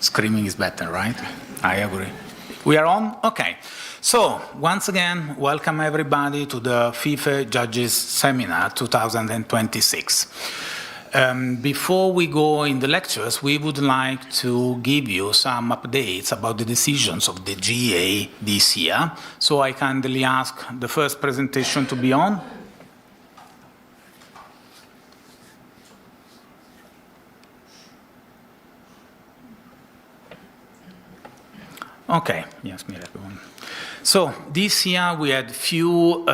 Screaming is better, right? I agree. We are on? Okay. So, once again, welcome everybody to the FIFe Judges Seminar 2026. Before we go in the lectures, we would like to give you some updates about the decisions of the GA this year. So I kindly ask the first presentation to be on. Okay, yes, Mirek. So this year we had few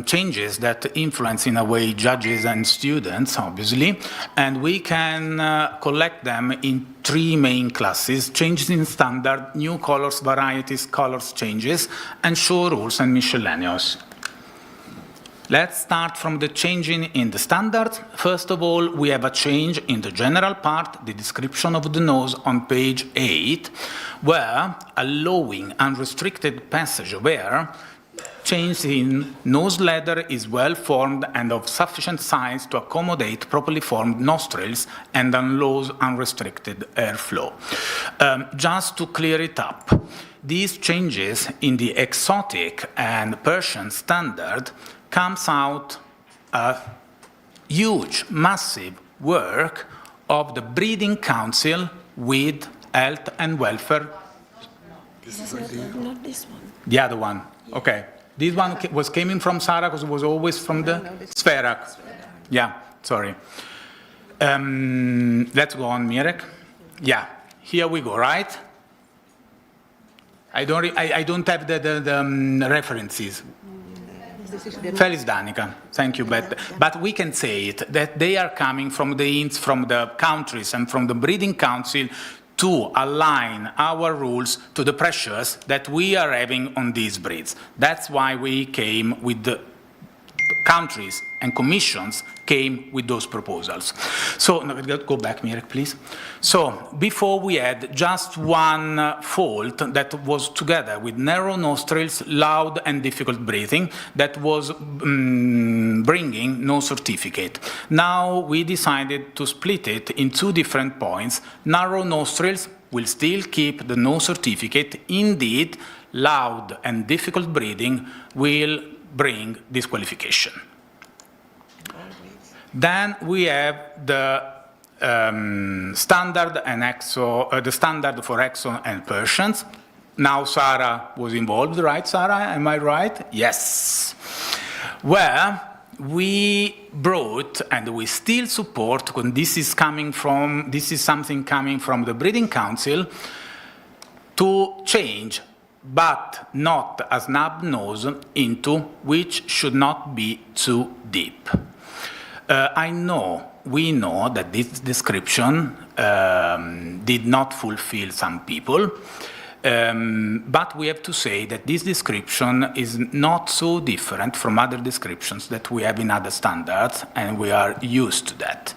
changes that influence in a way judges and students, obviously, and we can collect them in three main classes: changes in standard, new colors, varieties, colors changes, and show rules and miscellaneous. Let's start from the changing in the standard. First of all, we have a change in the general part, the description of the nose on page 8, where allowing unrestricted passage of air, change in nose leather is well formed and of sufficient size to accommodate properly formed nostrils and allows unrestricted airflow. Just to clear it up, these changes in the exotic and Persian standard comes out a huge, massive work of the breeding council with health and welfare. This is not this one. The other one, okay. This one was coming from Sarah because it was always from the Sferak. Yeah, sorry. Let's go on, Mirek. Yeah, here we go, right? I don't have the references. Feliz Danica, thank you, but we can say it, that they are coming from the hints from the countries and from the breeding council to align our rules to the pressures that we are having on these breeds. That's why we came with the countries and commissions came with those proposals. So, no, go back, Mirek, please. So, before we had just one fault that was together with narrow nostrils, loud and difficult breathing that was bringing no certificate. Now we decided to split it in two different points. Narrow nostrils will still keep the no certificate. Indeed, loud and difficult breathing will bring disqualification. Then we have the standard and the standard for Exo and Persians. Now Sarah was involved, right, Sarah? Am I right? Yes. Where we brought, and we still support, when this is something coming from the breeding council, to change, but not a snub nose into which should not be too deep. We know that this description did not fulfill some people, but we have to say that this description is not so different from other descriptions that we have in other standards, and we are used to that.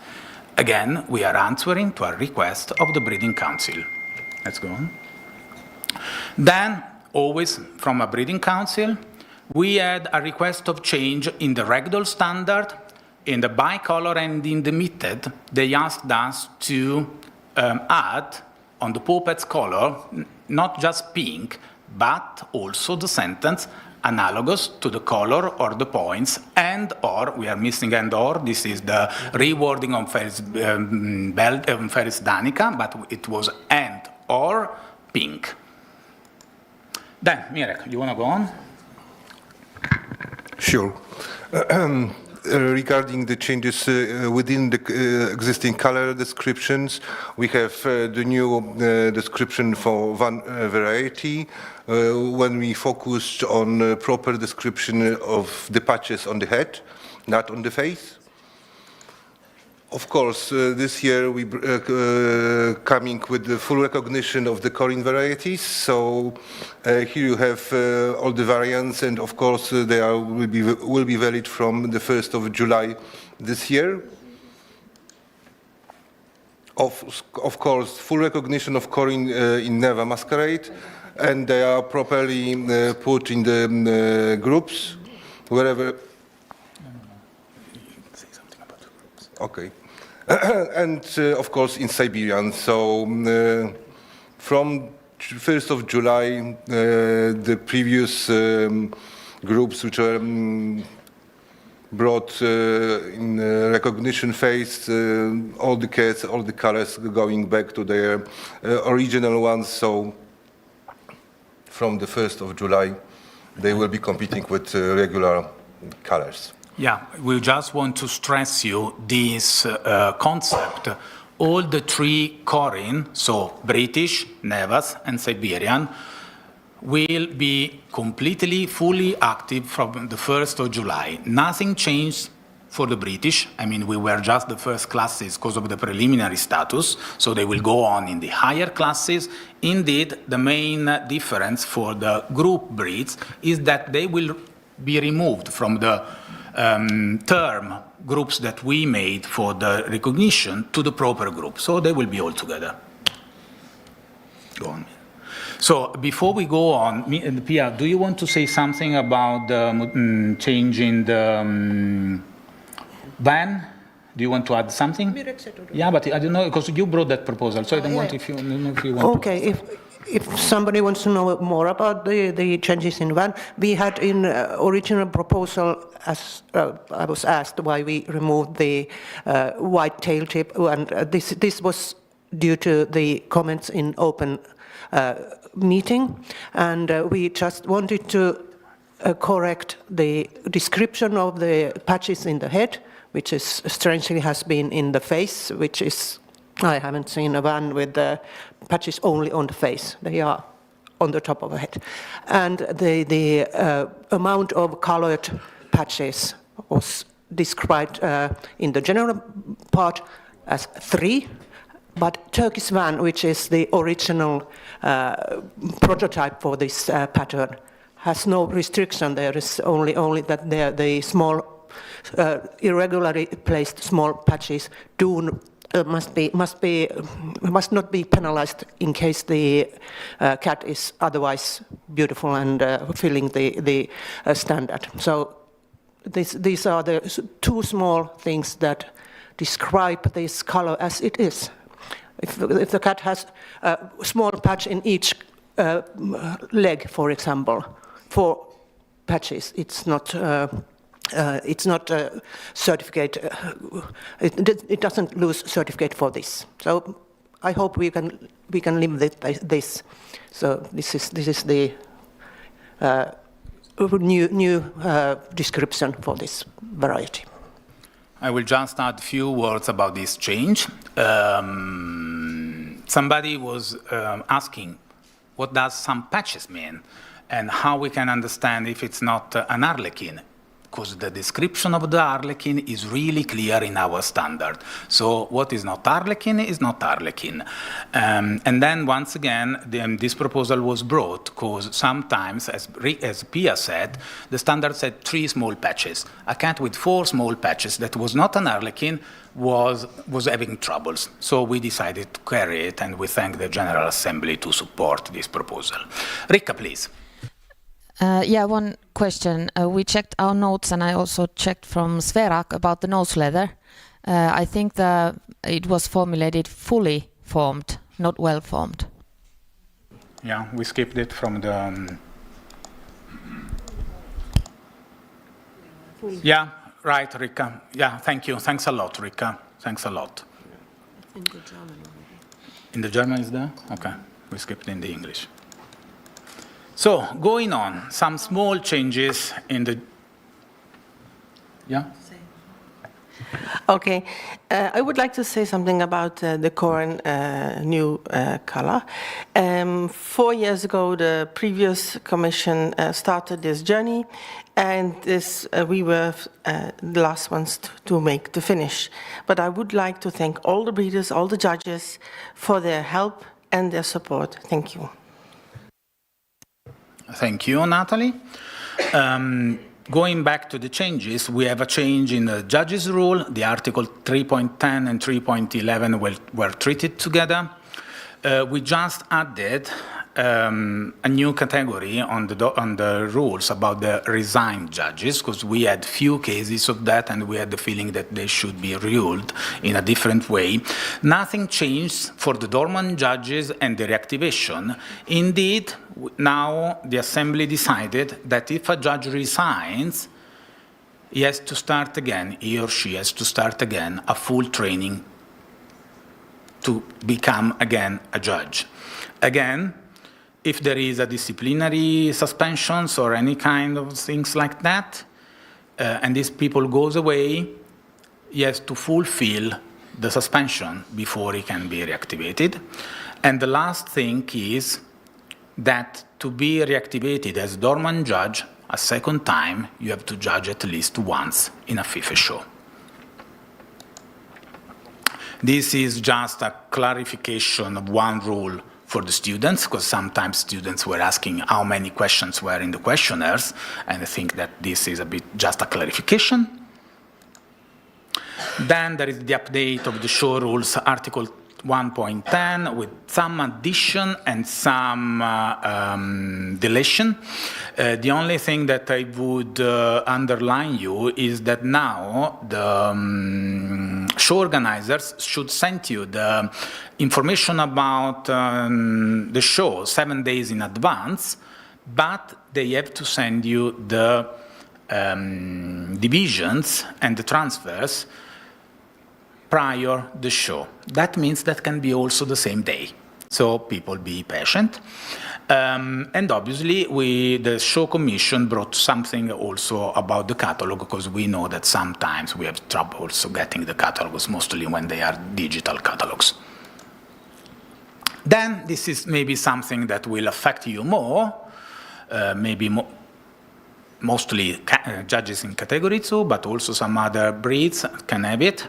Again, we are answering to a request of the breeding council. Let's go on. Then, always from a breeding council, we had a request of change in the ragdoll standard. In the bicolor and in the mitted, they asked us to add on the paw pads color, not just pink, but also the sentence analogous to the color or the points, and or, we are missing and or, this is the rewording on Felis Danica, but it was and or pink. Then, Mirek, you want to go on? Sure. Regarding the changes within the existing color descriptions, we have the new description for one variety when we focused on proper description of the patches on the head, not on the face. Of course, this year we coming with the full recognition of the corin varieties. So here you have all the variants, and of course they will be valid from the 1st of July this year. Of course, full recognition of corin in Neva masquerade, and they are properly put in the groups wherever. Okay. And of course in Siberian, so From 1st of July, the previous groups which are brought in recognition phase, all the cats, all the colors going back to their original ones. So from the 1st of July, they will be competing with regular colors. Yeah, we just want to stress you this concept. All the three corin, so British, Nevas, and Siberian, will be completely, fully active from the 1st of July. Nothing changed for the British. I mean, we were just the first classes because of the preliminary status, so they will go on in the higher classes. Indeed, the main difference for the group breeds is that they will be removed from the term groups that we made for the recognition to the proper group, so they will be all together. Go on. So before we go on, Pia, do you want to say something about changing the ban? Do you want to add something? Mirek said already. Yeah, but I don't know, because you brought that proposal, so I don't want if you want Okay, if somebody wants to know more about the changes in VAN, we had in original proposal, as I was asked why we removed the white tail tip, and this was due to the comments in open meeting, and we just wanted to correct the description of the patches in the head, which is strangely has been in the face, which is, I haven't seen a van with the patches only on the face. They are on the top of the head. And the amount of colored patches was described in the general part as 3, but Turkish van, which is the original prototype for this pattern, has no restriction. There is only that the small, irregularly placed small patches must not be penalized in case the cat is otherwise beautiful and filling the standard. So these are the 2 small things that describe this color as it is. If the cat has a small patch in each leg, for example, 4 patches, it's not certificate. It doesn't lose certificate for this. So I hope we can live with this. So this is the new description for this variety. I will just add a few words about this change. Somebody was asking, what does some patches mean? And how we can understand if it's not an harlequin? Because the description of the harlequin is really clear in our standard. So what is not harlequin is not harlequin. And then once again, this proposal was brought because sometimes, as Pia said, the standard said 3 small patches. A cat with 4 small patches that was not an harlequin was having troubles. So we decided to carry it, and we thank the General Assembly to support this proposal. Rikka, please. Yeah, one question. We checked our notes, and I also checked from Sverak about the nose leather. I think it was formulated fully formed, not well formed. Yeah, we skipped it from the... Yeah, right, Rikka. Yeah, thank you. Thanks a lot, Rikka. Thanks a lot. In the German already. In the German is there? Okay, we skipped in the English. So, going on, some small changes in the... Yeah? Okay, I would like to say something about the corin new color. 4 years ago, the previous commission started this journey, and we were the last ones to make the finish. But I would like to thank all the breeders, all the judges, for their help and their support. Thank you. Thank you, Nathalie. Going back to the changes, we have a change in the judges' rule. The Article 3.10 and 3.11 were treated together. we just added a new category on the rules about the resigned judges, because we had few cases of that and we had the feeling that they should be ruled in a different way. Nothing changed for the dormant judges and the reactivation. Indeed, now the Assembly decided that if a judge resigns, he has to start again, he or she has to start again a full training to become again a judge. Again, if there is a disciplinary suspensions or any kind of things like that, and this people goes away, he has to fulfill the suspension before he can be reactivated. And the last thing is that to be reactivated as dormant judge a second time, you have to judge at least once in a FIFe show. This is just a clarification of one rule for the students, because sometimes students were asking how many questions were in the questionnaires, and I think that this is a bit just a clarification. Then there is the update of the show rules, Article 1.10, with some addition and some deletion. The only thing that I would underline you is that now the show organizers should send you the information about the show 7 days in advance, but they have to send you the divisions and the transfers prior the show. That means that can be also the same day. So people be patient. And obviously the show commission brought something also about the catalog, because we know that sometimes we have trouble also getting the catalogs, mostly when they are digital catalogs. Then this is maybe something that will affect you more, mostly judges in category 2, but also some other breeds can have it.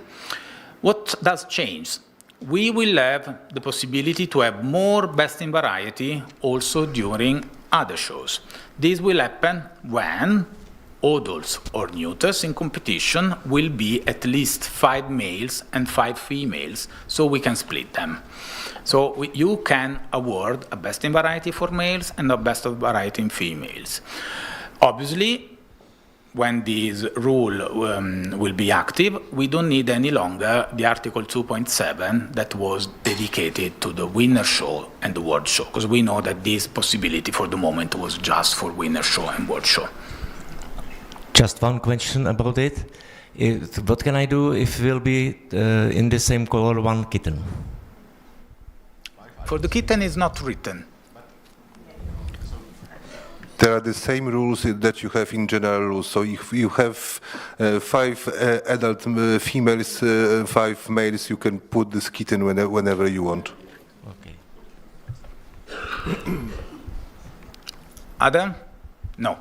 What does change? We will have the possibility to have more best in variety also during other shows. This will happen when adults or neuters in competition will be at least 5 males and 5 females, so we can split them. So you can award a best in variety for males and a best of variety in females. Obviously, when this rule will be active, we don't need any longer the Article 2.7 that was dedicated to the winner show and the world show, because we know that this possibility for the moment was just for winner show and world show. Just one question about it. What can I do if it will be in the same color one kitten? For the kitten is not written. There are the same rules that you have in general rules. So if you have 5 adult females, 5 males, you can put this kitten whenever you want. Okay. Adam? No.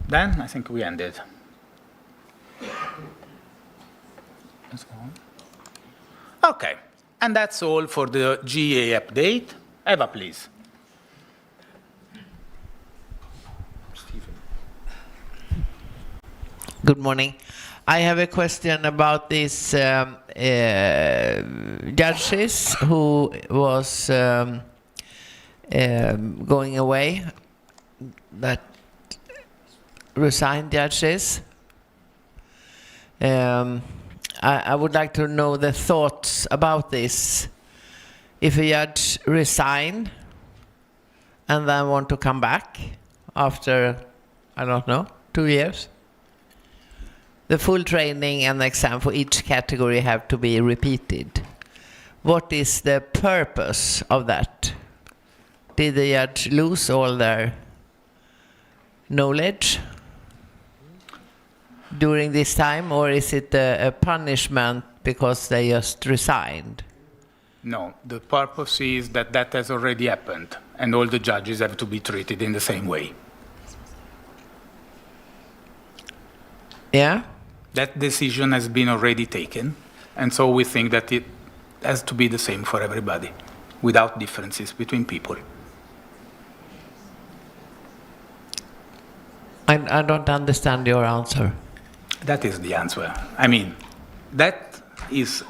Then I think we ended. Okay, and that's all for the GA update. Eva, please. Good morning. I have a question about these judges who was going away, that resigned judges. I would like to know the thoughts about this. If a judge resign and then want to come back after, I don't know, 2 years, the full training and the exam for each category have to be repeated. What is the purpose of that? Did the judge lose all their knowledge during this time, or is it a punishment because they just resigned? No, the purpose is that that has already happened, and all the judges have to be treated in the same way. Yeah? That decision has been already taken, and so we think that it has to be the same for everybody, without differences between people. I don't understand your answer. That is the answer. I mean, that is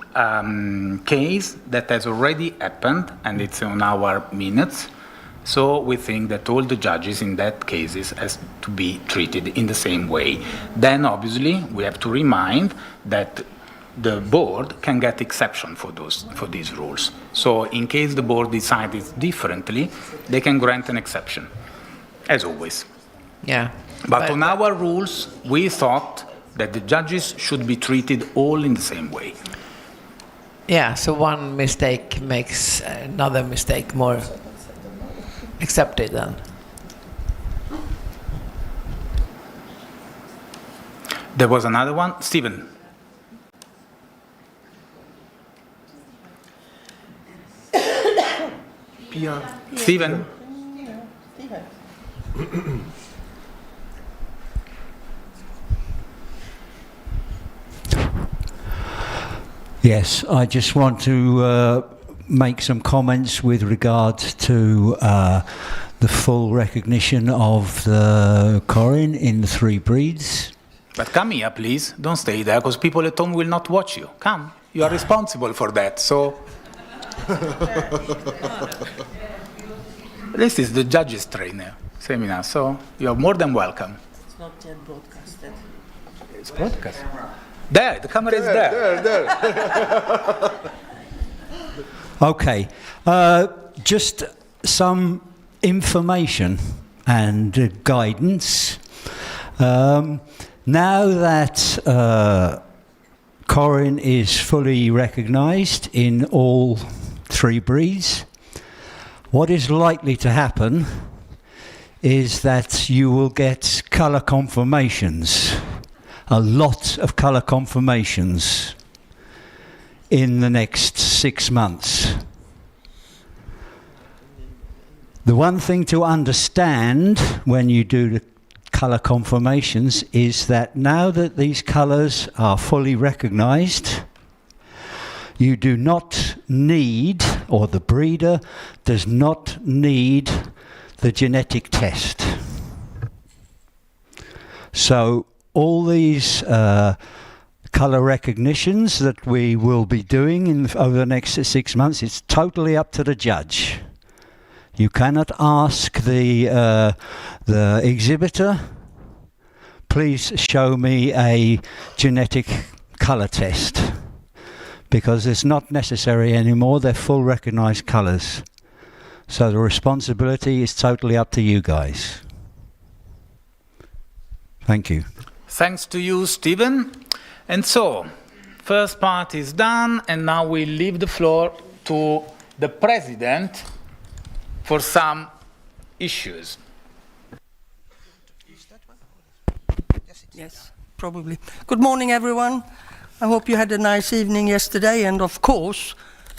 case that has already happened, and it's on our minutes. So we think that all the judges in that cases has to be treated in the same way. Then obviously we have to remind that the board can get exception for these rules. So in case the board decides differently, they can grant an exception, as always. Yeah. But on our rules, we thought that the judges should be treated all in the same way. Yeah, so one mistake makes another mistake more accepted then. There was another one. Stephen. Stephen. Yes, I just want to make some comments with regard to the full recognition of the corin in the 3 breeds. But come here, please. Don't stay there, because people at home will not watch you. Come. You are responsible for that, so... This is the judges' trainer seminar, so you are more than welcome. It's not yet broadcasted. It's broadcast. There, the camera is there. There. Okay, just some information and guidance. Now that corin is fully recognized in all 3 breeds, what is likely to happen is that you will get colour confirmations, a lot of colour confirmations in the next 6 months. The one thing to understand when you do the colour confirmations is that now that these colours are fully recognised, you do not need, or the breeder does not need, the genetic test. So all these colour recognitions that we will be doing over the next 6 months, it's totally up to the judge. You cannot ask the exhibitor, please show me a genetic colour test, because it's not necessary anymore. They're full recognised colours. So the responsibility is totally up to you guys. Thank you. Thanks to you, Stephen. And so, first part is done, and now we leave the floor to the president for some issues. Yes, probably. Good morning, everyone. I hope you had a nice evening yesterday, and of course,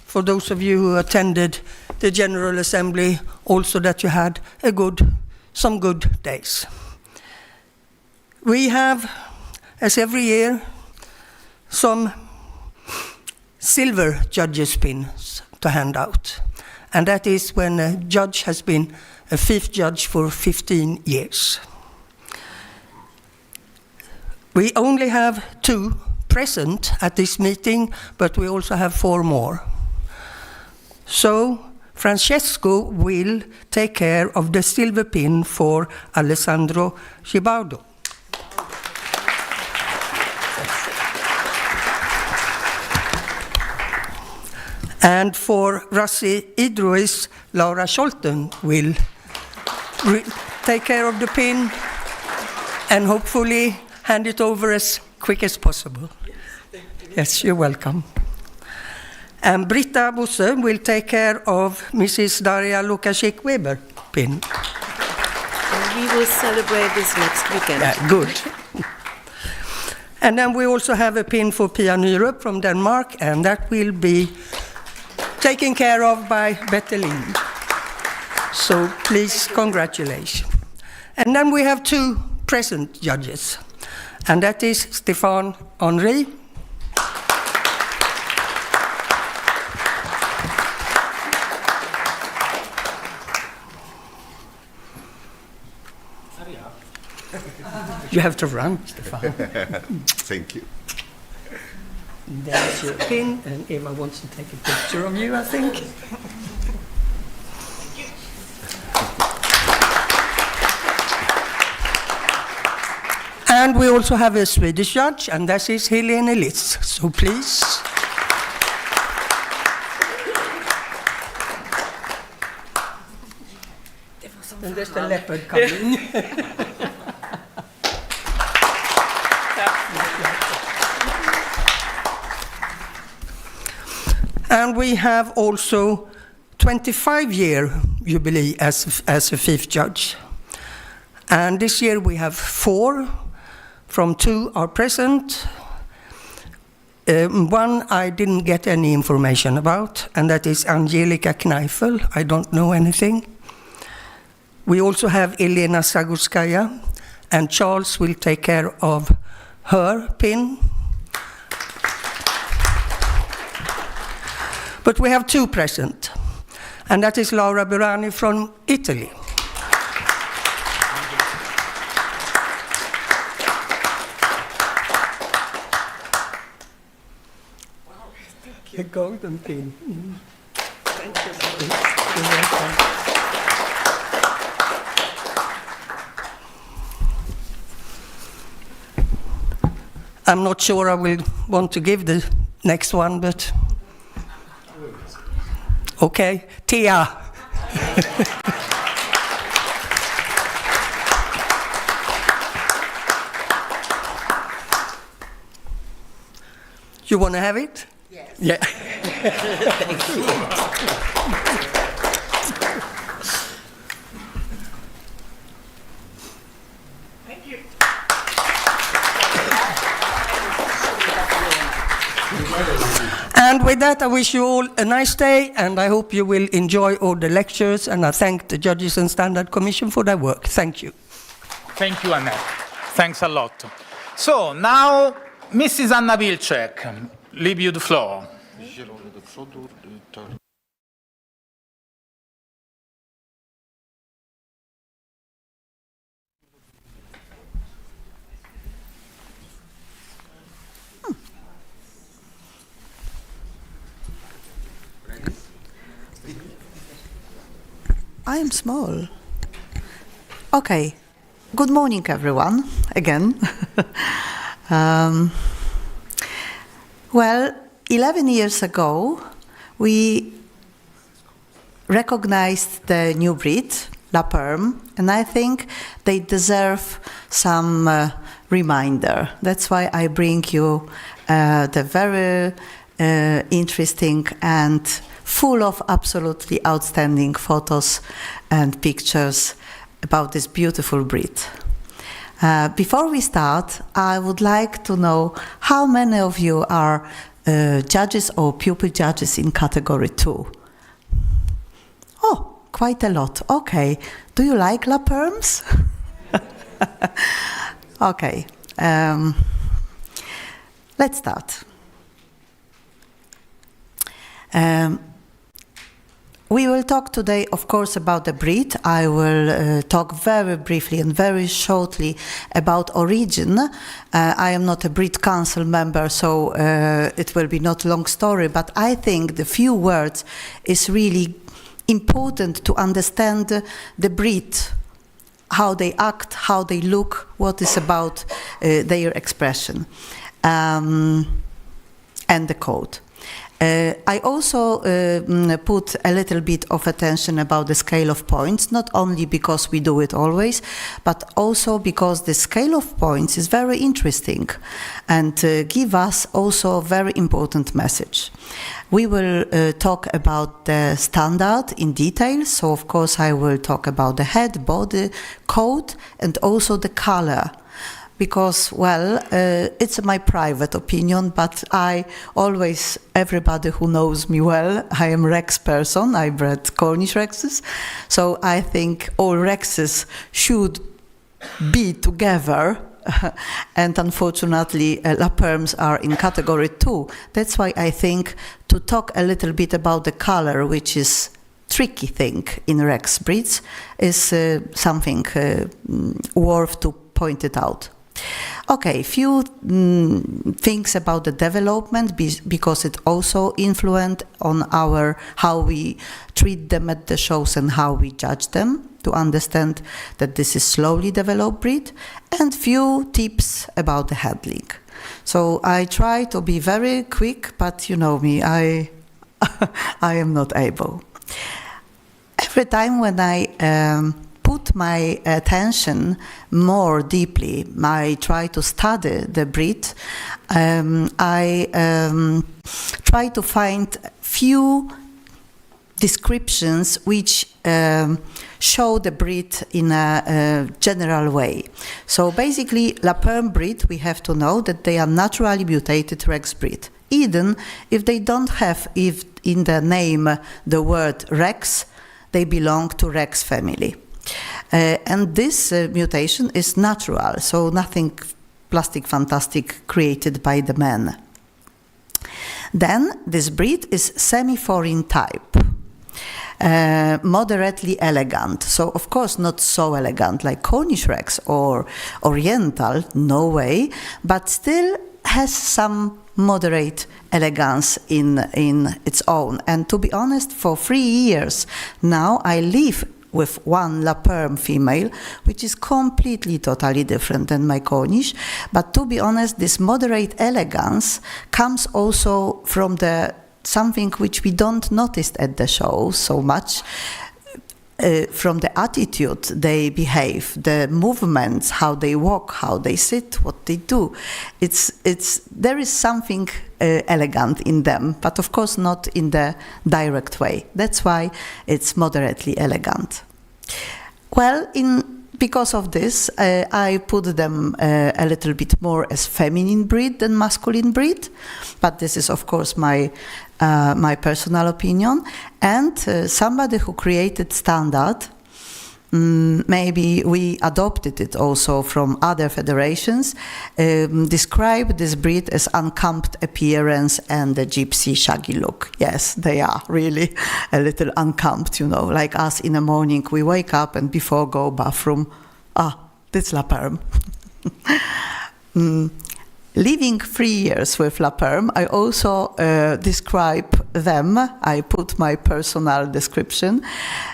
for those of you who attended the General Assembly, also that you had some good days. We have, as every year, some silver judges' pins to hand out. And that is when a judge has been a FIFe judge for 15 years. We only have 2 present at this meeting, but we also have 4 more. So Francesco will take care of the silver pin for Alessandro Gibardo. And for Rassi Idrois, Laura Scholten will take care of the pin and hopefully hand it over as quick as possible. Yes, you're welcome. And Britta Bosse will take care of Mrs. Daria Lukashik-Weber pin. And we will celebrate this next weekend. Yeah, good. And then we also have a pin for Pia Nyrup from Denmark, and that will be taken care of by Bettelin. So please, congratulations. And then we have 2 present judges, and that is Stéphane Henry. You have to run, Stéphane. Thank you. There's your pin, and Eva wants to take a picture of you, I think. And we also have a Swedish judge, and that is Helene Litz. So please. And there's the leopard coming. And we have also 25-year jubilee as a FIFe judge. And this year we have 4, from 2 are present. One I didn't get any information about, and that is Angelika Kneifel. I don't know anything. We also have Elena Zagorskaya, and Charles will take care of her pin. But we have 2 present, and that is Laura Berani from Italy. The golden pin. Thank you. I'm not sure I will want to give the next one, but okay, Tia. You want to have it? Yes. Yeah. Thank you. Thank you. And with that, I wish you all a nice day, and I hope you will enjoy all the lectures, and I thank the Judges and Standard Commission for their work. Thank you. Thank you, Annette. Thanks a lot. So now, Mrs. Anna Wilczek, leave you the floor. I am small. Okay. Good morning, everyone, again. Well, 11 years ago, we recognized the new breed, LaPerm, and I think they deserve some reminder. That's why I bring you the very interesting and full of absolutely outstanding photos and pictures about this beautiful breed. Before we start, I would like to know how many of you are judges or pupil judges in category 2? Oh, quite a lot. Okay. Do you like LaPerms? Okay. Let's start. We will talk today, of course, about the breed. I will talk very briefly and very shortly about origin. I am not a breed council member, so it will be not a long story, but I think the few words is really important to understand the breed, how they act, how they look, what is about their expression, and the code. I also put a little bit of attention about the scale of points, not only because we do it always, but also because the scale of points is very interesting and give us also a very important message. We will talk about the standard in detail, so of course I will talk about the head, body, coat, and also the color. Because, well, it's my private opinion, but I always, everybody who knows me well, I am Rex person, I bred Cornish Rexes, so I think all Rexes should be together, and unfortunately LaPerms are in category 2. That's why I think to talk a little bit about the color, which is tricky thing in Rex breeds, is something worth to point it out. Okay, few things about the development because it also influenced on how we treat them at the shows and how we judge them, to understand that this is slowly developed breed, and few tips about the handling. So I try to be very quick, but you know me, I am not able. Every time when I put my attention more deeply, I try to study the breed, I try to find few descriptions which show the breed in a general way. So basically, LaPerm breed, we have to know that they are naturally mutated Rex breed. Even if they don't have in the name the word Rex, they belong to Rex family. And this mutation is natural, so nothing plastic fantastic created by the man. Then this breed is semi-foreign type. Moderately elegant, so of course not so elegant like Cornish Rex or Oriental, no way, but still has some moderate elegance in its own. And to be honest, for 3 years now I live with one LaPerm female, which is completely, totally different than my Cornish. But to be honest, this moderate elegance comes also from something which we don't notice at the show so much, from the attitude they behave, the movements, how they walk, how they sit, what they do. There is something elegant in them, but of course not in the direct way. That's why it's moderately elegant. Well, because of this, I put them a little bit more as feminine breed than masculine breed, but this is of course my personal opinion. And somebody who created standard, maybe we adopted it also from other federations, describe this breed as unkempt appearance and a gypsy shaggy look. Yes, they are really a little unkempt, you know, like us in the morning, we wake up and before go bathroom, that's LaPerm. Living 3 years with LaPerm, I also describe them, I put my personal description,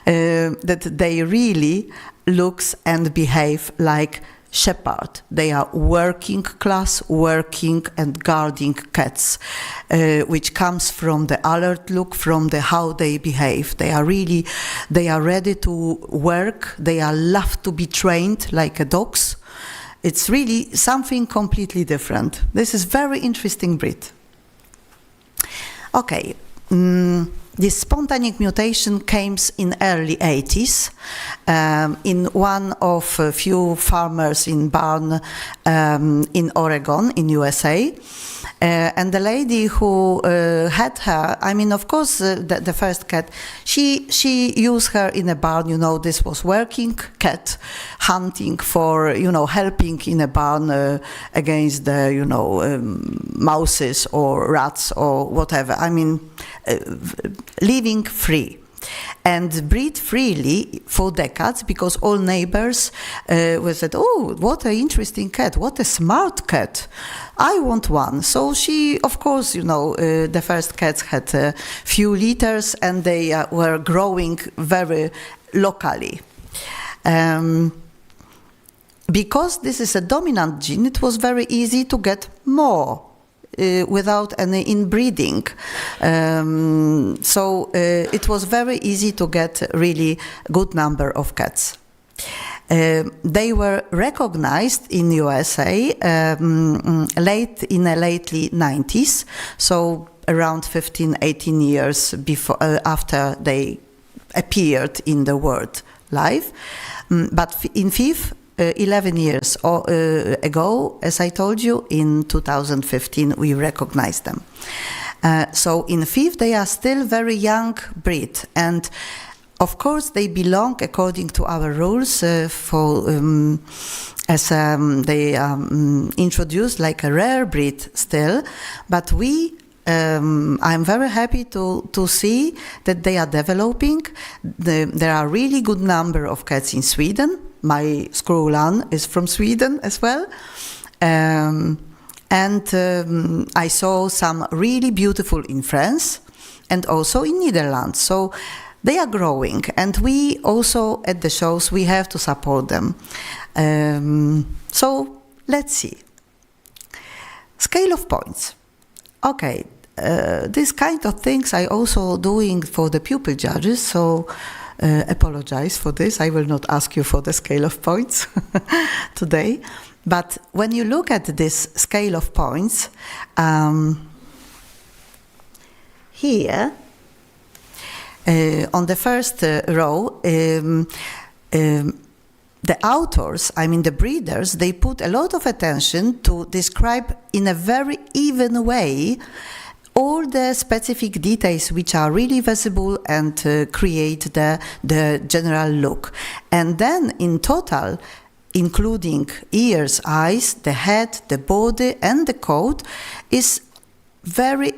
that they really looks and behave like shepherd. They are working class, working and guarding cats, which comes from the alert look, from the how they behave. They are ready to work, they are love to be trained like a dogs. It's really something completely different. This is very interesting breed. Okay, this spontaneous mutation came in early 80s in one of a few farmers in barn in Oregon, in USA. And the lady who had her, I mean, of course, the first cat, she used her in a barn, you know, this was working cat, hunting for, you know, helping in a barn against the, you know, mouses or rats or whatever. I mean, living free. And breed freely for decades because all neighbors said, oh, what an interesting cat, what a smart cat. I want one. So she, of course, you know, the first cats had a few litters and they were growing very locally. Because this is a dominant gene, it was very easy to get more. Without any inbreeding. So it was very easy to get really good number of cats. They were recognized in USA in the lately 90s, so around 15, 18 years before, after they appeared in the world live. But in FIFe, 11 years ago, as I told you, in 2015, we recognized them. So in FIFe, they are still very young breed. And of course, they belong, according to our rules, as they introduced like a rare breed still. But I'm very happy to see that they are developing. There are really good number of cats in Sweden. My Skrulan is from Sweden as well. I saw some really beautiful in France and also in Netherlands. So they are growing, and we also at the shows we have to support them. So let's see. Scale of points. Okay, this kind of things I also doing for the pupil judges, so apologize for this. I will not ask you for the scale of points today. But when you look at this scale of points, here, on the first row, the authors, I mean the breeders, they put a lot of attention to describe in a very even way all the specific details which are really visible and create the general look. And then in total, including ears, eyes, the head, the body and the coat, is very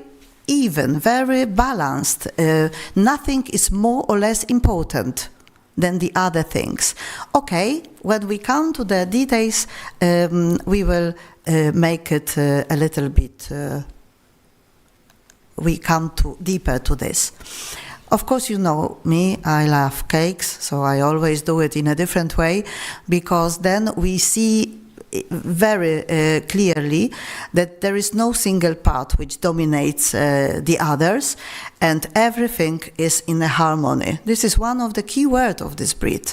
even, very balanced. Nothing is more or less important than the other things. Okay, when we come to the details, we will make it a little bit, we come deeper to this. Of course, you know me, I love cakes, so I always do it in a different way, because then we see very clearly that there is no single part which dominates the others, and everything is in a harmony. This is one of the key words of this breed.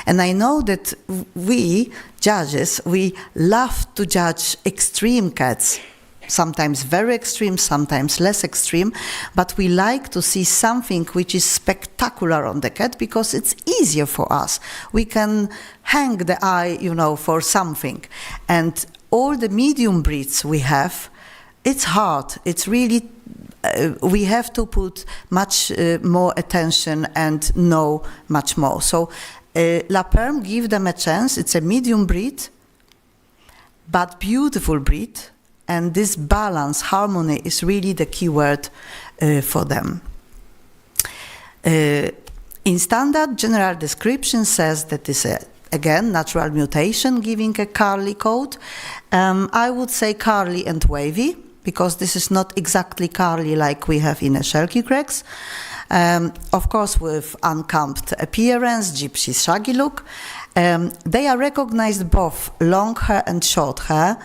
And I know that we judges, we love to judge extreme cats, sometimes very extreme, sometimes less extreme, but we like to see something which is spectacular on the cat because it's easier for us. We can hang the eye, you know, for something. And all the medium breeds we have, it's hard. It's really, we have to put much more attention and know much more. So LaPerm, give them a chance. It's a medium breed, but beautiful breed. And this balance, harmony, is really the key word for them. In standard, general description says that this is, again, natural mutation giving a curly coat. I would say curly and wavy, because this is not exactly curly like we have in a Shelkie Gregs. Of course, with unkempt appearance, gypsy shaggy look. They are recognized both long hair and short hair.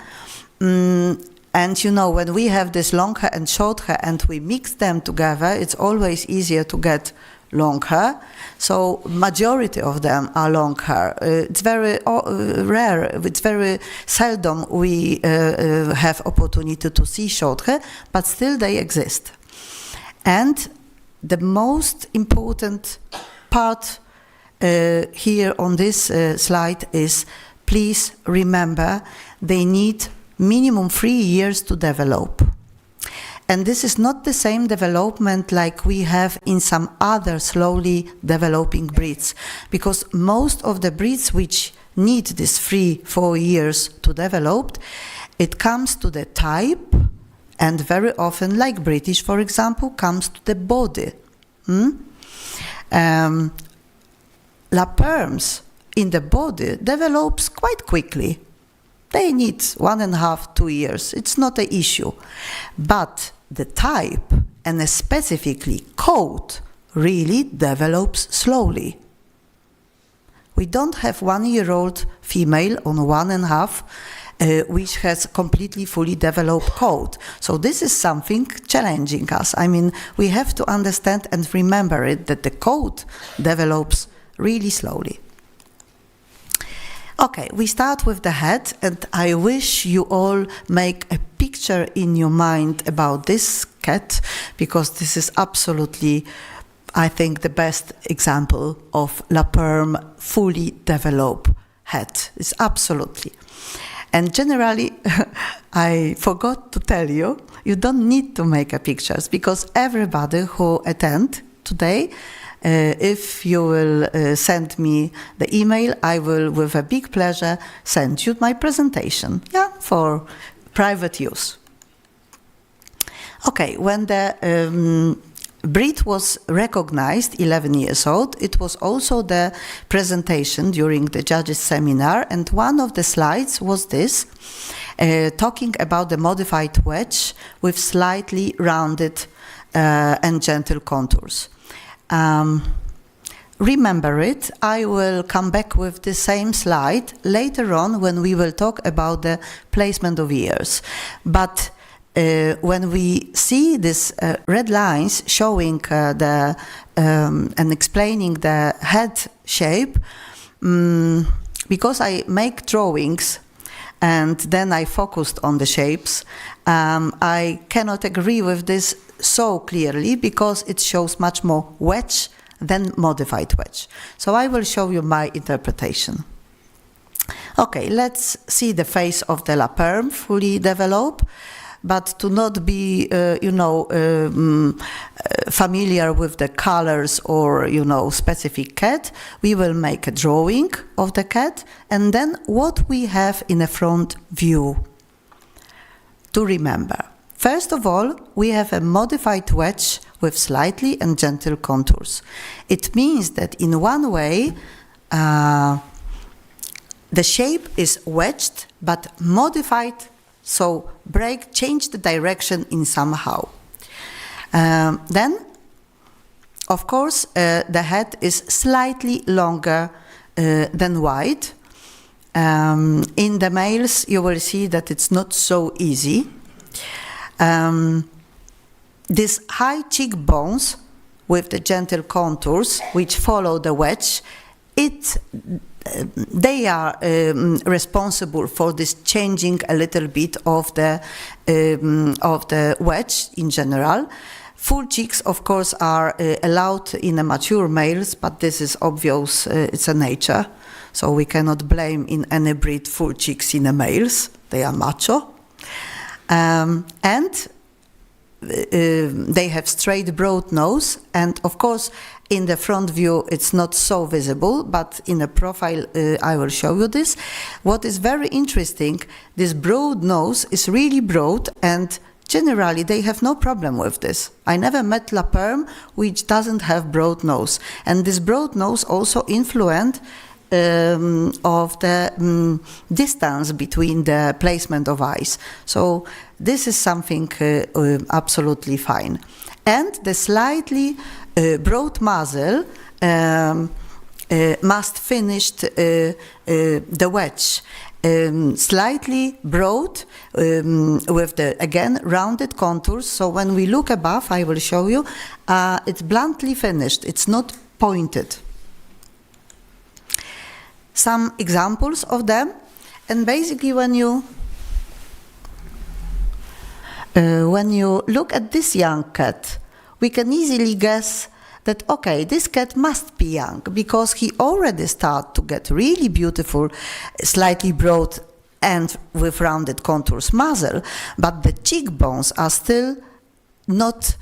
And you know, when we have this long hair and short hair and we mix them together, it's always easier to get long hair. So majority of them are long hair. It's very rare, it's very seldom we have opportunity to see short hair, but still they exist. And the most important part here on this slide is, please remember, they need minimum 3 years to develop. And this is not the same development like we have in some other slowly developing breeds, because most of the breeds which need this 3-4 years to develop, it comes to the type, and very often, like British, for example, comes to the body. LaPerms in the body develops quite quickly. They need 1.5-2 years. It's not an issue. But the type, and specifically coat, really develops slowly. We don't have 1-year-old female on 1.5 which has completely fully developed coat. So this is something challenging us. I mean, we have to understand and remember it, that the coat develops really slowly. Okay, we start with the head, and I wish you all make a picture in your mind about this cat, because this is absolutely, I think, the best example of LaPerm fully developed head. It's absolutely. And generally, I forgot to tell you, you don't need to make a pictures, because everybody who attend today, if you will send me the email, I will, with a big pleasure, send you my presentation, for private use. Okay, when the breed was recognized, 11 years old, it was also the presentation during the judges' seminar, and one of the slides was this. talking about the modified wedge with slightly rounded and gentle contours. Remember it, I will come back with the same slide later on when we will talk about the placement of ears. But when we see these red lines showing and explaining the head shape, because I make drawings and then I focused on the shapes, I cannot agree with this so clearly because it shows much more wedge than modified wedge. So I will show you my interpretation. Okay, let's see the face of the LaPerm fully developed. But to not be, familiar with the colors or, specific cat, we will make a drawing of the cat and then what we have in a front view to remember. First of all, we have a modified wedge with slightly and gentle contours. It means that in one way, the shape is wedged but modified, so change the direction in somehow. Then, of course, the head is slightly longer than wide. In the males, you will see that it's not so easy. These high cheekbones with the gentle contours, which follow the wedge, they are responsible for this changing a little bit of the wedge in general. Full cheeks, of course, are allowed in the mature males, but this is obvious, it's a nature. So we cannot blame in any breed full cheeks in the males, they are macho. And they have straight broad nose, and of course in the front view it's not so visible, but in a profile I will show you this. What is very interesting, this broad nose is really broad, and generally they have no problem with this. I never met LaPerm which doesn't have broad nose, and this broad nose also influenced of the distance between the placement of eyes. So this is something absolutely fine. And the slightly broad muzzle must finish the wedge. Slightly broad with the, again, rounded contours. So when we look above, I will show you, it's bluntly finished. It's not pointed. Some examples of them, and basically when you look at this young cat, we can easily guess that, okay, this cat must be young because he already started to get really beautiful, slightly broad and with rounded contours muzzle, but the cheekbones are still not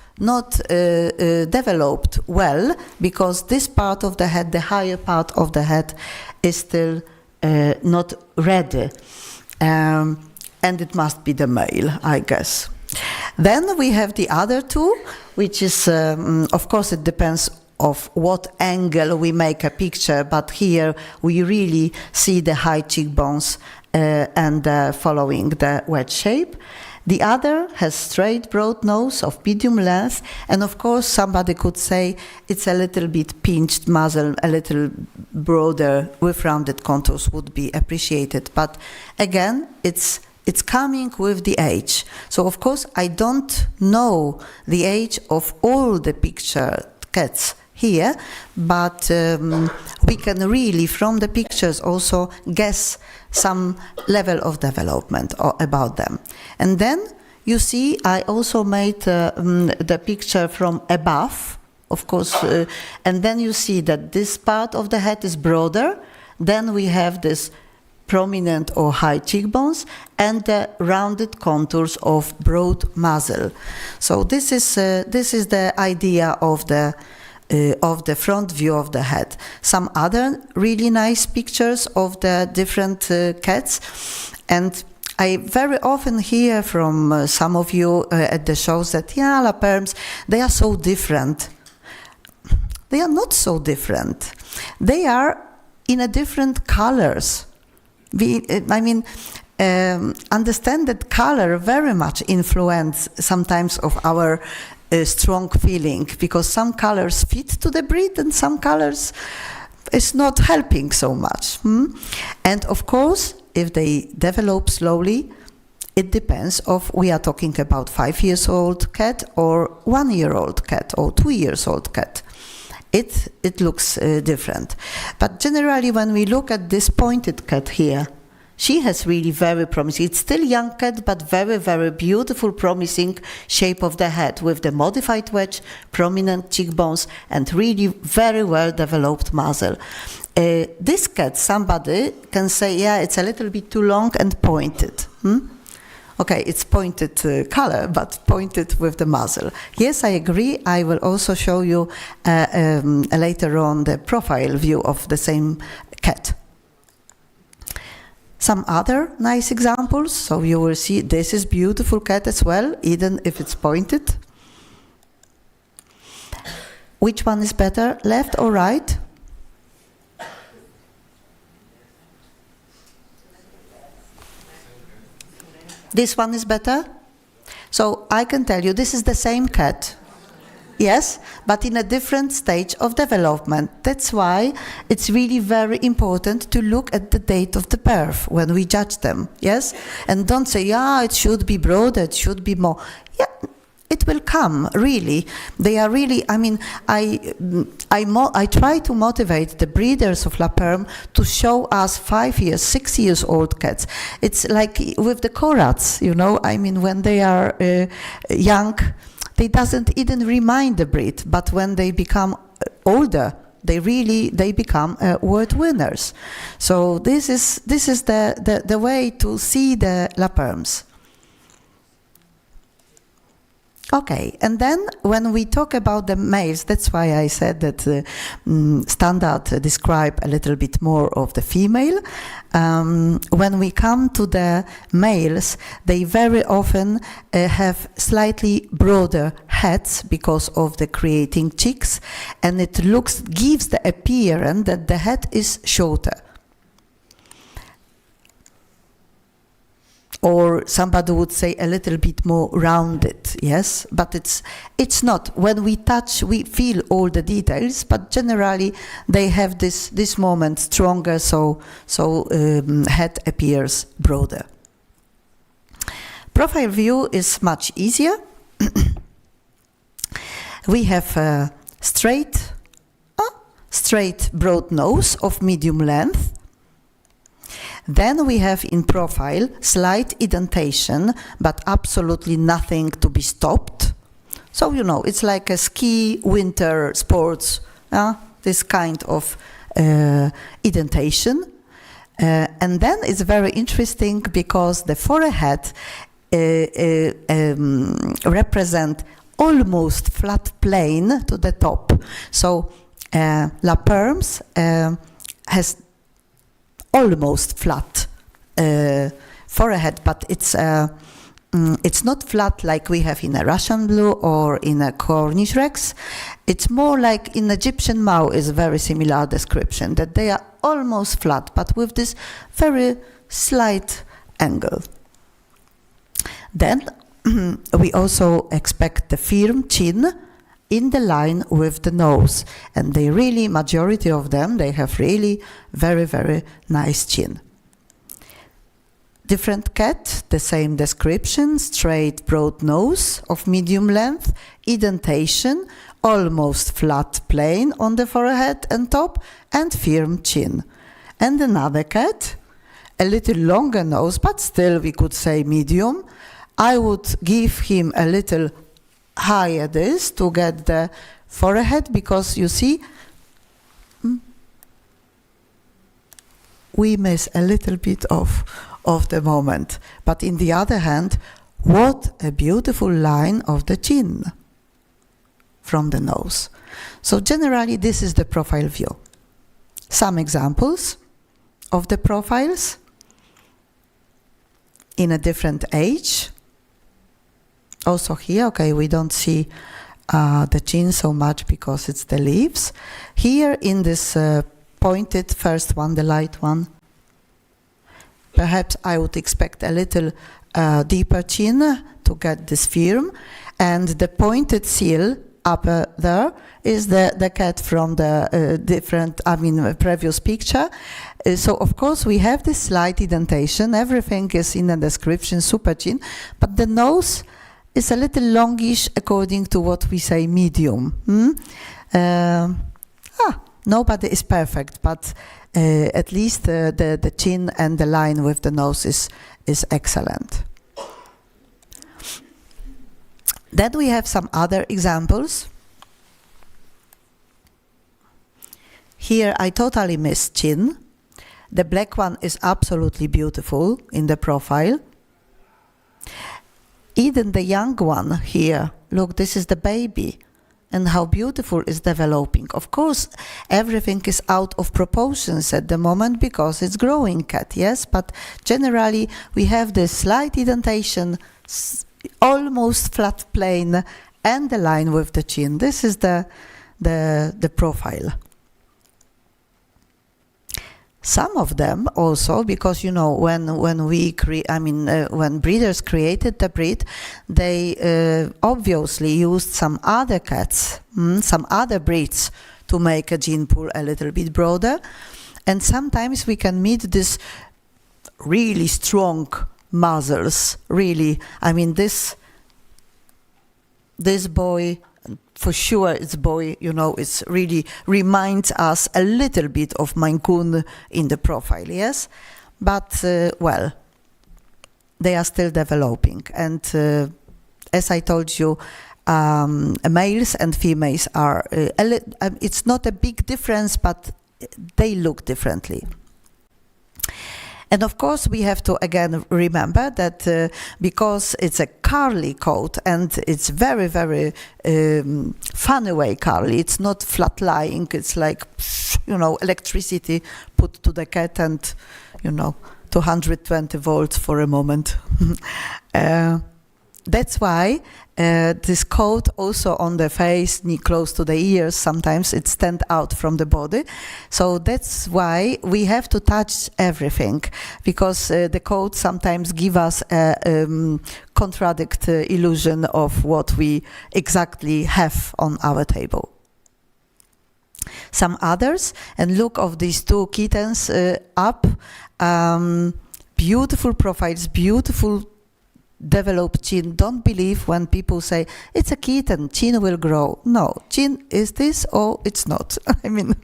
developed well, because this part of the head, the higher part of the head, is still not ready, and it must be the male, I guess. Then we have the other two, which is, of course, it depends of what angle we make a picture, but here we really see the high cheekbones and following the wedge shape. The other has straight broad nose of medium length, and of course somebody could say it's a little bit pinched muzzle, a little broader with rounded contours would be appreciated. But again, it's coming with the age. So of course I don't know the age of all the picture cats here, but we can really from the pictures also guess some level of development about them. And then you see I also made the picture from above, of course, and then you see that this part of the head is broader, then we have this prominent or high cheekbones and the rounded contours of broad muzzle. So this is the idea of the front view of the head. Some other really nice pictures of the different cats, and I very often hear from some of you at the shows that, yeah, LaPerms, they are so different. They are not so different. They are in a different colors. understand that color very much influence sometimes of our strong feeling, because some colors fit to the breed and some colors is not helping so much. And of course, if they develop slowly, it depends of we are talking about 5-year-old cat or 1-year-old cat or 2-year-old cat. It looks different. But generally, when we look at this pointed cat here, she has really very promising, it's still young cat, but very, very beautiful, promising shape of the head with the modified wedge, prominent cheekbones, and really very well developed muzzle. This cat, somebody can say, yeah, it's a little bit too long and pointed. Okay, it's pointed color, but pointed with the muzzle. Yes, I agree. I will also show you later on the profile view of the same cat. Some other nice examples. So you will see this is beautiful cat as well, even if it's pointed. Which one is better, left or right? This one is better? So I can tell you this is the same cat. Yes, but in a different stage of development. That's why it's really very important to look at the date of the birth when we judge them, yes? And don't say, yeah, it should be broader, it should be more. Yeah, it will come, really. They are really, I mean, I try to motivate the breeders of LaPerm to show us 5 years, 6 years old cats. It's like with the Porats, you know, I mean, when they are young, they doesn't even remind the breed, but when they become older, they become world winners. So this is the way to see the LaPerms. Okay, and then when we talk about the males, that's why I said that standard describe a little bit more of the female. When we come to the males, they very often have slightly broader heads because of the creating cheeks, and it gives the appearance that the head is shorter. Or somebody would say a little bit more rounded, yes? But it's not. When we touch, we feel all the details, but generally they have this moment stronger, so head appears broader. Profile view is much easier. We have a straight broad nose of medium length. Then we have in profile slight indentation, but absolutely nothing to be stopped. So, you know, it's like a ski winter sports, this kind of indentation. And then it's very interesting because the forehead represent almost flat plane to the top. So LaPerms has almost flat forehead, but it's not flat like we have in a Russian blue or in a Cornish Rex. It's more like in Egyptian Mau is a very similar description, that they are almost flat, but with this very slight angle. Then we also expect the firm chin in the line with the nose, and they really, majority of them, they have really very, very nice chin. Different cat, the same description, straight broad nose of medium length, indentation, almost flat plane on the forehead and top, and firm chin. And another cat, a little longer nose, but still we could say medium. I would give him a little higher this to get the forehead, because you see we miss a little bit of the moment. But in the other hand, what a beautiful line of the chin from the nose. So generally this is the profile view. Some examples of the profiles in a different age. Also here, okay, we don't see the chin so much because it's the leaves. Here in this pointed first one, the light one, Perhaps I would expect a little deeper chin to get this firm. And the pointed seal up there is the cat from the previous picture. So of course we have this slight indentation, everything is in the description, super chin, but the nose is a little longish according to what we say medium. Nobody is perfect, but at least the chin and the line with the nose is excellent. Then we have some other examples. Here I totally missed chin. The black one is absolutely beautiful in the profile. Even the young one here, look, this is the baby, and how beautiful is developing. Of course, everything is out of proportions at the moment because it's growing cat, yes, but generally we have this slight indentation, almost flat plane, and the line with the chin. This is the profile. Some of them also, because you know, when breeders created the breed, they obviously used some other cats, some other breeds to make a gene pool a little bit broader, and sometimes we can meet this really strong muzzles. Really, I mean this boy. For sure, it's boy, you know, it's really reminds us a little bit of Maine Coon in the profile, yes? But, well, they are still developing. And as I told you, males and females are, it's not a big difference, but they look differently. And of course, we have to again remember that because it's a curly coat and it's very, very fun away curly, it's not flat lying, it's like, you know, electricity put to the cat and, you know, 220 volts for a moment. That's why this coat also on the face, close to the ears, sometimes it stands out from the body. So that's why we have to touch everything, because the coat sometimes give us a contradict illusion of what we exactly have on our table. Some others, and look of these two kittens up, beautiful profiles, beautiful develop chin. Don't believe when people say it's a kitten, chin will grow. No, chin is this or it's not. I mean,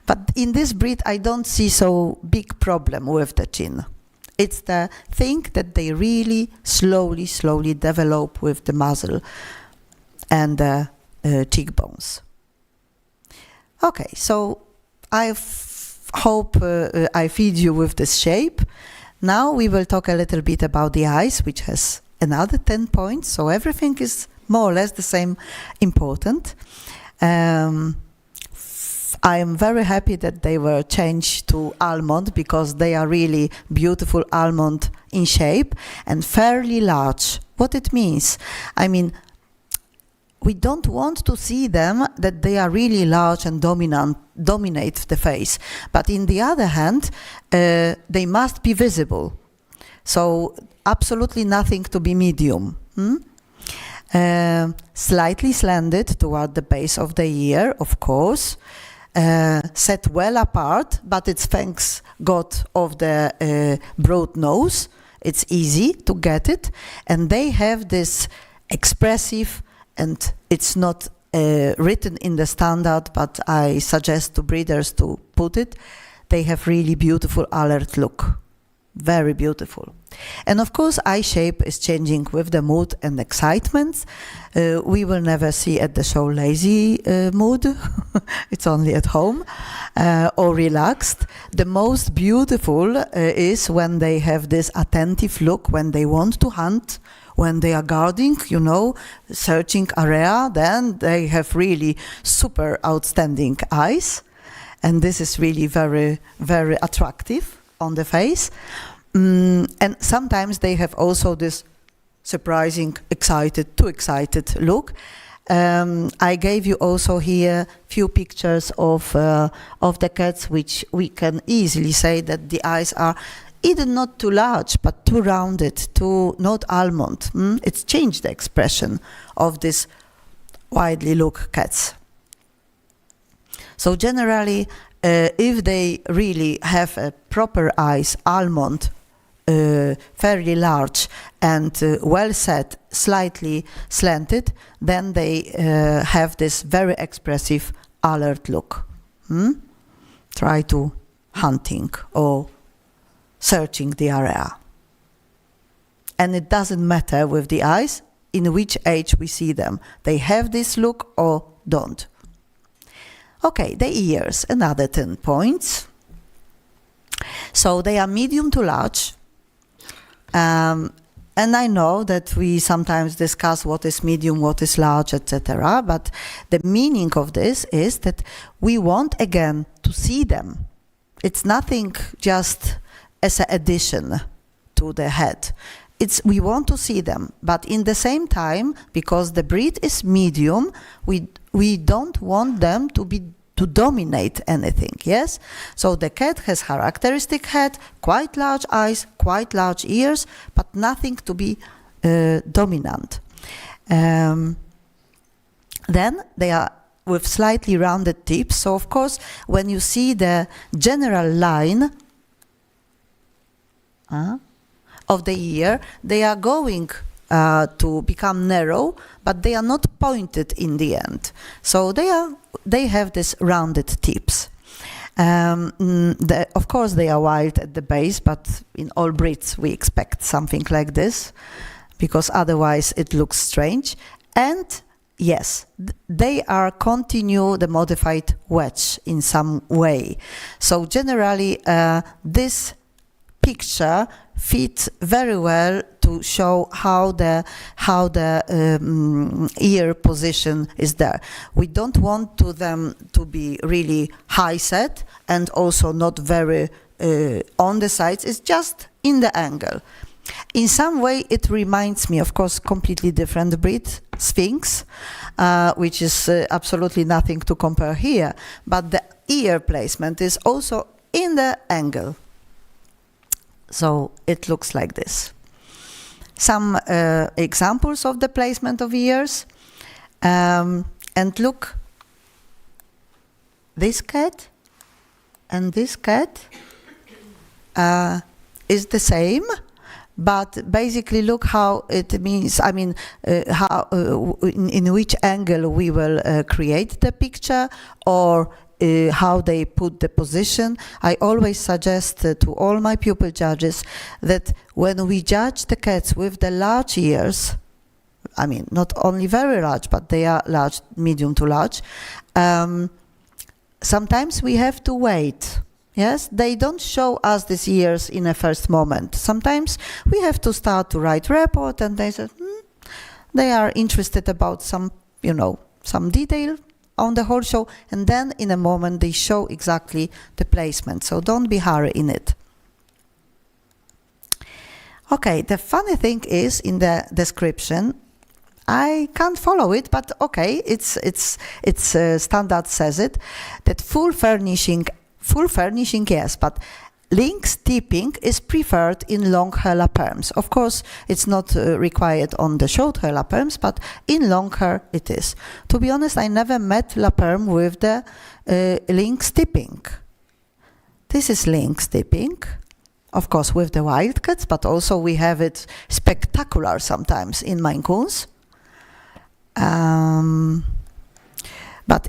but in this breed I don't see so big problem with the chin. It's the thing that they really slowly develop with the muzzle and the cheekbones. Okay, so I hope I feed you with this shape. Now we will talk a little bit about the eyes, which has another 10 points, so everything is more or less the same important. I am very happy that they were changed to almond, because they are really beautiful almond in shape and fairly large. What it means? I mean, we don't want to see them that they are really large and dominate the face. But in the other hand, they must be visible. So absolutely nothing to be medium. Slightly slanted toward the base of the ear, of course. Set well apart, but it's thanks God of the broad nose. It's easy to get it. And they have this expressive, and it's not written in the standard, but I suggest to breeders to put it. They have really beautiful alert look. Very beautiful. And of course, eye shape is changing with the mood and excitement. We will never see at the show lazy mood. It's only at home, or relaxed. The most beautiful is when they have this attentive look, when they want to hunt, when they are guarding, you know, searching area, then they have really super outstanding eyes. And this is really very, very attractive on the face. And sometimes they have also this surprising, too excited look. I gave you also here few pictures of the cats, which we can easily say that the eyes are either not too large, but too rounded, too not almond. It's changed the expression of these widely look cats. So generally, if they really have a proper eyes, almond, fairly large and well set, slightly slanted, then they have this very expressive alert look. Try to hunting or searching the area. And it doesn't matter with the eyes in which age we see them. They have this look or don't. Okay, the ears, another 10 points. So they are medium to large. And I know that we sometimes discuss what is medium, what is large, etc. But the meaning of this is that we want again to see them. It's nothing just as an addition to the head. We want to see them, but in the same time, because the breed is medium, we don't want them to dominate anything, yes? So the cat has characteristic head, quite large eyes, quite large ears, but nothing to be dominant. Then they are with slightly rounded tips. So of course, when you see the general line of the ear, they are going to become narrow, but they are not pointed in the end. So they have this rounded tips. Of course, they are wild at the base, but in all breeds we expect something like this, because otherwise it looks strange. And yes, they are continue the modified wedge in some way. So generally, this picture fits very well to show how the ear position is there. We don't want them to be really high set and also not very on the sides. It's just in the angle. In some way, it reminds me, of course, completely different breed, Sphinx, which is absolutely nothing to compare here. But the ear placement is also in the angle. So it looks like this. Some examples of the placement of ears. And look, this cat and this cat is the same, but basically look how it means, I mean, how in which angle we will create the picture, or how they put the position. I always suggest to all my pupil judges that when we judge the cats with the large ears, I mean, not only very large, but they are large, medium to large, sometimes we have to wait. Yes, they don't show us these ears in a first moment. Sometimes we have to start to write report, and they say, they are interested about some, some detail on the whole show, and then in a moment they show exactly the placement. So don't be hurry in it. Okay, the funny thing is in the description, I can't follow it, but okay, it's standard says it, that full furnishing, yes, but lynx tipping is preferred in long hair LaPerms. Of course, it's not required on the short hair LaPerms, but in long hair it is. To be honest, I never met LaPerm with the lynx tipping. This is lynx tipping, of course, with the wildcats, but also we have it spectacular sometimes in Maine Coons. But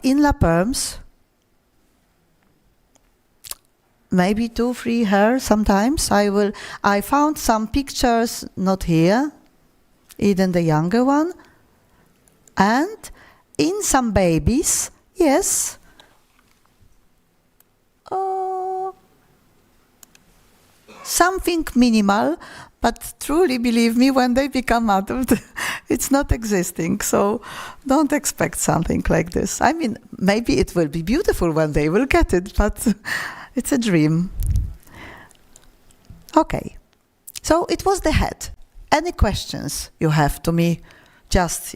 in LaPerms, maybe 2-3 hair sometimes. I found some pictures, not here, even the younger one. And in some babies, yes. Something minimal, but truly believe me, when they become adult, it's not existing. So don't expect something like this. I mean, maybe it will be beautiful when they will get it, but it's a dream. Okay, so it was the head. Any questions you have to me just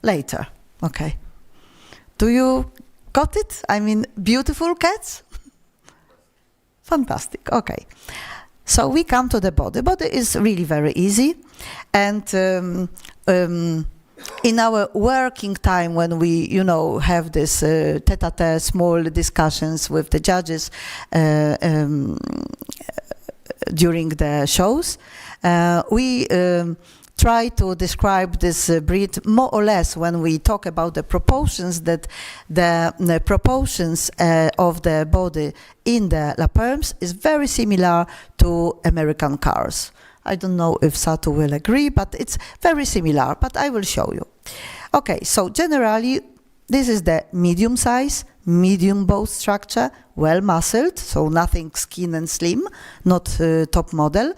later? Okay. Do you got it? I mean, beautiful cats? Fantastic, okay. So we come to the body. Body is really very easy, and in our working time, when we, have this tete-a-tete small discussions with the judges during the shows, we try to describe this breed more or less when we talk about the proportions, that the proportions of the body in the LaPerms is very similar to American cars. I don't know if Satu will agree, but it's very similar, but I will show you. Okay, so generally, this is the medium size, medium bone structure, well muscled, so nothing skin and slim, not top model,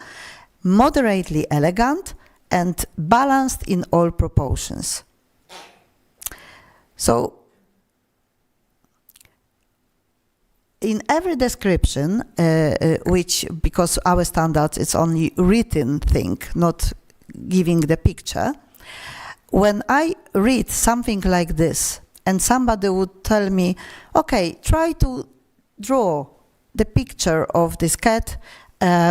moderately elegant, and balanced in all proportions. So, in every description, which, because our standards, it's only written thing, not giving the picture, when I read something like this, and somebody would tell me, okay, try to draw the picture of this cat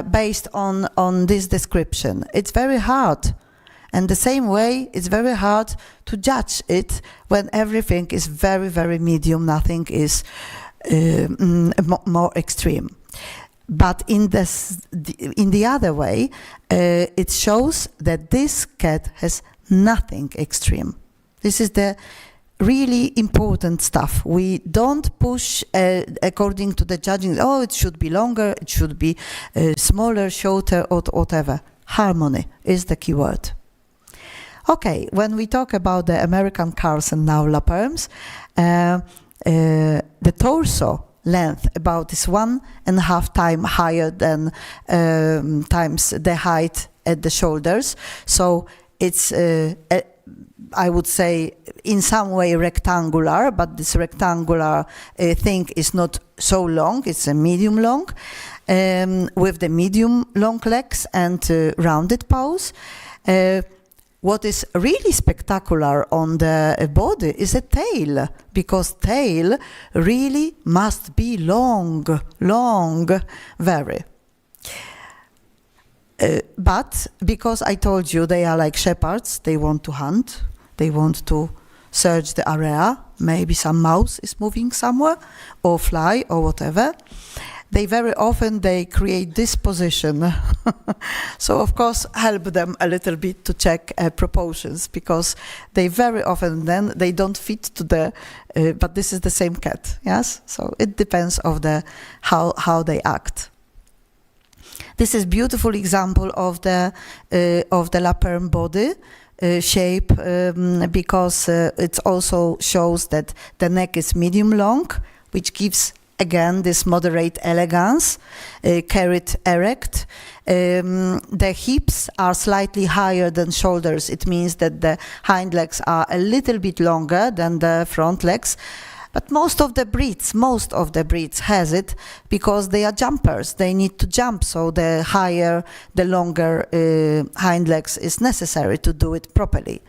based on this description. It's very hard. And the same way, it's very hard to judge it when everything is very, very medium, nothing is more extreme. But in the other way, it shows that this cat has nothing extreme. This is the really important stuff. We don't push according to the judging, oh, it should be longer, it should be smaller, shorter, or whatever. Harmony is the key word. Okay, when we talk about the American cars and now LaPerms, the torso length about is 1.5 times higher than times the height at the shoulders. So it's I would say in some way rectangular, but this rectangular thing is not so long, it's a medium long, with the medium long legs and rounded paws. What is really spectacular on the body is a tail, because tail really must be long, very. But because I told you they are like shepherds, they want to hunt, they want to search the area, maybe some mouse is moving somewhere, or fly, or whatever. They very often, they create this position. So of course help them a little bit to check proportions, because they very often then, they don't fit to the, but this is the same cat, yes? So it depends of the, how they act. This is beautiful example of the LaPerm body shape, because it also shows that the neck is medium long, which gives again this moderate elegance, carried erect. The hips are slightly higher than shoulders. It means that the hind legs are a little bit longer than the front legs. But most of the breeds has it, because they are jumpers. They need to jump, so the higher, the longer hind legs is necessary to do it properly.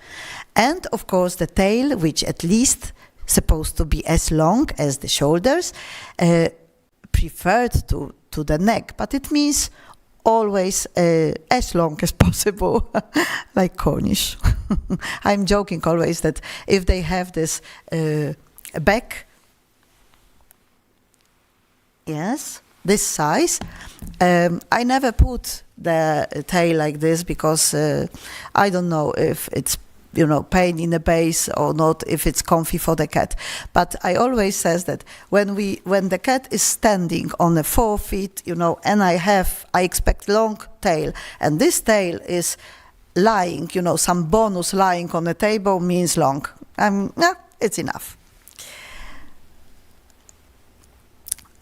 And of course the tail, which at least supposed to be as long as the shoulders, preferred to the neck, but it means always as long as possible, like Cornish. I'm joking always that if they have this back, yes, this size. I never put the tail like this, because I don't know if it's, pain in the base or not, if it's comfy for the cat. But I always says that when the cat is standing on the 4 feet, and I expect long tail, and this tail is lying, some bonus lying on the table means long. Yeah, it's enough.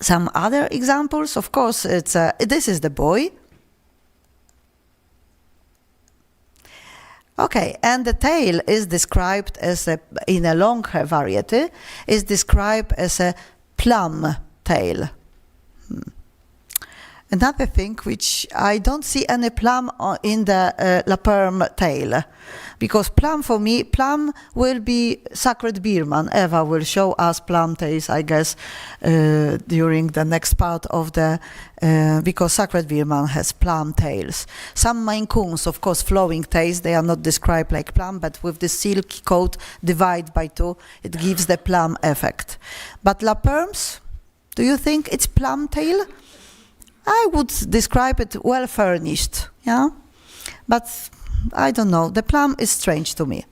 Some other examples, of course, it's this is the boy. Okay, and the tail is described as in a long hair variety, is described as a plum tail. Another thing which I don't see any plum in the LaPerm tail, because plum for me, plum will be sacred Birman. Eva will show us plum tails, I guess, during the next part of the, because sacred Birman has plum tails. Some Maine Coons, of course, flowing tails, they are not described like plum, but with the silky coat divided by two, it gives the plum effect. But LaPerms, do you think it's plum tail? I would describe it well furnished, yeah? But I don't know, the plum is strange to me.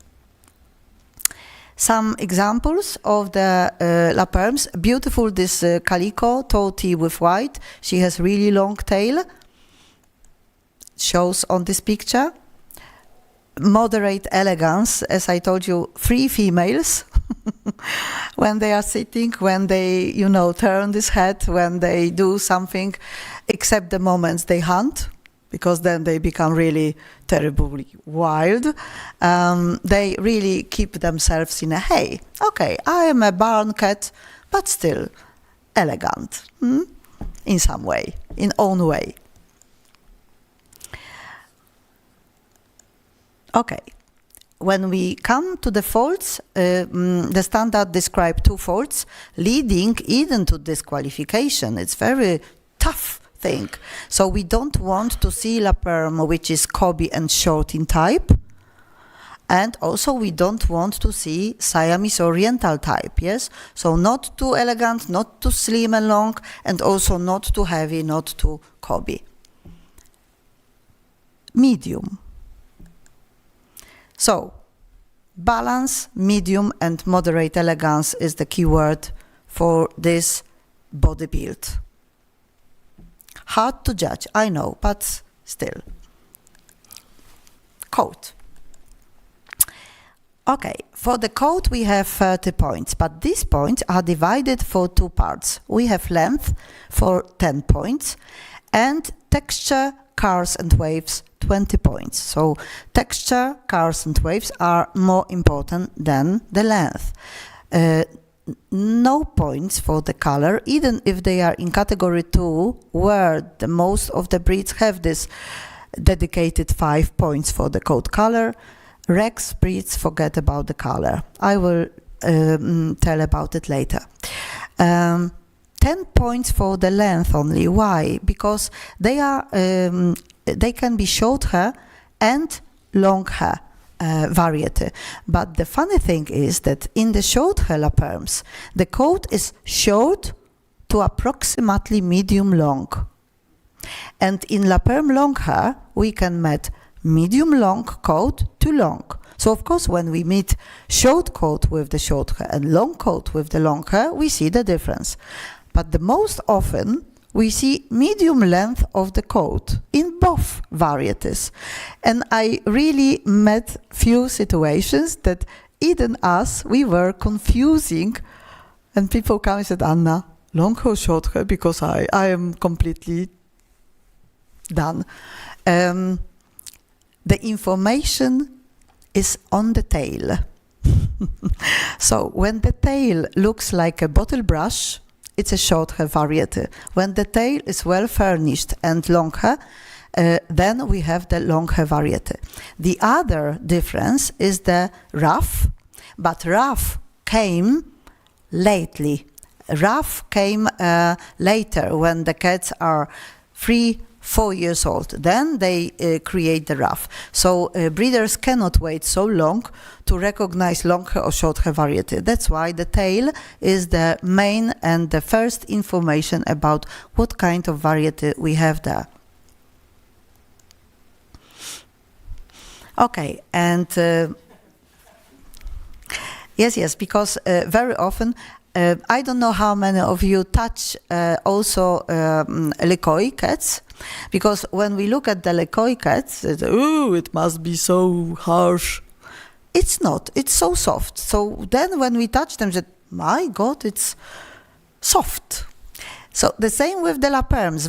Some examples of the LaPerms. Beautiful, this calico, tawty with white. She has really long tail. Shows on this picture. Moderate elegance, as I told you, 3 females. When they are sitting, when they, you know, turn this head, when they do something, except the moments they hunt, because then they become really terribly wild. They really keep themselves in a hey, okay, I am a barn cat, but still elegant, in some way, in own way. Okay. When we come to the faults, the standard describes 2 faults, leading even to disqualification. It's very tough thing. So we don't want to see LaPerm, which is Kobe and short in type. And also we don't want to see Siamese Oriental type, yes? So not too elegant, not too slim and long, and also not too heavy, not too Kobe. Medium. So, balance, medium, and moderate elegance is the key word for this body build. Hard to judge, I know, but still. Coat. Okay, for the coat we have 30 points, but these points are divided for 2 parts. We have length for 10 points, and texture, curves and waves, 20 points. So texture, curves and waves are more important than the length. No points for the color, even if they are in category 2, where the most of the breeds have this dedicated 5 points for the coat color. Rex breeds forget about the color. I will tell about it later. 10 points for the length only. Why? Because they are they can be short hair and long hair variety. But the funny thing is that in the short hair LaPerms, the coat is short to approximately medium long. And in LaPerm long hair, we can meet medium long coat to long. So of course when we meet short coat with the short hair and long coat with the long hair, we see the difference. But the most often we see medium length of the coat in both varieties. And I really met few situations that even us, we were confusing, and people come and said, Anna, long hair, short hair, because I am completely done. The information is on the tail. So when the tail looks like a bottle brush, it's a short hair variety. When the tail is well furnished and long hair, then we have the long hair variety. The other difference is the ruff, but ruff came lately. Ruff came later when the cats are 3-4 years old. Then they create the ruff. So breeders cannot wait so long to recognize long hair or short hair variety. That's why the tail is the main and the first information about what kind of variety we have there. Okay, and yes, because very often, I don't know how many of you touch also Lekoi cats, because when we look at the Lekoi cats, it must be so harsh. It's not, it's so soft. So then when we touch them, my God, it's soft. So the same with the LaPerms,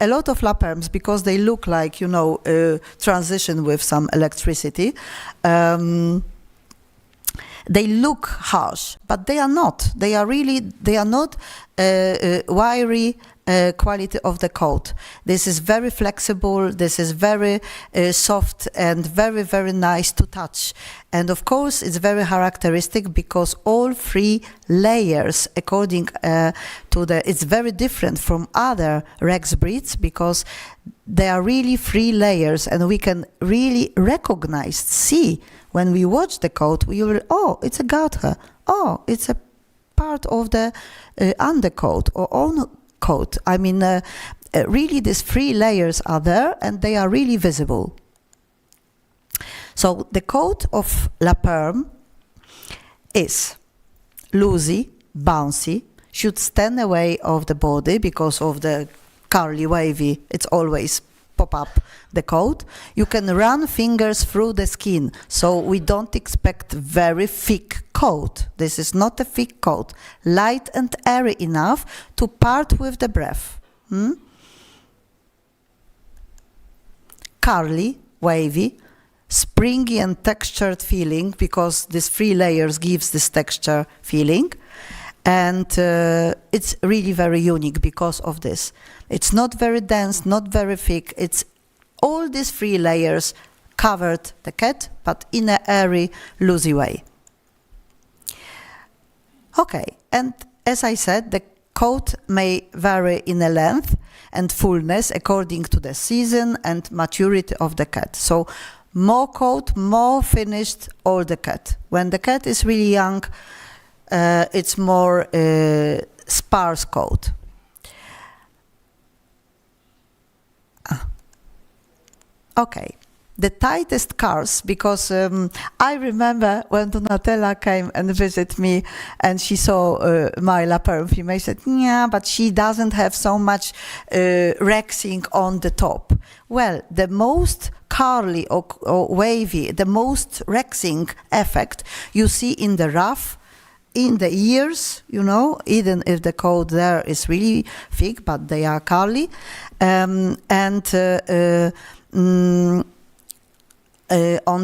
a lot of LaPerms, because they look like, you know, transition with some electricity. They look harsh, but they are not. They are not wiry quality of the coat. This is very flexible, this is very soft and very, very nice to touch. And of course, it's very characteristic because all 3 layers, according to it's very different from other Rex breeds because they are really 3 layers, and we can really recognize, see, when we watch the coat, we will, oh, it's a garter, oh, it's a part of the undercoat or own coat. I mean, really these 3 layers are there and they are really visible. So the coat of LaPerm is loosey, bouncy, should stand away of the body because of the curly, wavy, it's always pop up the coat. You can run fingers through the skin, so we don't expect very thick coat. This is not a thick coat. Light and airy enough to part with the breath. Curly, wavy, springy and textured feeling, because these 3 layers gives this texture feeling. And it's really very unique because of this. It's not very dense, not very thick. It's all these 3 layers covered the cat, but in an airy, loosey way. Okay, and as I said, the coat may vary in a length and fullness according to the season and maturity of the cat. So more coat, more finished, older cat. When the cat is really young, it's more sparse coat. Okay, the tightest cars, because I remember when Nathalie came and visited me and she saw my LaPerm female, she said, yeah, but she doesn't have so much rexing on the top. Well, the most curly or wavy, the most rexing effect you see in the ruff, in the ears, you know, even if the coat there is really thick, but they are curly, on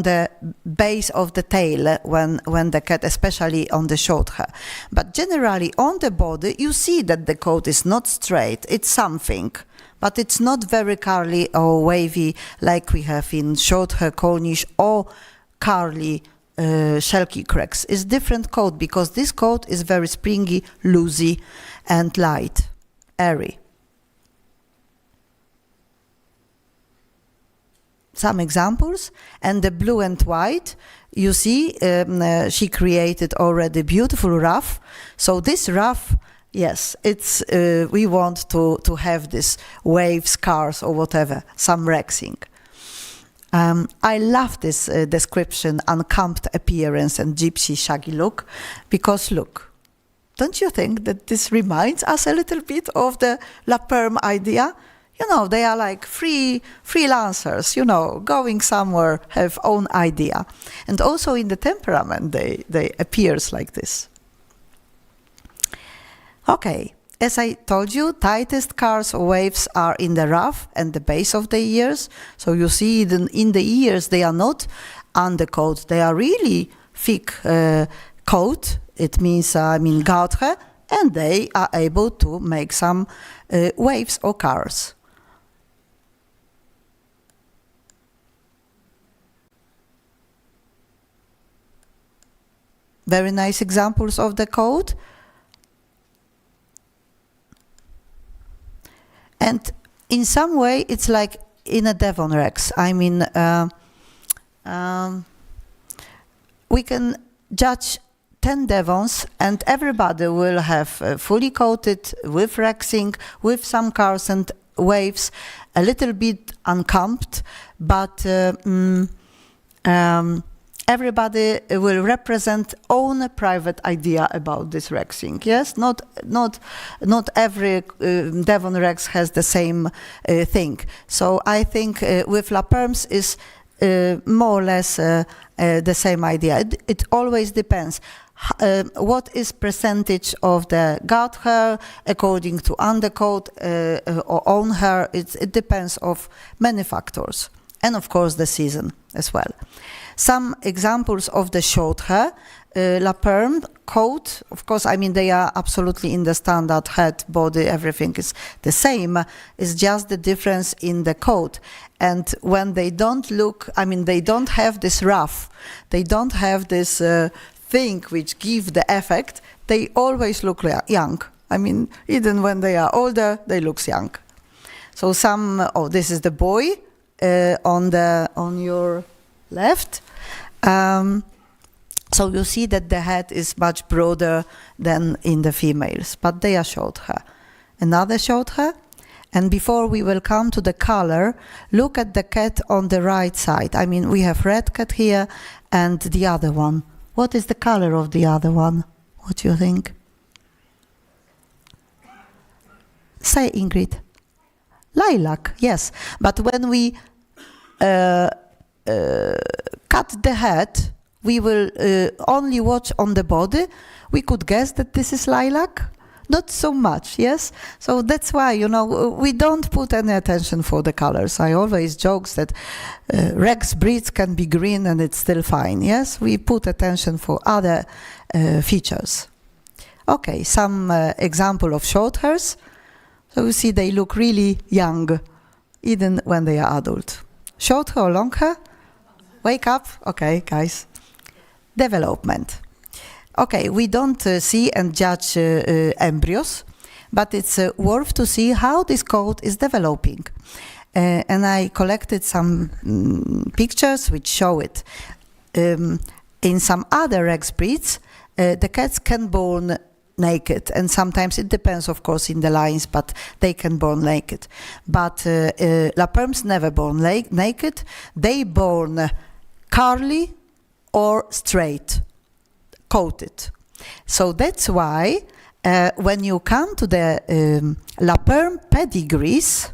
the base of the tail when the cat, especially on the short hair. But generally on the body, you see that the coat is not straight, it's something, but it's not very curly or wavy like we have in short hair Cornish or curly Shelky cracks. It's different coat because this coat is very springy, loosey and light, airy. Some examples, and the blue and white, you see she created already beautiful ruff. So this ruff, yes, it's we want to have this wave, scars or whatever, some rexing. I love this description, unkempt appearance and gypsy shaggy look, because look, don't you think that this reminds us a little bit of the LaPerm idea? You know, they are like freelancers, you know, going somewhere, have own idea. And also in the temperament, they appears like this. Okay, as I told you, tightest cars or waves are in the ruff and the base of the ears. So you see in the ears, they are not undercoat, they are really thick coat. It means, gartre, and they are able to make some waves or cars. Very nice examples of the coat. And in some way, it's like in a Devon Rex. I mean, we can judge 10 Devons and everybody will have fully coated with rexing, with some cars and waves, a little bit unkempt, but everybody will represent own private idea about this rexing. Yes, not every Devon Rex has the same thing. So I think with LaPerms is more or less the same idea. It always depends. What is percentage of the guard hair according to undercoat or own hair? It depends of many factors, and of course the season as well. Some examples of the short hair, LaPerm coat, of course, I mean, they are absolutely in the standard head, body, everything is the same. It's just the difference in the coat. And when they don't look, I mean, they don't have this ruff, they don't have this thing which give the effect, they always look young. I mean, even when they are older, they look young. So this is the boy on your left. So you see that the head is much broader than in the females, but they are short hair. Another short hair. And before we will come to the color, look at the cat on the right side. I mean, we have red cat here and the other one. What is the color of the other one? What do you think? Say, Ingrid. Lilac, yes. But when we cut the head, we will only watch on the body. We could guess that this is lilac. Not so much, yes? So that's why, you know, we don't put any attention for the colors. I always joke that Rex breeds can be green and it's still fine, yes? We put attention for other features. Okay, some example of short hairs. So you see they look really young, even when they are adult. Short hair or long hair? Wake up. Okay, guys. Development. Okay, we don't see and judge embryos, but it's worth to see how this coat is developing. And I collected some pictures which show it. In some other Rex breeds, the cats can born naked, and sometimes it depends, of course, in the lines, but they can born naked. But LaPerms never born naked. They born curly or straight, coated. So that's why when you come to the LaPerm pedigrees,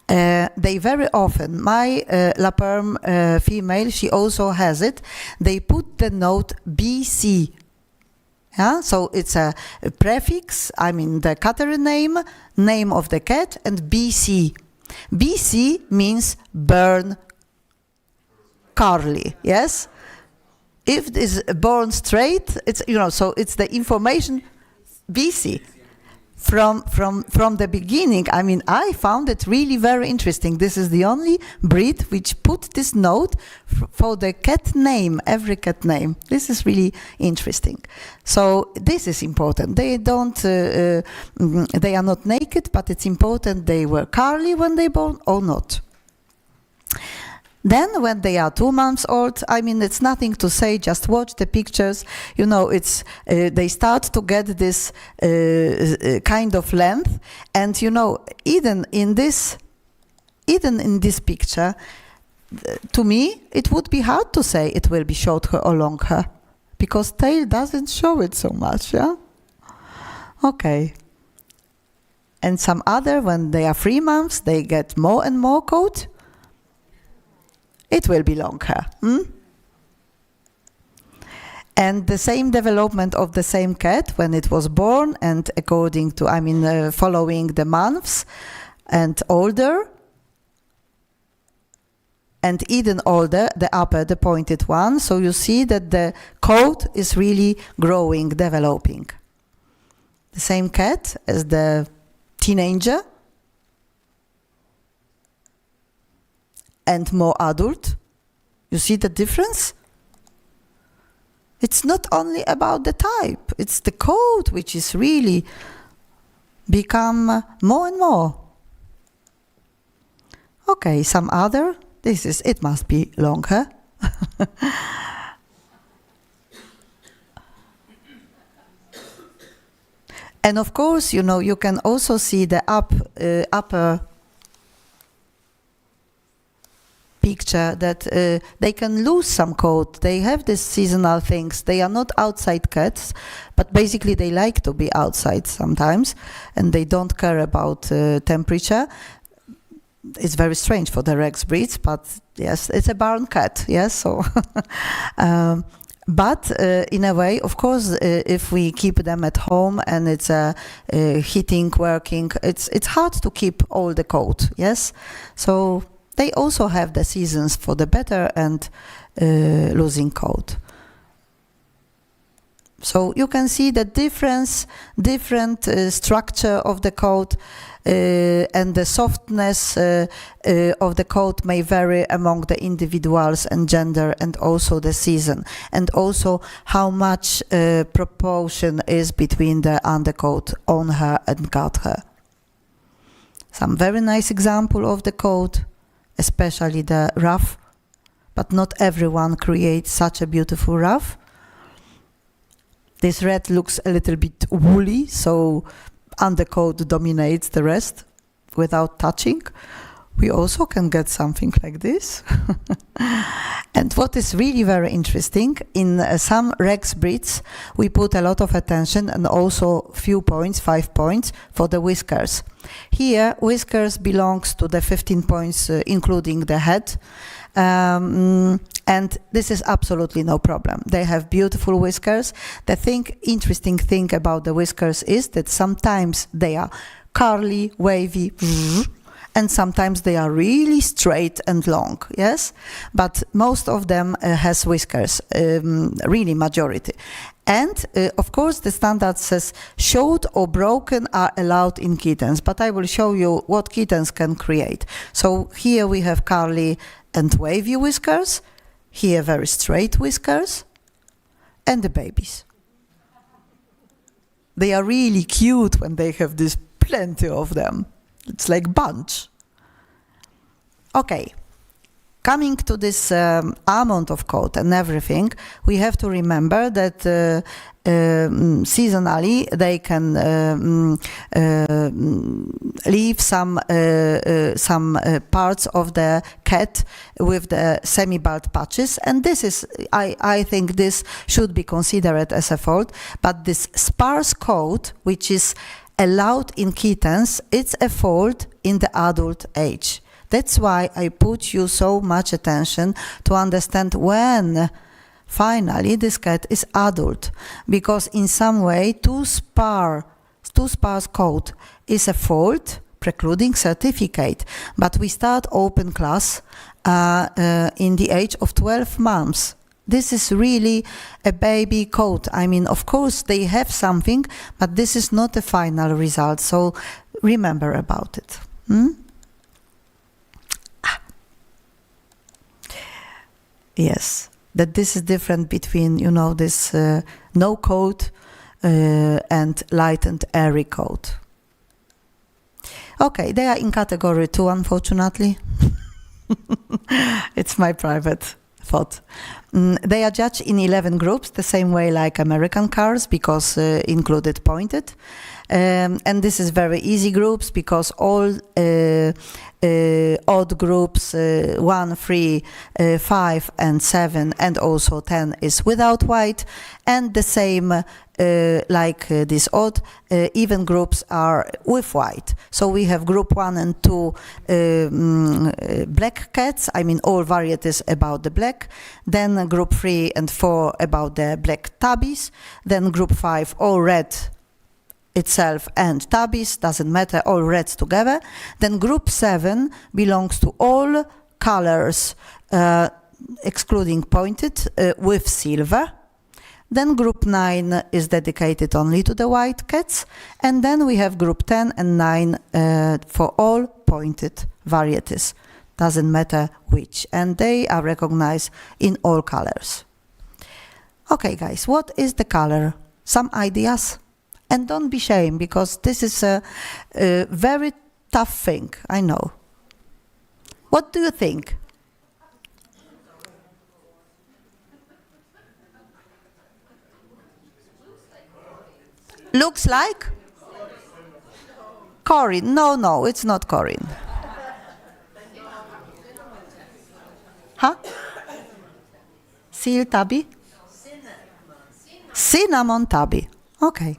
they very often, my LaPerm female, she also has it, they put the note BC. Yeah? So it's a prefix, I mean the category name of the cat, and BC. BC means burn curly, yes? If it is born straight, it's, you know, so it's the information BC. From the beginning, I mean, I found it really very interesting. This is the only breed which put this note for the cat name, every cat name. This is really interesting. So this is important. They don't, they are not naked, but it's important they were curly when they born or not. Then when they are 2 months old, I mean, it's nothing to say, just watch the pictures. You know, it's they start to get this kind of length. And, you know, even in this picture, to me, it would be hard to say it will be short hair or long hair, because tail doesn't show it so much, yeah? Okay. And some other, when they are 3 months, they get more and more coat. It will be long hair. And the same development of the same cat when it was born, and according to, I mean, following the months and older, and even older, the upper, the pointed one. So you see that the coat is really growing, developing. The same cat as the teenager, and more adult. You see the difference? It's not only about the type, it's the coat which is really become more and more. Okay, some other, this is, it must be longer. And of course, you know, you can also see the upper picture that they can lose some coat. They have these seasonal things. They are not outside cats, but basically they like to be outside sometimes, and they don't care about temperature. It's very strange for the Rex breeds, but yes, it's a barn cat, yes. So, but in a way, of course, if we keep them at home and it's heating, working, it's hard to keep all the coat, yes. So they also have the seasons for the better and losing coat. So you can see the different structure of the coat and the softness of the coat may vary among the individuals and gender and also the season, and also how much proportion is between the undercoat on her and got her. Some very nice example of the coat, especially the ruff, but not everyone creates such a beautiful ruff. This red looks a little bit woolly, so undercoat dominates the rest without touching. We also can get something like this. And what is really very interesting, in some Rex breeds, we put a lot of attention and also few points, 5 points, for the whiskers. Here, whiskers belongs to the 15 points, including the head. And this is absolutely no problem. They have beautiful whiskers. The interesting thing about the whiskers is that sometimes they are curly, wavy, and sometimes they are really straight and long, yes? But most of them has whiskers, really majority. And of course the standard says short or broken are allowed in kittens, but I will show you what kittens can create. So here we have curly and wavy whiskers, here very straight whiskers, and the babies. They are really cute when they have this plenty of them. It's like bunch. Okay, coming to this amount of coat and everything, we have to remember that seasonally they can leave some parts of the cat with the semi-bald patches, and this is, I think this should be considered as a fault, but this sparse coat, which is allowed in kittens, it's a fault in the adult age. That's why I put you so much attention to understand when finally this cat is adult, because in some way too sparse coat is a fault, precluding certificate. But we start open class in the age of 12 months. This is really a baby coat. I mean, of course they have something, but this is not the final result. So remember about it. Yes, that this is different between, you know, this no coat and light and airy coat. Okay, they are in category 2, unfortunately. It's my private thought. They are judged in 11 groups, the same way like American cars, because included pointed. And this is very easy groups, because all odd groups 1, 3, 5 and 7 and also 10 is without white, and the same like this odd even groups are with white. So we have group 1 and 2 black cats, I mean all varieties about the black, then group 3 and 4 about the black tabbies, then group 5 all red itself and tabbies, doesn't matter, all reds together. Then group 7 belongs to all colors excluding pointed with silver. Then group 9 is dedicated only to the white cats, and then we have group 10 and 9 for all pointed varieties, doesn't matter which, and they are recognized in all colors. Okay guys, what is the color? Some ideas? And don't be ashamed, because this is a very tough thing, I know. What do you think? Looks like? Corin. No, it's not corin. Huh? Seal tabby? Cinnamon tabby. Okay.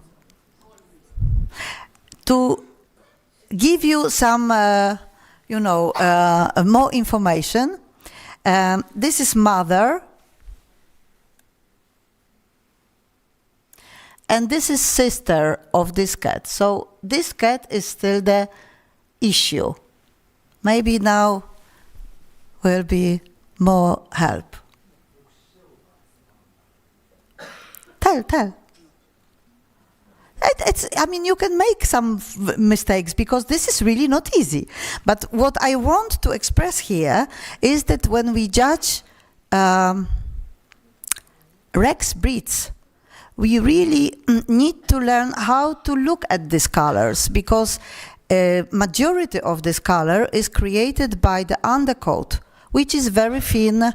To give you some, more information, this is mother, and this is sister of this cat. So this cat is still the issue. Maybe now will be more help. Tell. I mean, you can make some mistakes because this is really not easy. But what I want to express here is that when we judge Rex breeds, we really need to learn how to look at these colors, because majority of this color is created by the undercoat, which is very thin,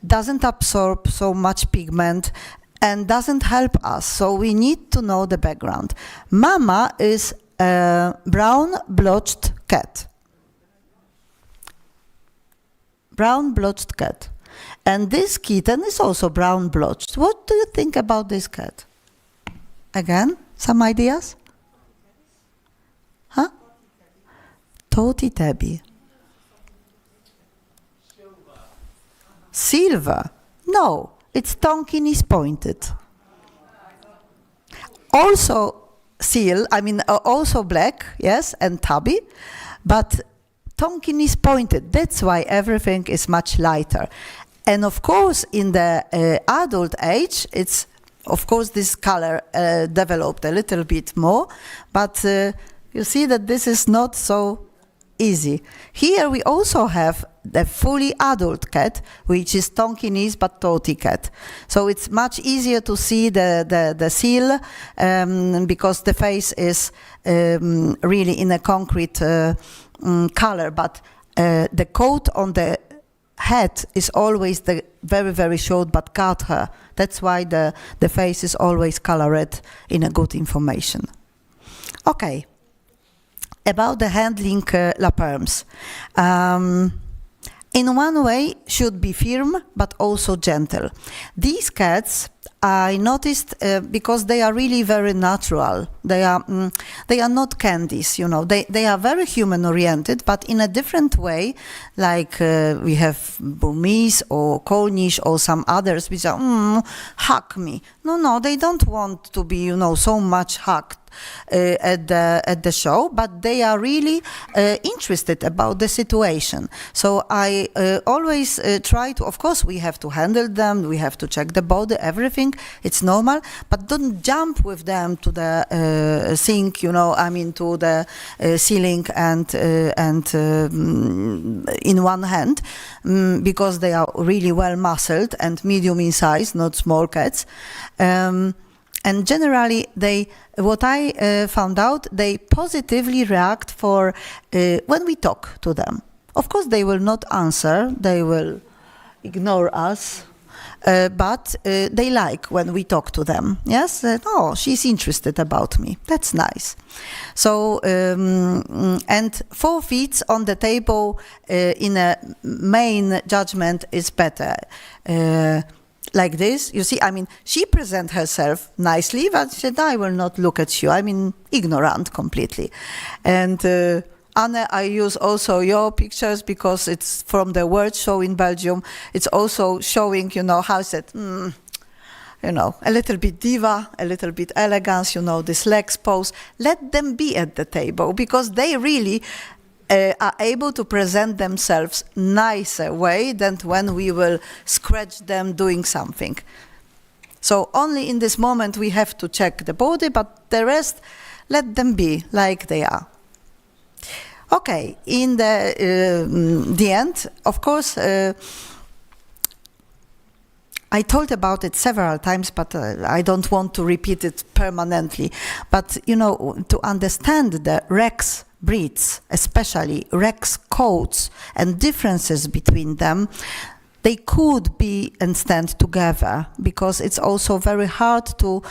doesn't absorb so much pigment, and doesn't help us. So we need to know the background. Mama is a brown blotched cat. Brown blotched cat. And this kitten is also brown blotched. What do you think about this cat? Again, some ideas? Huh? Toti Tabby. Silver. No, its tonkin is pointed. Also seal, I mean also black, yes, and tabby, but tonkin is pointed. That's why everything is much lighter. And of course, in the adult age, it's of course this color developed a little bit more, but you see that this is not so easy. Here we also have the fully adult cat, which is Tonkinese but Toti cat. So it's much easier to see the seal because the face is really in a concrete color, but the coat on the head is always the very, very short but cut hair. That's why the face is always colored in a good information. Okay. About the handling LaPerms. In one way, should be firm, but also gentle. These cats, I noticed, because they are really very natural. They are not candies, you know. They are very human-oriented, but in a different way, like we have Burmese or Cornish or some others which are, hug me. No, they don't want to be, you know, so much hugged at the show, but they are really interested about the situation. So I always try to, of course, we have to handle them, we have to check the body, everything, it's normal, but don't jump with them to the sink, you know, I mean to the ceiling and in one hand, because they are really well muscled and medium in size, not small cats. And generally, what I found out, they positively react for when we talk to them. Of course, they will not answer, they will ignore us, but they like when we talk to them. Yes, oh, she's interested about me. That's nice. So, and 4 feet on the table in a main judgment is better. Like this, you see, I mean, she presents herself nicely, but she said, I will not look at you. I mean, ignorant completely. And Anne, I use also your pictures because it's from the World Show in Belgium. It's also showing, you know, how is it, you know, a little bit diva, a little bit elegance, you know, this legs pose. Let them be at the table because they really are able to present themselves nicer way than when we will scratch them doing something. So only in this moment we have to check the body, but the rest, let them be like they are. Okay, in the end, of course, I told about it several times, but I don't want to repeat it permanently. But, you know, to understand the Rex breeds, especially Rex coats and differences between them, they could be and stand together because it's also very hard to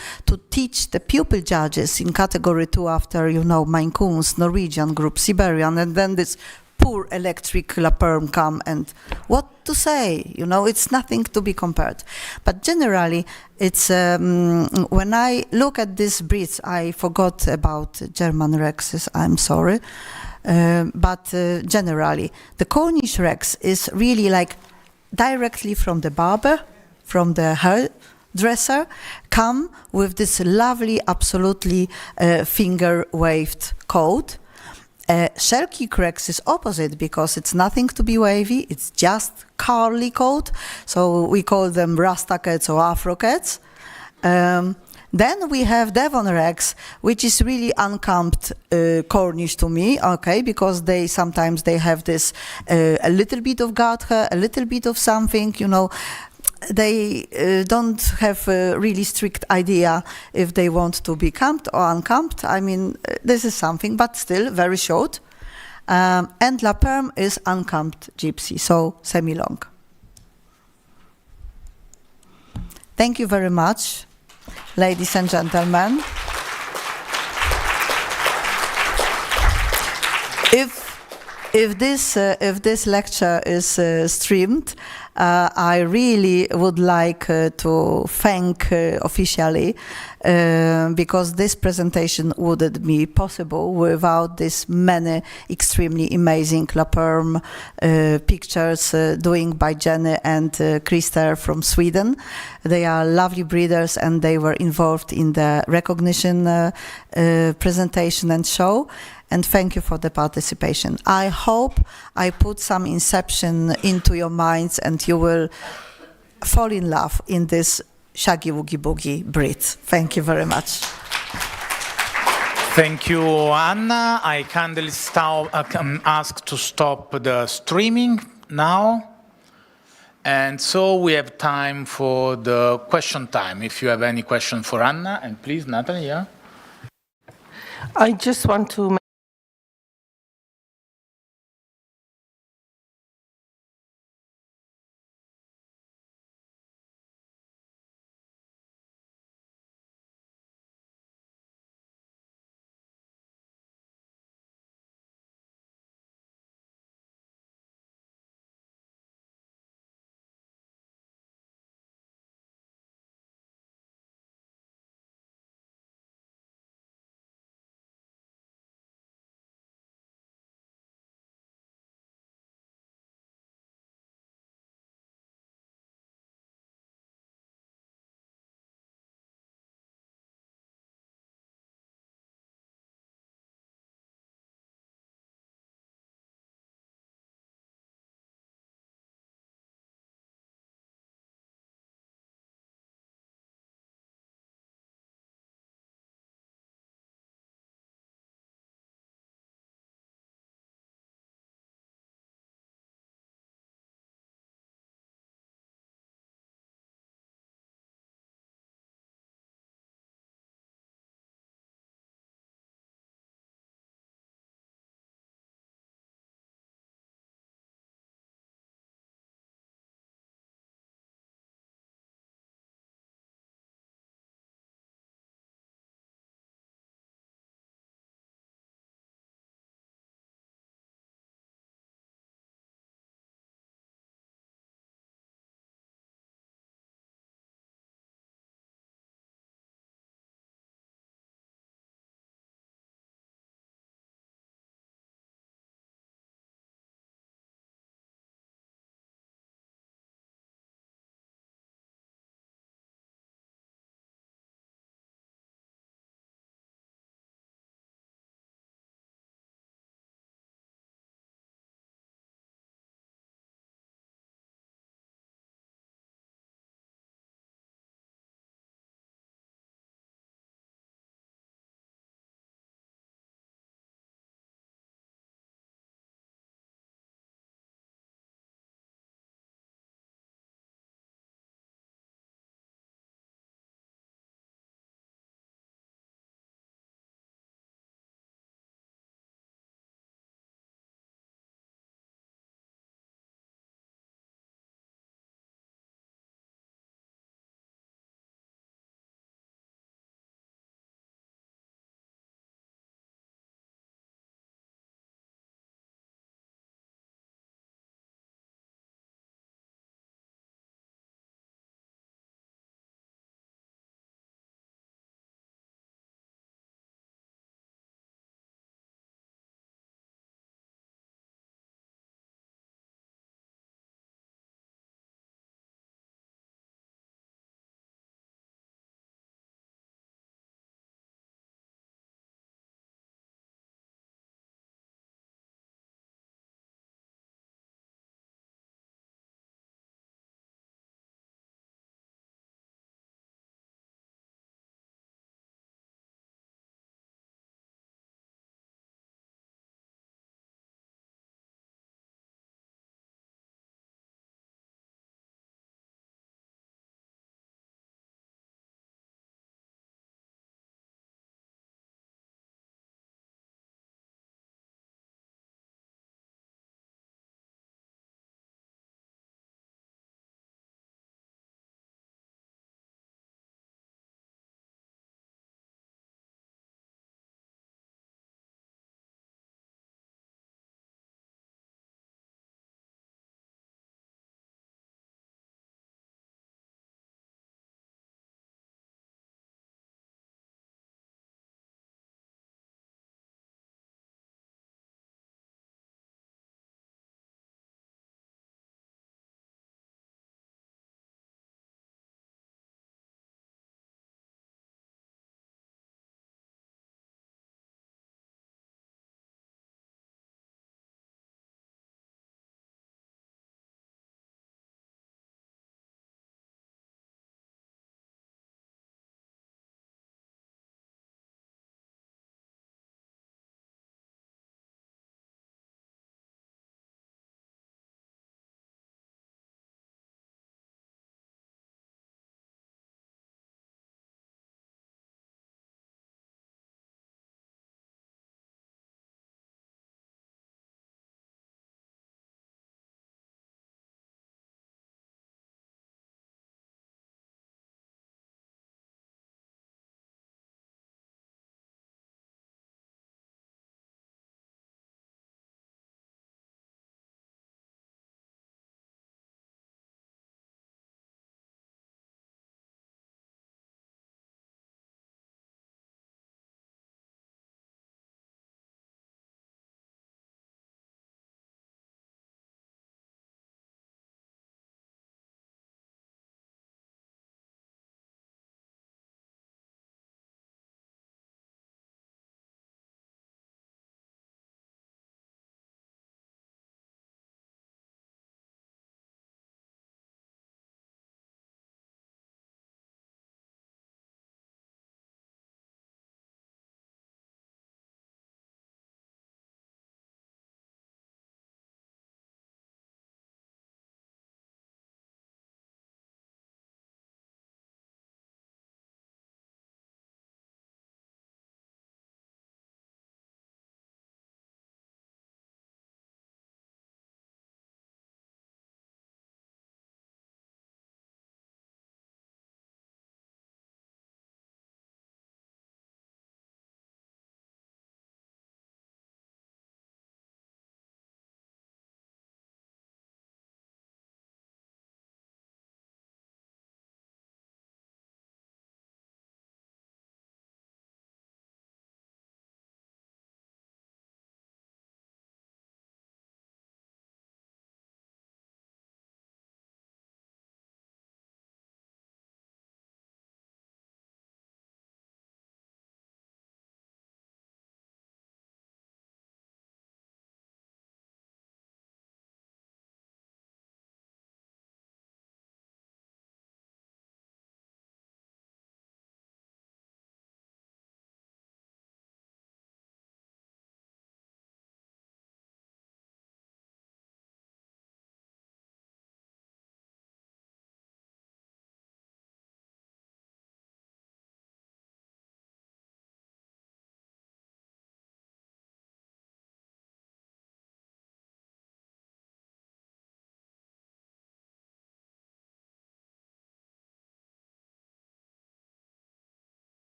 teach the pupil judges in category 2 after, you know, Maine Coons, Norwegian group, Siberian, and then this poor electric LaPerm come and what to say, you know, it's nothing to be compared. But generally, it's when I look at these breeds, I forgot about German Rexes, I'm sorry, but generally, the Cornish Rex is really like directly from the barber, from the hairdresser, come with this lovely, absolutely finger-waved coat. Selkirk Rex is opposite because it's nothing to be wavy, it's just curly coat, so we call them Rasta cats or Afro cats. Then we have Devon Rex, which is really uncamped Cornish to me, okay, because they sometimes they have this a little bit of Gathe, a little bit of something, you know. They don't have a really strict idea if they want to be camped or uncamped. I mean, this is something, but still very short. And LaPerm is uncamped gypsy, so semi-long. Thank you very much, ladies and gentlemen. If this lecture is streamed, I really would like to thank officially because this presentation wouldn't be possible without this many extremely amazing LaPerm pictures doing by Jenny and Christer from Sweden. They are lovely breeders and they were involved in the recognition presentation and show. And thank you for the participation. I hope I put some inception into your minds and you will fall in love in this Shaggy Woogie Boogie breed. Thank you very much. Thank you, Anna. I kindly ask to stop the streaming now. And so we have time for the question time. If you have any question for Anna, and please, Nathalie, yeah? I just want to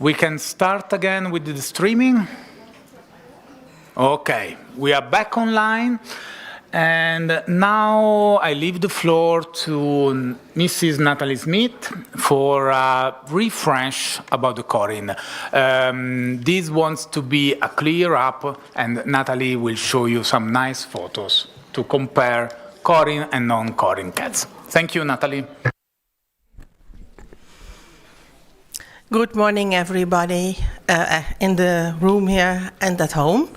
We can start again with the streaming. Okay, we are back online. And now I leave the floor to Mrs. Nathalie Smith for a refresh about the corin. This wants to be a clear up, and Nathalie will show you some nice photos to compare corin and non-corin cats. Thank you, Nathalie. Good morning, everybody in the room here and at home.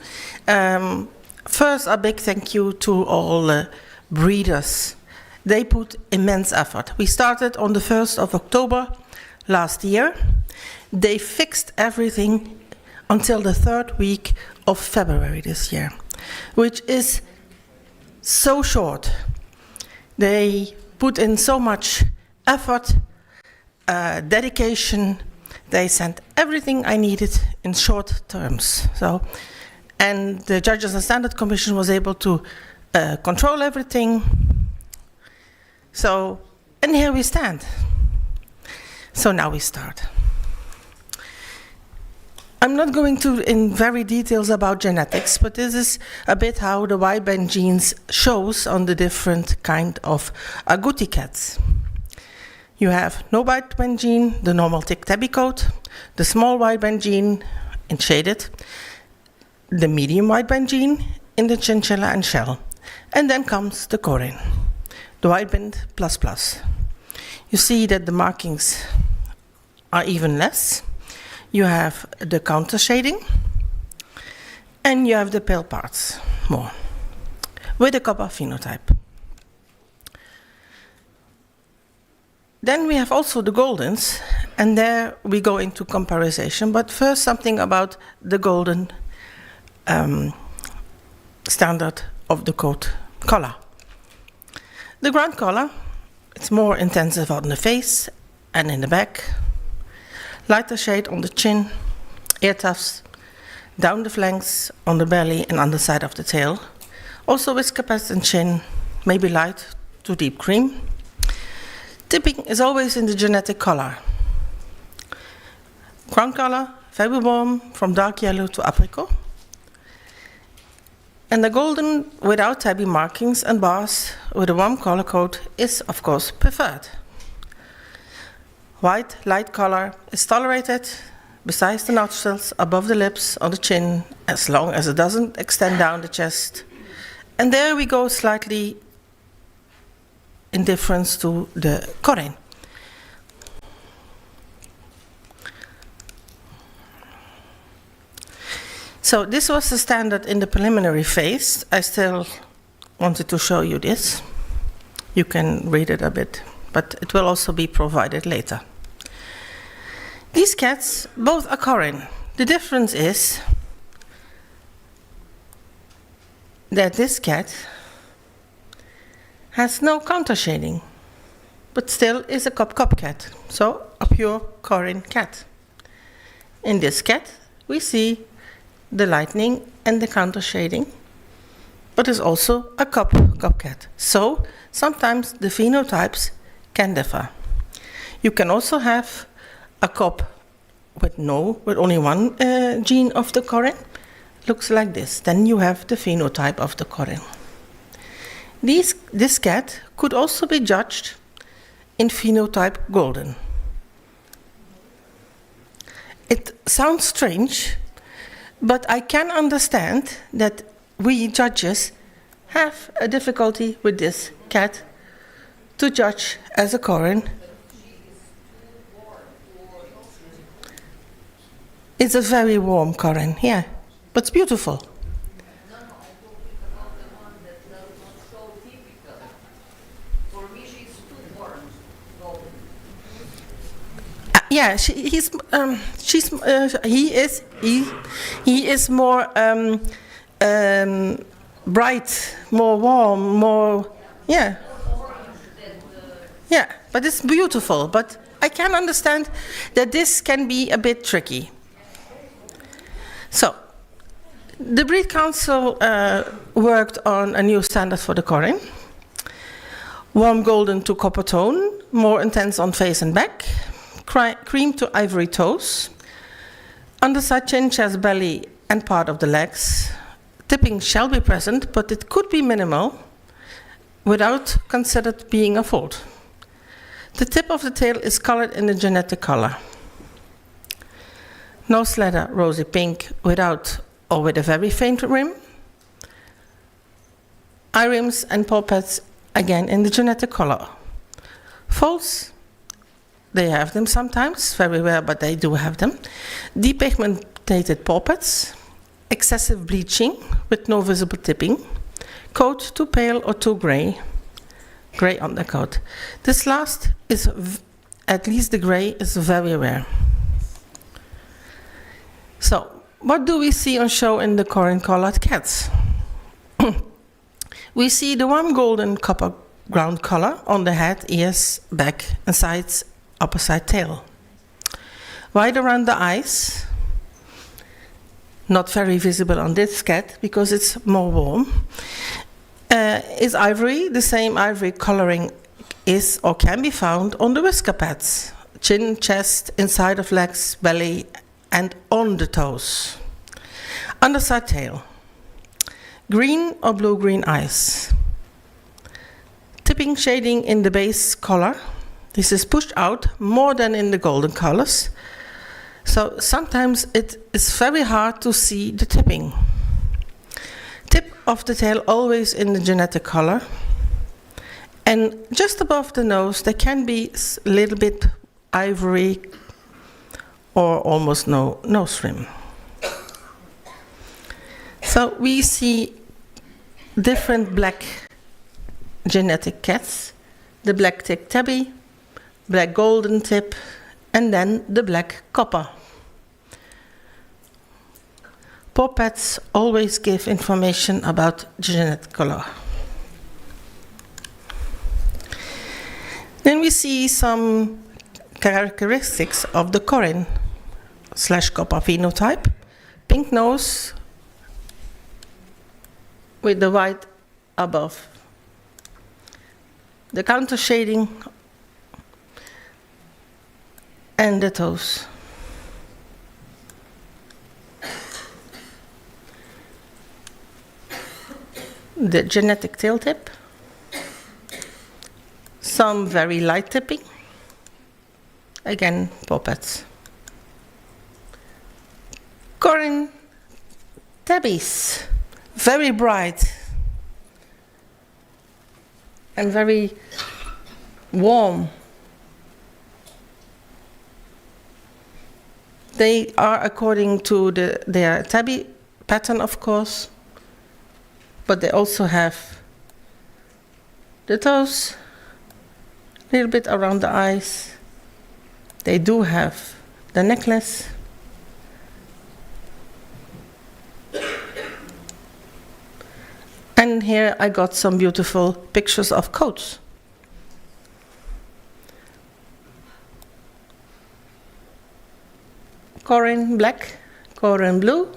First, a big thank you to all breeders. They put immense effort. We started on the 1st of October last year. They fixed everything until the 3rd week of February this year, which is so short. They put in so much effort, dedication. They sent everything I needed in short terms. And the Judges and Standard Commission was able to control everything. And here we stand. So now we start. I'm not going to in very details about genetics, but this is a bit how the wideband genes shows on the different kind of agouti cats. You have no wideband gene, the normal thick tabby coat, the small wideband gene in shaded, the medium wideband gene in the chinchilla and shell. And then comes the corin, the wideband plus. You see that the markings are even less. You have the counter shading, and you have the pale parts more, with a copper phenotype. Then we have also the goldens, and there we go into comparison. But first, something about the golden standard of the coat color. The ground color, it's more intensive on the face and in the back. Lighter shade on the chin, ear tufts, down the flanks, on the belly and underside of the tail. Also whisker pads and chin, maybe light to deep cream. Tipping is always in the genetic color. Ground color, very warm, from dark yellow to apricot. And the golden without tabby markings and bars with a warm color coat is, of course, preferred. White, light color is tolerated besides the nostrils, above the lips, on the chin, as long as it doesn't extend down the chest. And there we go slightly in difference to the corin. So this was the standard in the preliminary phase. I still wanted to show you this. You can read it a bit, but it will also be provided later. These cats, both are corin. The difference is that this cat has no counter shading, but still is a cop cat, so a pure corin cat. In this cat, we see the lightning and the counter shading, but is also a cop cat. So sometimes the phenotypes can differ. You can also have a cop with only one gene of the corin. Looks like this. Then you have the phenotype of the corin. This cat could also be judged in phenotype golden. It sounds strange, but I can understand that we judges have a difficulty with this cat to judge as a corin. It's a very warm corin, yeah, but it's beautiful. Yeah, he is more bright, more warm, more, yeah. Yeah, but it's beautiful. But I can understand that this can be a bit tricky. So, the Breed Council worked on a new standard for the corin. Warm golden to copper tone, more intense on face and back. Cream to ivory toes, Underside chin, chest, belly, and part of the legs. Tipping shall be present, but it could be minimal without considered being a fault. The tip of the tail is colored in the genetic color. Nose leather, rosy pink, without or with a very faint rim. Eye rims and paw pads, again in the genetic color. Folds, they have them sometimes, very rare, but they do have them. Depigmented paw pads, excessive bleaching with no visible tipping, coat too pale or too gray, gray undercoat. This last is, at least the gray, is very rare. So, what do we see on show in the corin colored cats? We see the warm golden copper ground color on the head, ears, back, and sides, upper side tail. Right around the eyes, not very visible on this cat because it's more warm, is ivory. The same ivory coloring is or can be found on the whisker pads, chin, chest, inside of legs, belly, and on the toes. Underside tail. Green or blue-green eyes. Tipping shading in the base color. This is pushed out more than in the golden colors. So sometimes it is very hard to see the tipping. Tip of the tail always in the genetic color. And just above the nose there can be a little bit ivory or almost no nose rim. So we see different black genetic cats, the black tick tabby, black golden tip, and then the black copper. Paw pads always give information about genetic color. Then we see some characteristics of the corin/copper phenotype. Pink nose with the white above. The counter shading and the toes. The genetic tail tip. Some very light tipping. Again, paw pads. Corin tabbies, very bright and very warm. They are according to their tabby pattern, of course, but they also have the toes, a little bit around the eyes. They do have the necklace. And here I got some beautiful pictures of coats. Corin black, corin blue,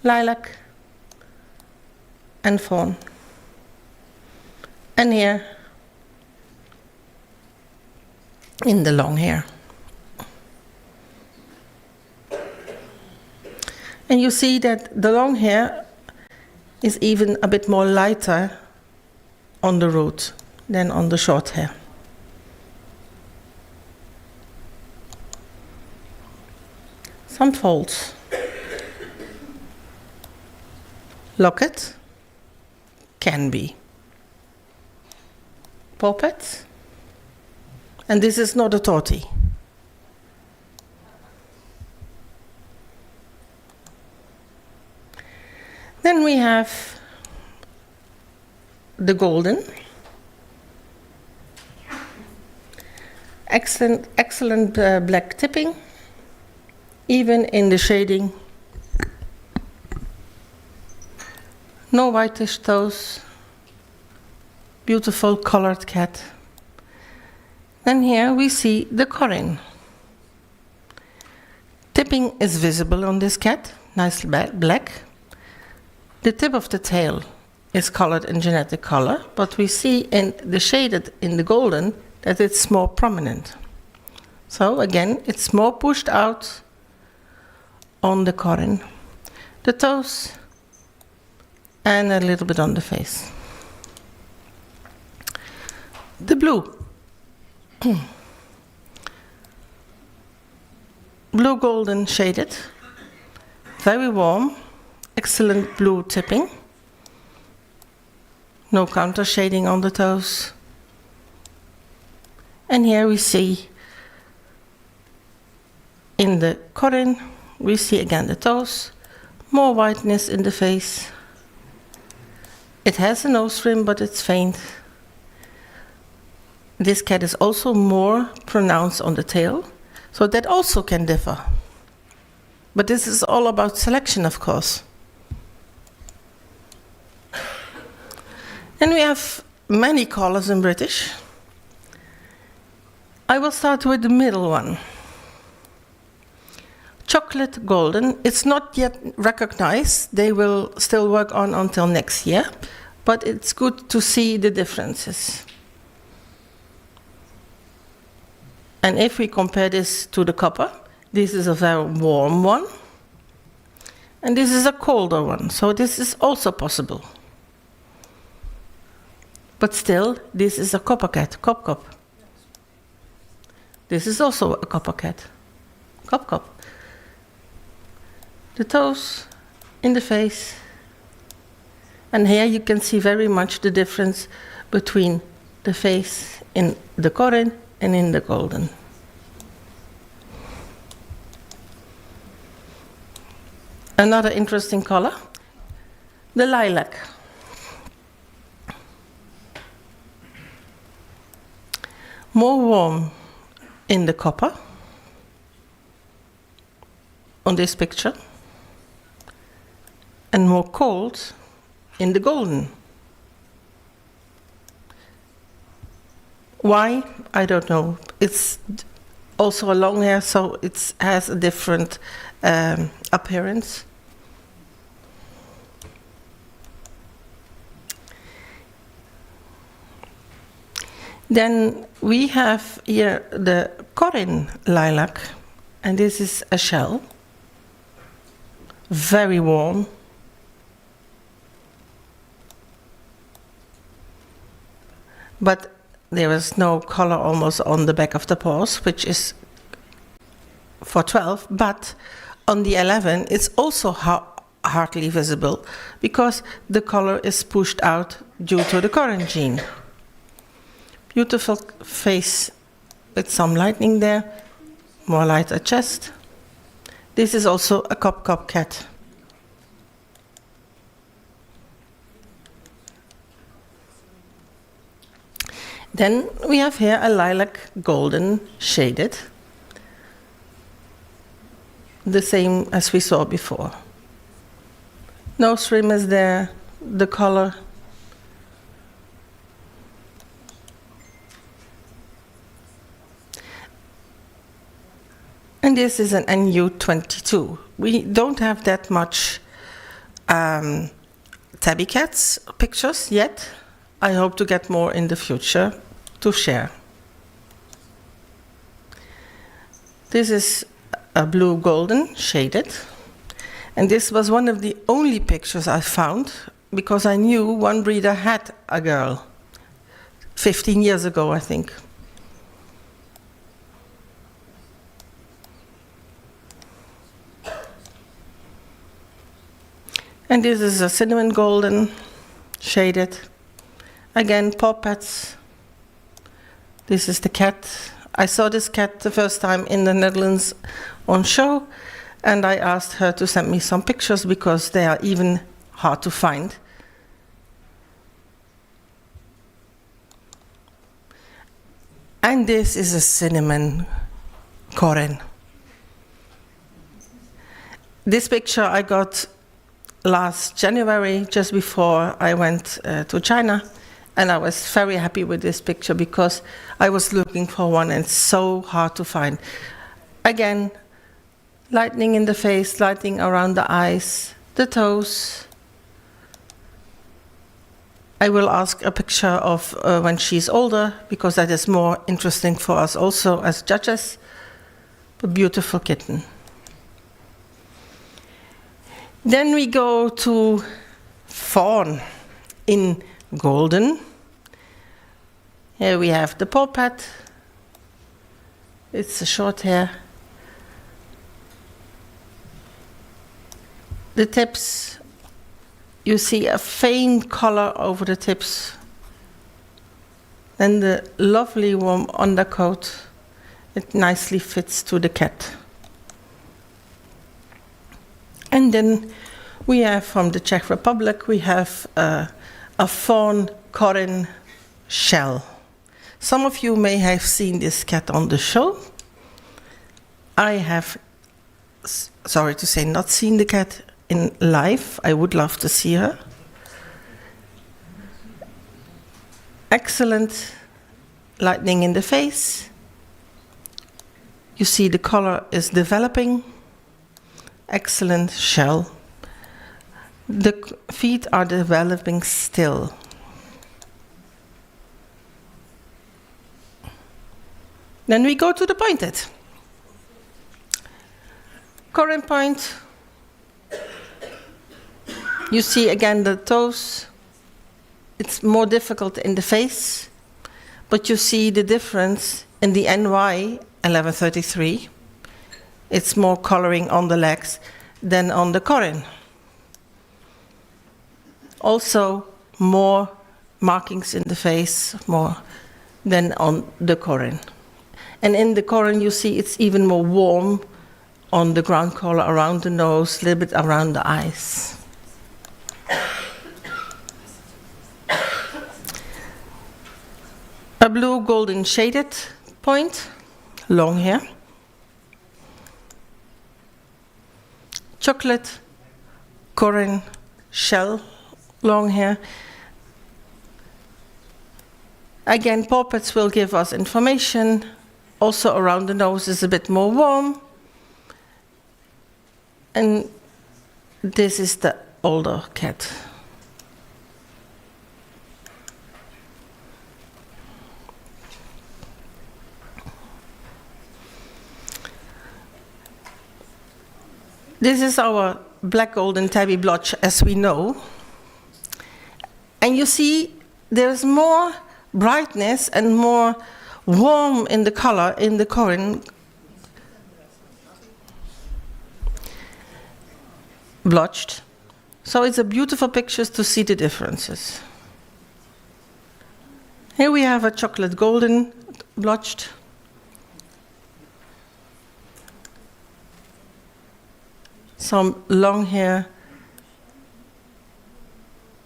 lilac, and fawn. And here, in the long hair. And you see that the long hair is even a bit more lighter on the root than on the short hair. Some folds. Locket. Can be. Paw pads. And this is not a tortie. Then we have the golden. Excellent black tipping, even in the shading. No whitish toes. Beautiful colored cat. Then here we see the corin. Tipping is visible on this cat, nice black. The tip of the tail is colored in genetic color, but we see in the shaded in the golden that it's more prominent. So again, it's more pushed out on the corin, the toes, and a little bit on the face. The blue. Blue golden shaded, very warm, excellent blue tipping. No counter shading on the toes. And here we see in the corin, we see again the toes, more whiteness in the face. It has a nose rim, but it's faint. This cat is also more pronounced on the tail, so that also can differ. But this is all about selection, of course. And we have many colors in British. I will start with the middle one. Chocolate golden. It's not yet recognized. They will still work on until next year, but it's good to see the differences. And if we compare this to the copper, this is a very warm one, and this is a colder one, so this is also possible. But still, this is a copper cat, cop. This is also a copper cat, cop. The toes in the face, and here you can see very much the difference between the face in the corin and in the golden. Another interesting color, the lilac. More warm in the copper on this picture, and more cold in the golden. Why? I don't know. It's also a long hair, so it has a different appearance. Then we have here the corin lilac, and this is a shell, very warm. But there is no color almost on the back of the paws, which is for 12, but on the 11 it's also hardly visible because the color is pushed out due to the corin gene. Beautiful face with some lightning there, more lighter chest. This is also a cop cat. Then we have here a lilac golden shaded, the same as we saw before. Nose rim is there, the color. And this is an NU22. We don't have that much tabby cats pictures yet. I hope to get more in the future to share. This is a blue golden shaded. And this was one of the only pictures I found because I knew one breeder had a girl 15 years ago, I think. And this is a cinnamon golden shaded. Again, paw pads. This is the cat. I saw this cat the first time in the Netherlands on show, and I asked her to send me some pictures because they are even hard to find. And this is a cinnamon corin. This picture I got last January, just before I went to China, and I was very happy with this picture because I was looking for one and it's so hard to find. Again, lightning in the face, lightning around the eyes, the toes. I will ask a picture of when she's older because that is more interesting for us also as judges. A beautiful kitten. Then we go to fawn in golden. Here we have the Porat. It's a short hair. The tips, you see a faint color over the tips. Then the lovely warm undercoat, it nicely fits to the cat. And then we have from the Czech Republic, we have a fawn corin shell. Some of you may have seen this cat on the show. I have, sorry to say, not seen the cat in live. I would love to see her. Excellent lightning in the face. You see the color is developing. Excellent shell. The feet are developing still. Then we go to the pointed. Corin point. You see again the toes. It's more difficult in the face, but you see the difference in the NY 1133. It's more coloring on the legs than on the corin. Also, more markings in the face, more than on the corin. And in the corin, you see it's even more warm on the ground color around the nose, a little bit around the eyes. A blue golden shaded point, long hair. Chocolate, corin, shell, long hair. Again, Porats will give us information. Also around the nose is a bit more warm. And this is the older cat. This is our black golden tabby blotch as we know. And you see there's more brightness and more warm in the color in the corin blotched. So it's a beautiful picture to see the differences. Here we have a chocolate golden blotched. Some long hair.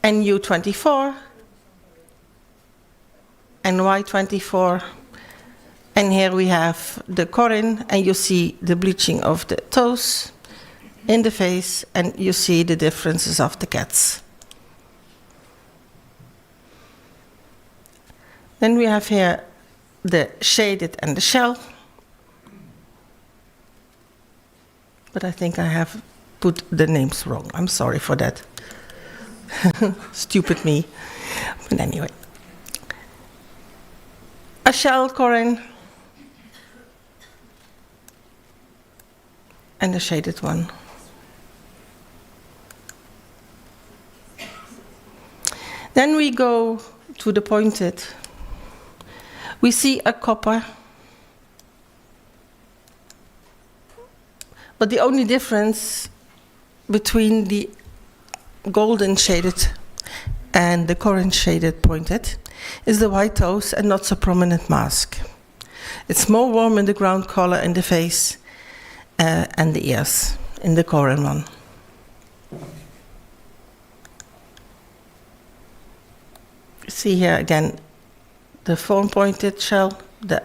NU24 and Y24. And here we have the corin, and you see the bleaching of the toes in the face, and you see the differences of the cats. Then we have here the shaded and the shell. But I think I have put the names wrong. I'm sorry for that. Stupid me. But anyway. A shell corin. And a shaded one. Then we go to the pointed. We see a copper. But the only difference between the golden shaded and the corin shaded pointed is the white toes and not so prominent mask. It's more warm in the ground color in the face and the ears in the corin one. See here again the fawn pointed shell, the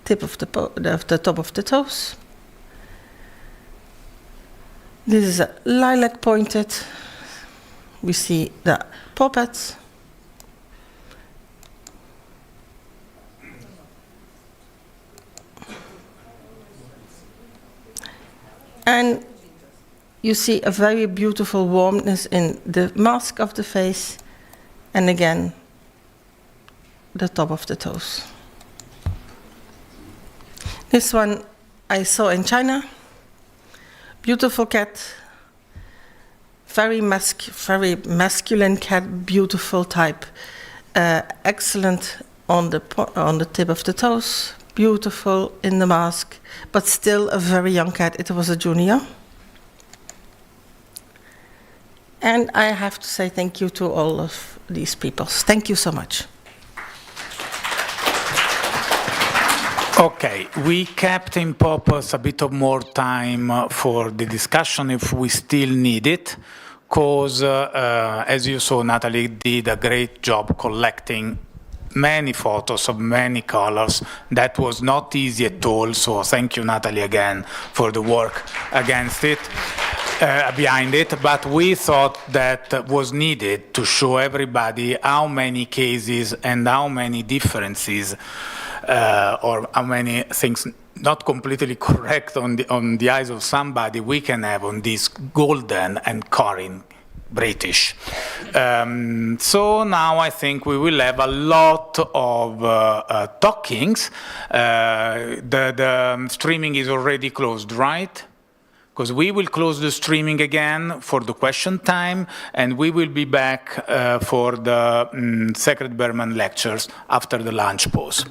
tip of the top of the toes. This is a lilac pointed. We see the Porats. And you see a very beautiful warmness in the mask of the face, and again, the top of the toes. This one I saw in China. Beautiful cat, very masculine cat, beautiful type, excellent on the tip of the toes, beautiful in the mask, but still a very young cat. It was a junior. And I have to say thank you to all of these people. Thank you so much. Okay, we kept in purpose a bit of more time for the discussion if we still need it, because as you saw, Nathalie did a great job collecting many photos of many colors. That was not easy at all, so thank you, Nathalie, again for the work against it. Behind it, but we thought that was needed to show everybody how many cases and how many differences or how many things not completely correct on the eyes of somebody we can have on this golden and corin British. So now I think we will have a lot of talkings. The streaming is already closed, right? Because we will close the streaming again for the question time, and we will be back for the Sacred Birman lectures after the lunch pause.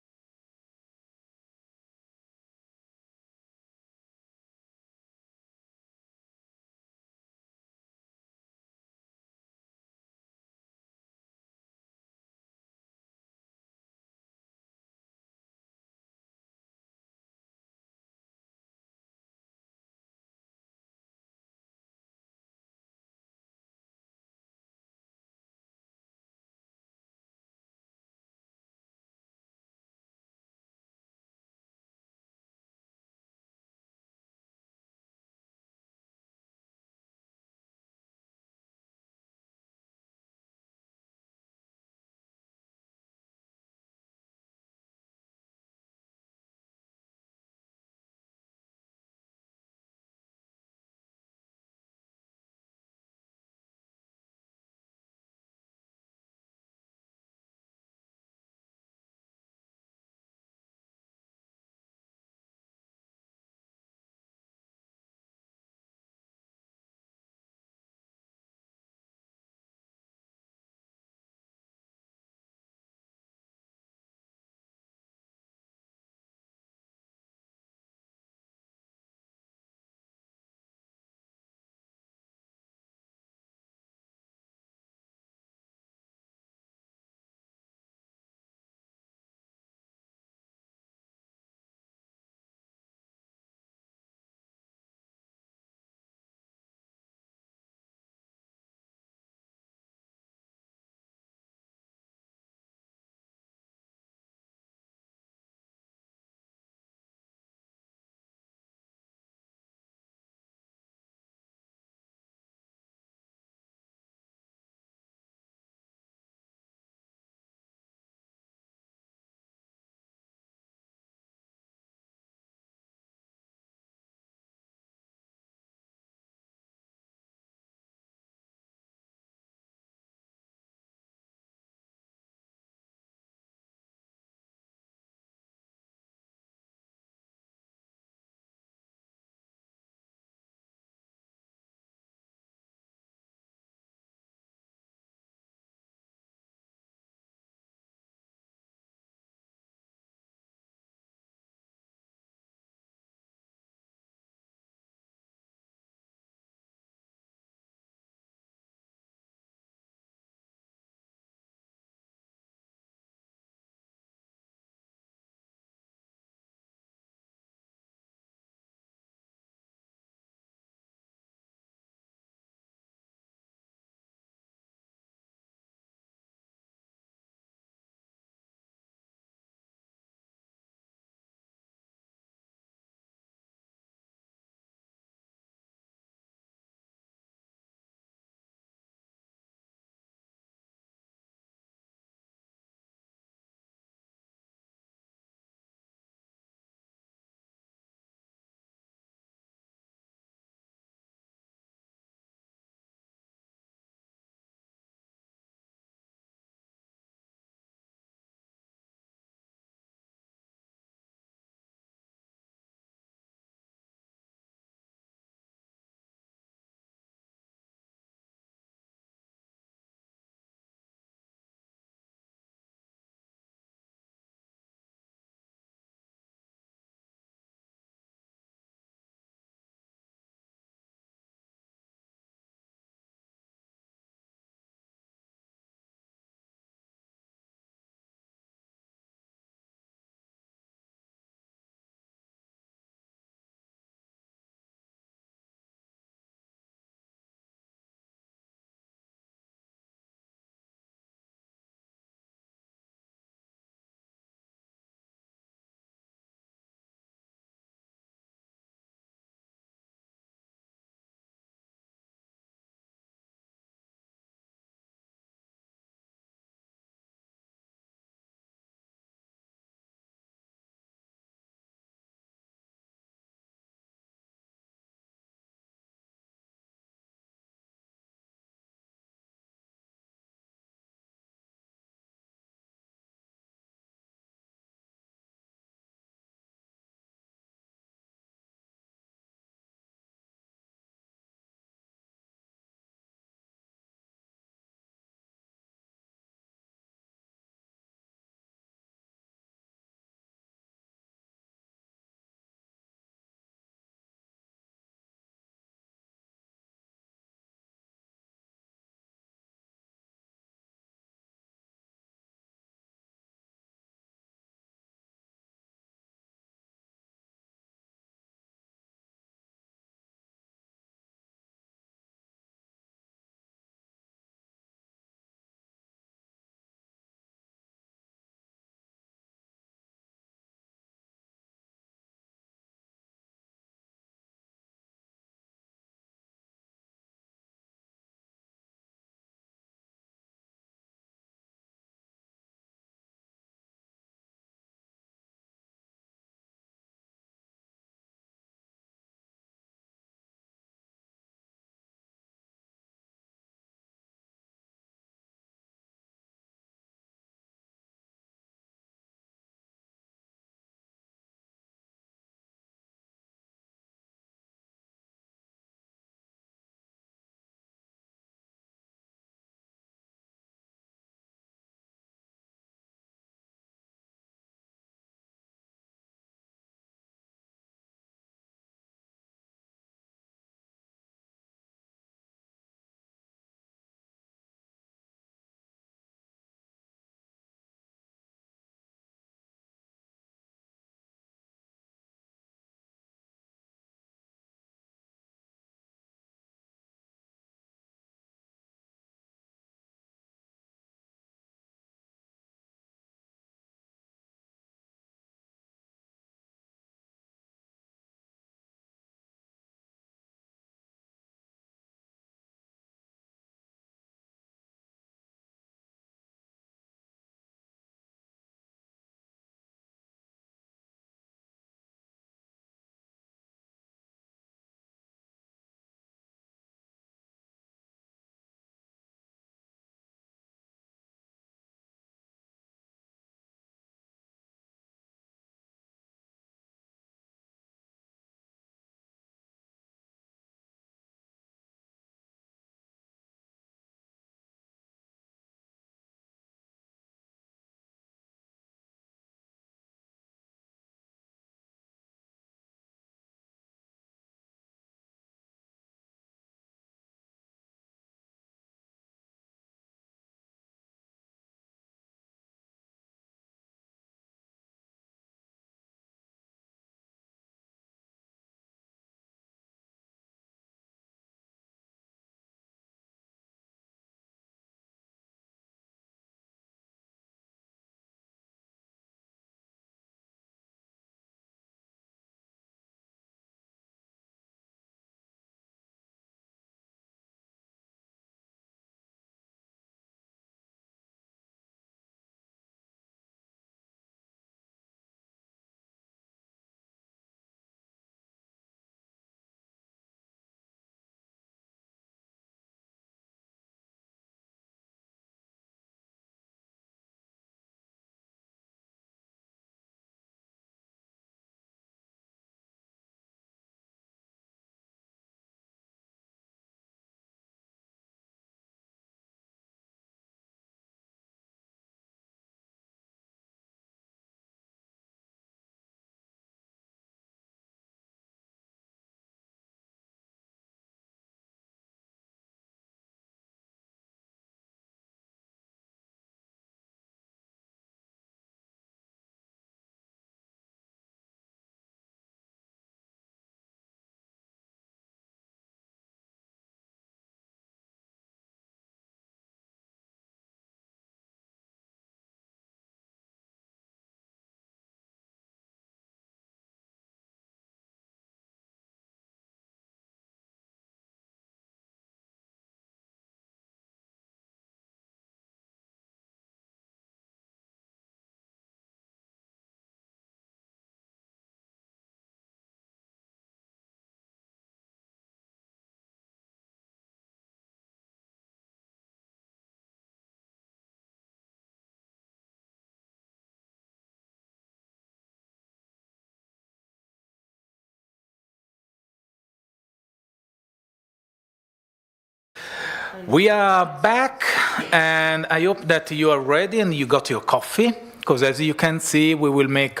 We are back, and I hope that you are ready and you got your coffee, because as you can see, we will make,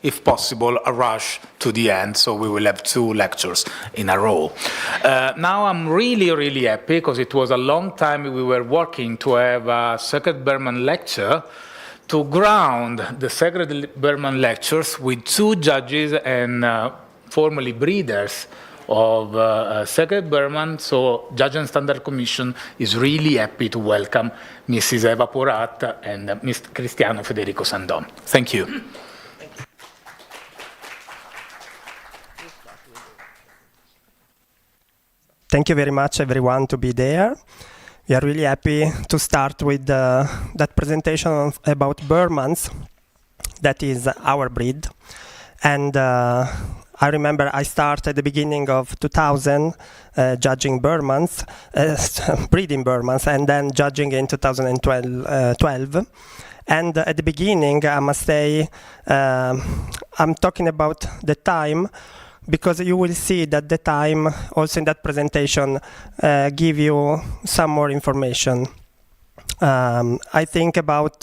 if possible, a rush to the end, so we will have 2 lectures in a row. Now I'm really, really happy, because it was a long time we were working to have a Sacred Birman lecture, to ground the Sacred Birman lectures with 2 judges and formerly breeders of Sacred Birman. So Judge and Standard Commission is really happy to welcome Mrs. Eva Porat and Mr. Cristiano Federico Sandon. Thank you. Thank you very much, everyone, to be there. We are really happy to start with that presentation about Birmans. That is our breed. And I remember I started at the beginning of 2000 judging Birmans, breeding Birmans, and then judging in 2012. And at the beginning, I must say, I'm talking about the time, because you will see that the time, also in that presentation, give you some more information. I think about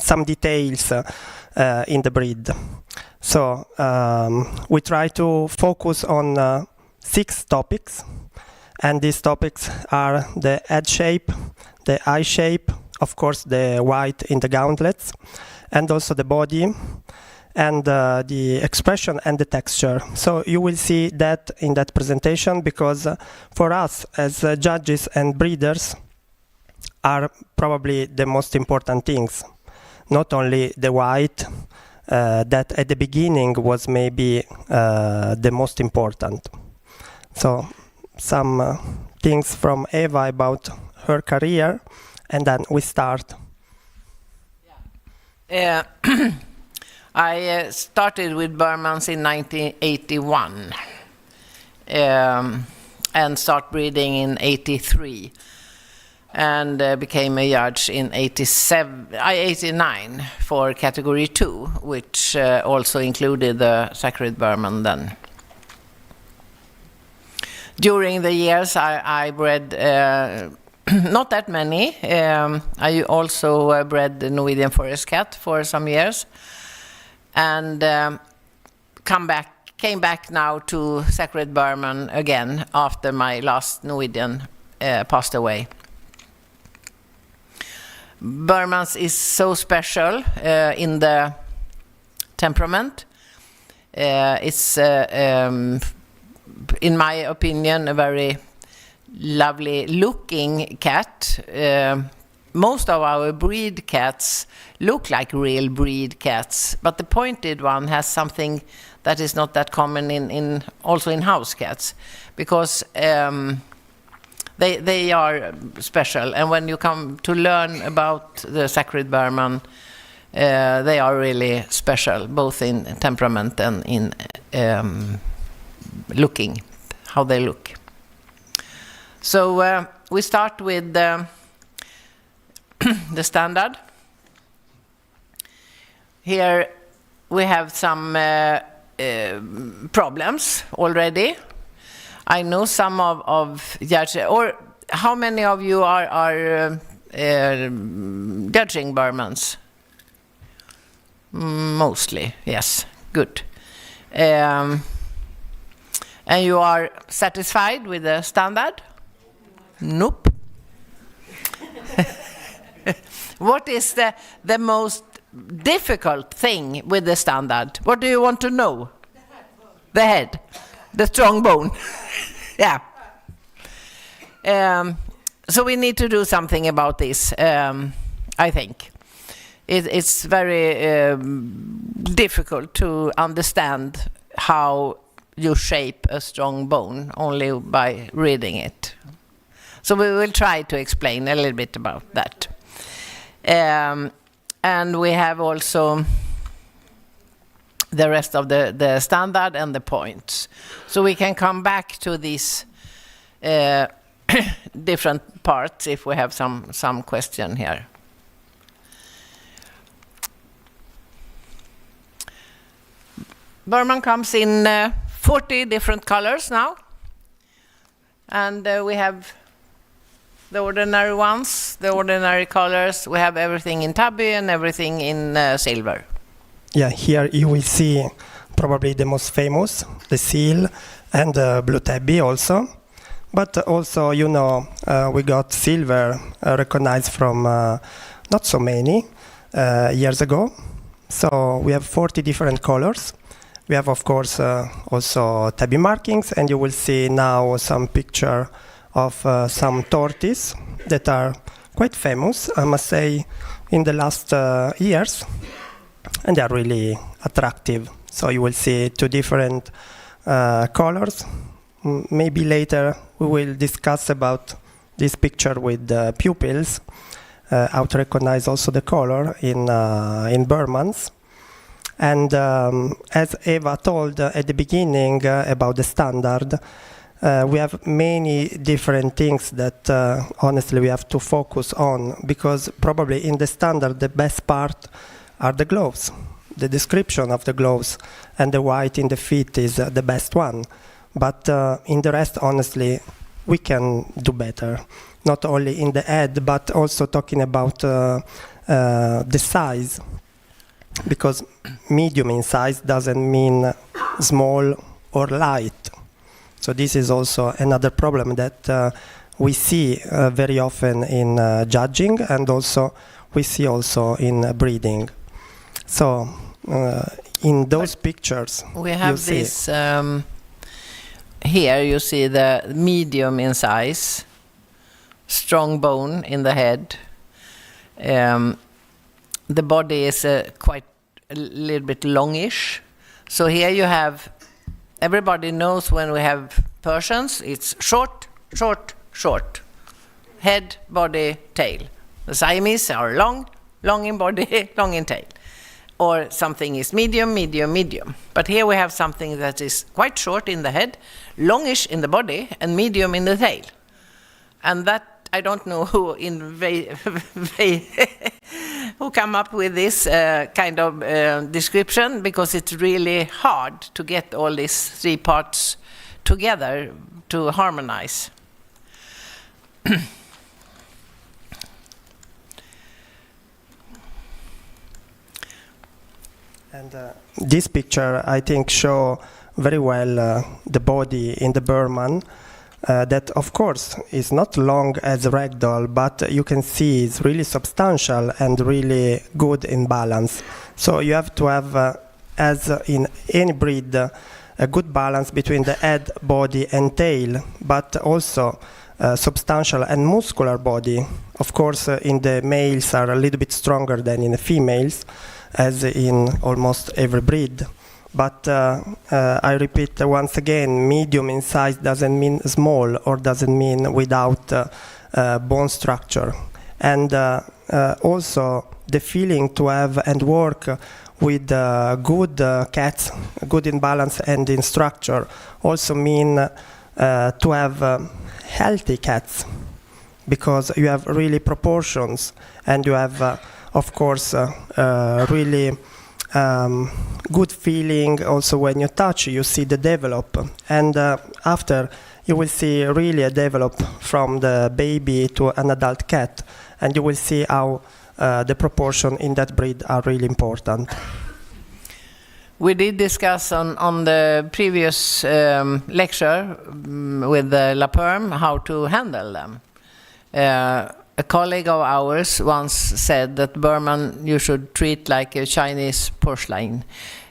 some details in the breed. So we try to focus on 6 topics, and these topics are the head shape, the eye shape, of course the white in the gauntlets, and also the body, and the expression and the texture. So you will see that in that presentation, because for us as judges and breeders are probably the most important things. Not only the white, that at the beginning was maybe the most important. So some things from Eva about her career, and then we start. I started with Birmans in 1981 and start breeding in 83, and became a judge in 89 for category 2, which also included the Sacred Birman then. During the years I bred not that many. I also bred the Norwegian forest cat for some years, and came back now to Sacred Birman again after my last Norwegian passed away. Birmans is so special in the temperament. It's, in my opinion, a very lovely looking cat. Most of our breed cats look like real breed cats, but the pointed one has something that is not that common also in house cats, because they are special. And when you come to learn about the Sacred Birman, they are really special, both in temperament and in looking, how they look. So we start with the standard. Here we have some problems already. I know some of judges, or how many of you are judging Birmans? Mostly, yes, good. And you are satisfied with the standard? Nope. What is the most difficult thing with the standard? What do you want to know? The head. The strong bone. Yeah. So we need to do something about this, I think. It's very difficult to understand how you shape a strong bone only by reading it. So we will try to explain a little bit about that. And we have also the rest of the standard and the points. So we can come back to these different parts if we have some question here. Birman comes in 40 different colors now. And we have the ordinary ones, the ordinary colors. We have everything in tabby and everything in silver. Yeah, here you will see probably the most famous, the seal and blue tabby also. But also, you know, we got silver recognized from not so many years ago. So we have 40 different colors. We have, of course, also tabby markings, and you will see now some picture of some tortoise that are quite famous, I must say, in the last years, and they are really attractive. So you will see two different colors. Maybe later we will discuss about this picture with pupils, how to recognize also the color in Birmans. And as Eva told at the beginning about the standard, we have many different things that honestly we have to focus on, because probably in the standard the best part are the gloves, the description of the gloves, and the white in the feet is the best one. But in the rest, honestly, we can do better. Not only in the head, but also talking about the size. Because medium in size doesn't mean small or light. So this is also another problem that we see very often in judging, and also we see also in breeding. So in those pictures, we have this. Here you see the medium in size, strong bone in the head. The body is quite a little bit longish. So here you have, everybody knows when we have Persians, it's short, short, short. Head, body, tail. The Siamese are long, long in body, long in tail. Or something is medium, medium, medium. But here we have something that is quite short in the head, longish in the body, and medium in the tail. And that, I don't know who who come up with this kind of description, because it's really hard to get all these three parts together to harmonize. And this picture, I think, show very well the body in the Birman. That, of course, is not long as a ragdoll, but you can see it's really substantial and really good in balance. So you have to have, as in any breed, a good balance between the head, body, and tail, but also substantial and muscular body. Of course, in the males are a little bit stronger than in the females, as in almost every breed. But I repeat once again, medium in size doesn't mean small, or doesn't mean without bone structure. And also the feeling to have and work with good cats, good in balance and in structure, also mean to have healthy cats, because you have really proportions, and you have, of course, really good feeling. Also when you touch, you see the develop, and after you will see really a develop from the baby to an adult cat, and you will see how the proportion in that breed are really important. We did discuss on the previous lecture with LaPerm how to handle them. A colleague of ours once said that Birman you should treat like a Chinese porcelain.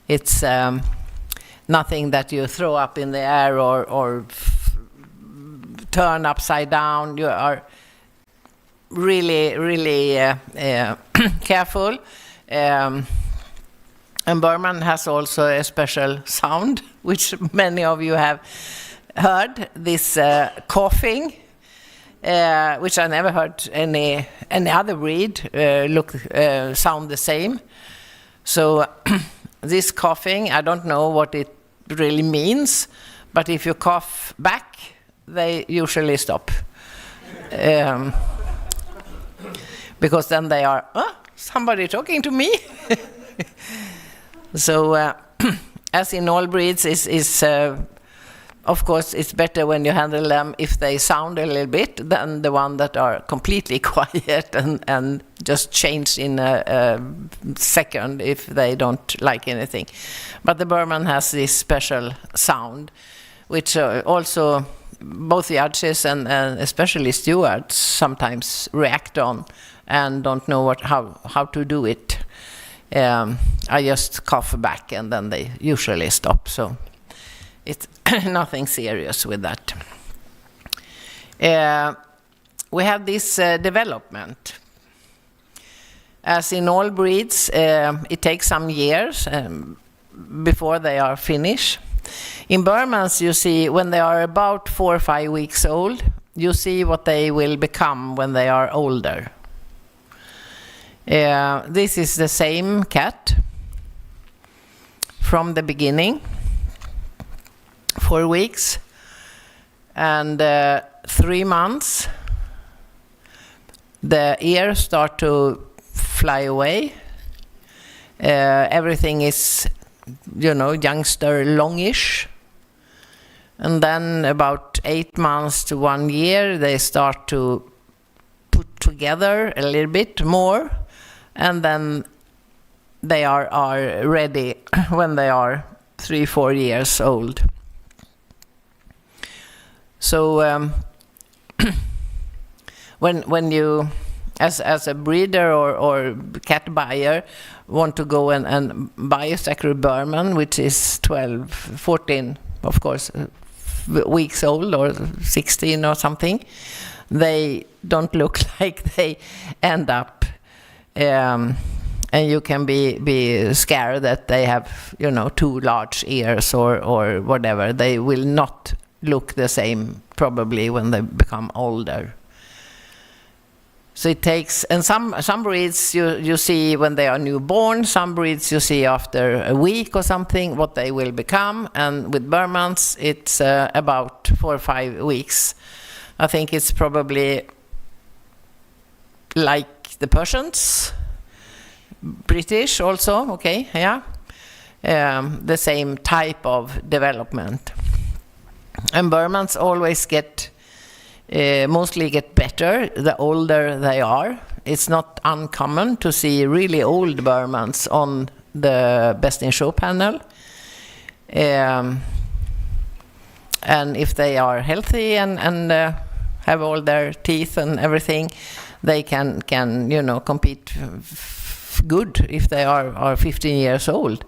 It's nothing that you throw up in the air or turn upside down. You are really, really careful. And Birman has also a special sound, which many of you have heard, this coughing. Which I never heard any other breed sound the same. So this coughing, I don't know what it really means, but if you cough back, they usually stop. Because then they are, somebody talking to me? So as in all breeds, is of course, it's better when you handle them if they sound a little bit than the one that are completely quiet and just change in a second if they don't like anything. But the Birman has this special sound, which also both judges and especially stewards sometimes react on and don't know how to do it. I just cough back and then they usually stop. So it's nothing serious with that. We have this development. As in all breeds, it takes some years before they are finished. In Birmans, you see, when they are about 4 or 5 weeks old, you see what they will become when they are older. This is the same cat from the beginning, 4 weeks, and 3 months, the ears start to fly away. Everything is, youngster longish. And then about 8 months to 1 year, they start to put together a little bit more. And then they are ready when they are 3-4 years old. So when you, as a breeder or cat buyer, want to go and buy a sacred Birman, which is 12, 14, of course, weeks old or 16 or something, they don't look like they end up. And you can be scared that they have, too large ears or whatever. They will not look the same probably when they become older. So it takes, and some breeds you see when they are newborn, some breeds you see after a week or something what they will become, and with Birmans it's about 4 or 5 weeks. I think it's probably like the Persians, British also, okay, yeah, the same type of development. And Birmans always mostly get better the older they are. It's not uncommon to see really old Birmans on the Best in Show panel. And if they are healthy and have all their teeth and everything, they can compete good if they are 15 years old.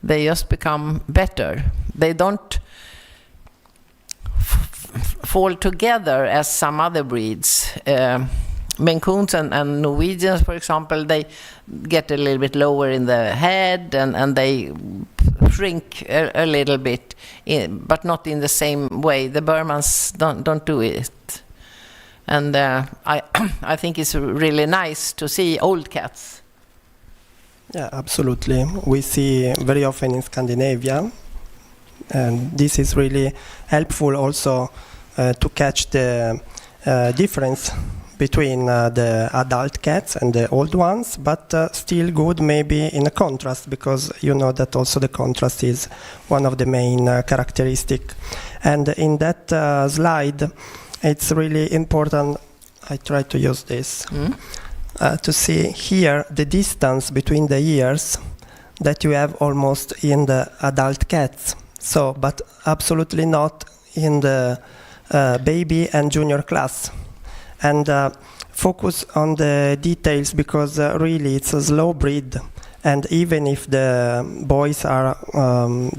They just become better. They don't fall together as some other breeds. Maine Coons and Norwegians, for example, they get a little bit lower in the head and they shrink a little bit, but not in the same way. The Birmans don't do it. And I think it's really nice to see old cats. Yeah, absolutely. We see very often in Scandinavia, and this is really helpful also to catch the difference between the adult cats and the old ones, but still good maybe in a contrast, because you know that also the contrast is one of the main characteristic. And in that slide, it's really important, I try to use this, to see here the distance between the ears that you have almost in the adult cats. So, but absolutely not in the baby and junior class. And focus on the details, because really it's a slow breed. And even if the boys are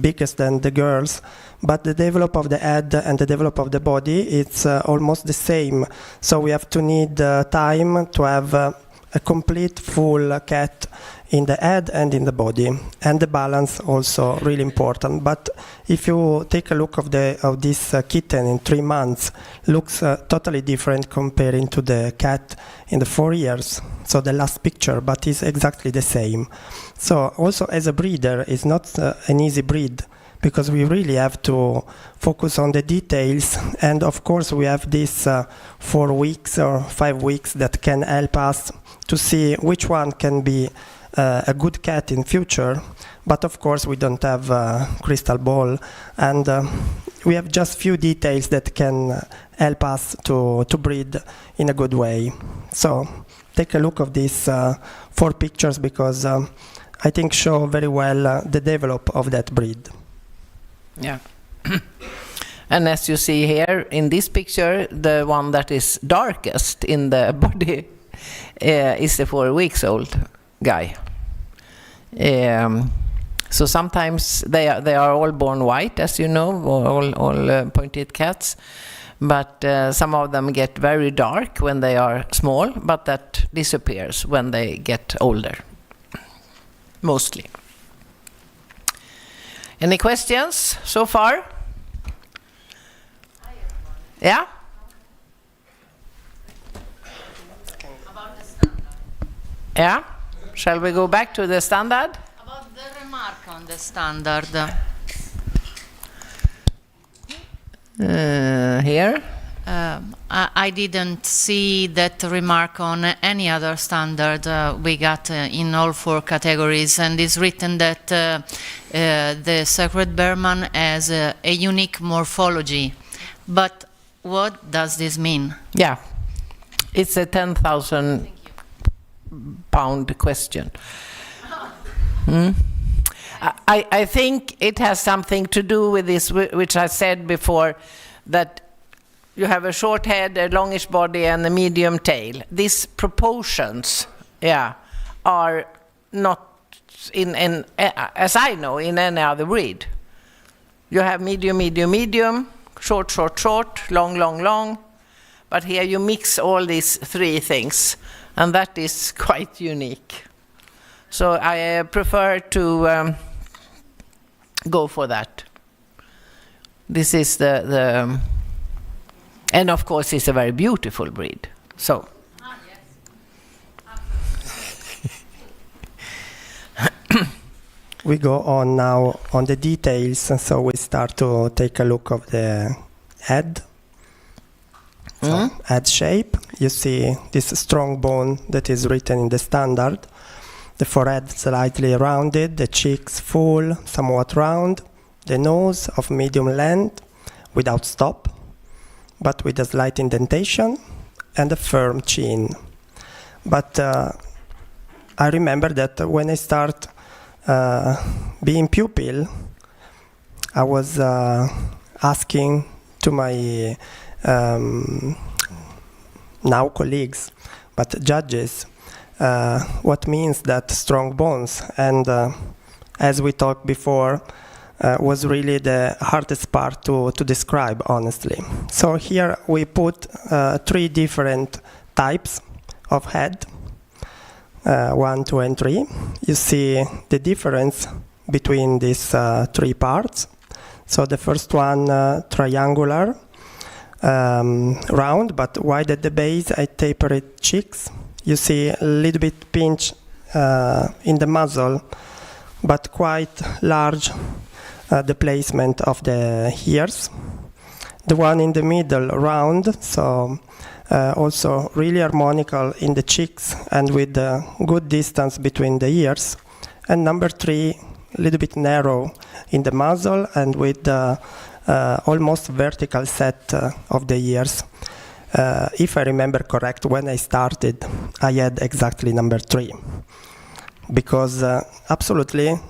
biggest than the girls, but the develop of the head and the develop of the body, it's almost the same. So we have to need time to have a complete full cat in the head and in the body, and the balance also really important. But if you take a look of this kitten in 3 months, looks totally different comparing to the cat in the 4 years. So the last picture, but it's exactly the same. So also as a breeder, it's not an easy breed, because we really have to focus on the details. And of course we have this 4 weeks or 5 weeks that can help us to see which one can be a good cat in future. But of course we don't have a crystal ball, and we have just few details that can help us to breed in a good way. So take a look of these 4 pictures because I think show very well the develop of that breed. Yeah. And as you see here in this picture, the one that is darkest in the body is the 4 weeks old guy. So sometimes they are all born white, as you know, all pointed cats. But some of them get very dark when they are small, but that disappears when they get older, mostly. Any questions so far? Yeah? About the standard. Yeah? Shall we go back to the standard? About the remark on the standard. Here? I didn't see that remark on any other standard we got in all 4 categories, and it's written that the sacred Birman has a unique morphology. But what does this mean? Yeah, it's a 10,000 pound question. I think it has something to do with this, which I said before, that you have a short head, a longish body, and a medium tail. These proportions, are not in as I know, in any other breed. You have medium, medium, medium, short, short, short, long, long, long. But here you mix all these 3 things, and that is quite unique. So I prefer to go for that. This is the and of course it's a very beautiful breed. So. We go on now on the details, and so we start to take a look of the head. So head shape. You see this strong bone that is written in the standard. The forehead slightly rounded, the cheeks full, somewhat round, the nose of medium length without stop, but with a slight indentation, and a firm chin. But I remember that when I start being pupil, I was asking to my now colleagues, but judges, what means that strong bones, and as we talked before, was really the hardest part to describe, honestly. So here we put 3 different types of head, 1, 2, and 3. You see the difference between these 3 parts. So the first one, triangular, round but wide at the base, I tapered cheeks. You see a little bit pinch in the muzzle, but quite large the placement of the ears. The one in the middle, round, so also really harmonical in the cheeks and with a good distance between the ears. And number 3, a little bit narrow in the muzzle and with almost vertical set of the ears. If I remember correct, when I started, I had exactly number 3. Because absolutely,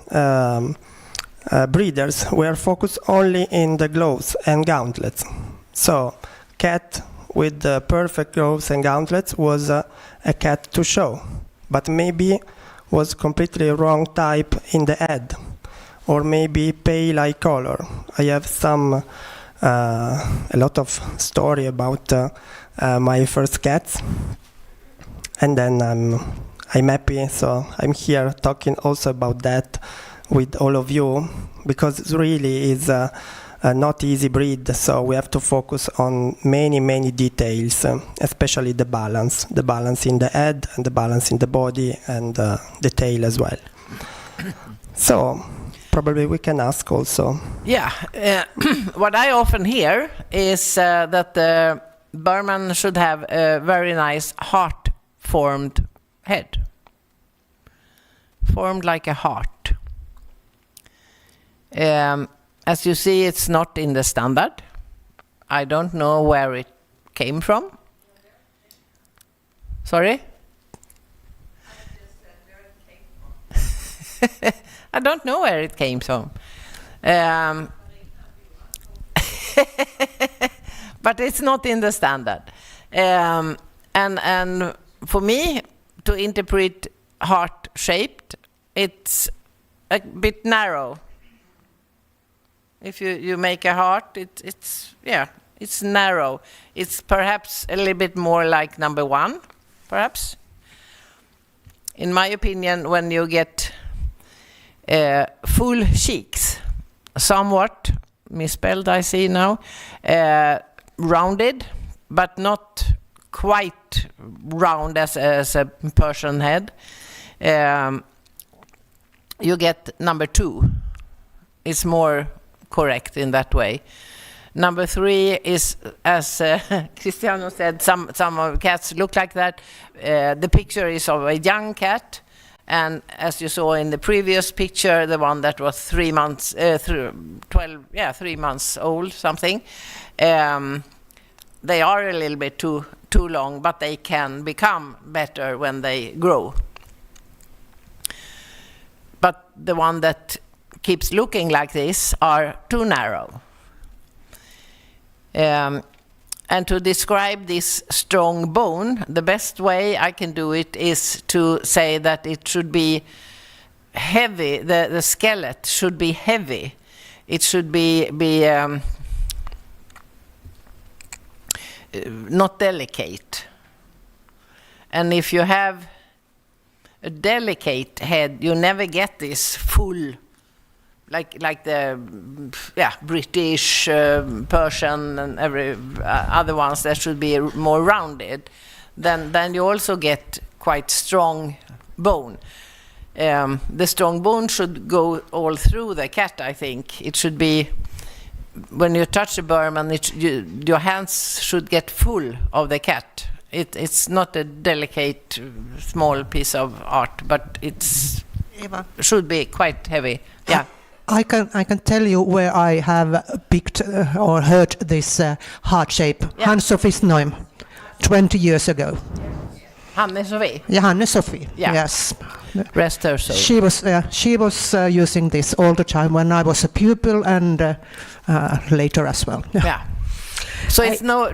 breeders were focused only in the gloves and gauntlets. So, cat with the perfect gloves and gauntlets was a cat to show, but maybe was completely wrong type in the head, or maybe pale eye color. I have a lot of story about my first cats, and then I'm happy, so I'm here talking also about that with all of you, because it really is a not easy breed, so we have to focus on many details, especially the balance in the head and the balance in the body and the tail as well. So probably we can ask also. Yeah, what I often hear is that the Birman should have a very nice heart-formed head, formed like a heart. As you see, it's not in the standard. I don't know where it came from. Sorry? I don't know where it came from. But it's not in the standard. And for me, to interpret heart-shaped, it's a bit narrow. If you make a heart, it's narrow. It's perhaps a little bit more like number 1, perhaps. In my opinion, when you get full cheeks, somewhat misspelled, I see now, rounded, but not quite round as a Persian head, you get number 2. It's more correct in that way. Number 3 is, as Cristiano said, some of cats look like that. The picture is of a young cat, and as you saw in the previous picture, the one that was 3 months, 3 months old, something. They are a little bit too long, but they can become better when they grow. But the one that keeps looking like this are too narrow. And to describe this strong bone, the best way I can do it is to say that it should be heavy. The skeleton should be heavy. It should be not delicate. And if you have a delicate head, you never get this full, like the British, Persian, and every other ones that should be more rounded. Then you also get quite strong bone. The strong bone should go all through the cat, I think. It should be, when you touch a Birman, your hands should get full of the cat. It's not a delicate, small piece of art, but should be quite heavy. Yeah. I can tell you where I have picked or heard this heart shape. Yeah. Hanne-Sofie's name, 20 years ago. Hanne-Sofie? Yeah, Hanne-Sofie. Yeah. Yes. Rest her soul. She was using this all the time when I was a pupil and later as well. Yeah. So it's no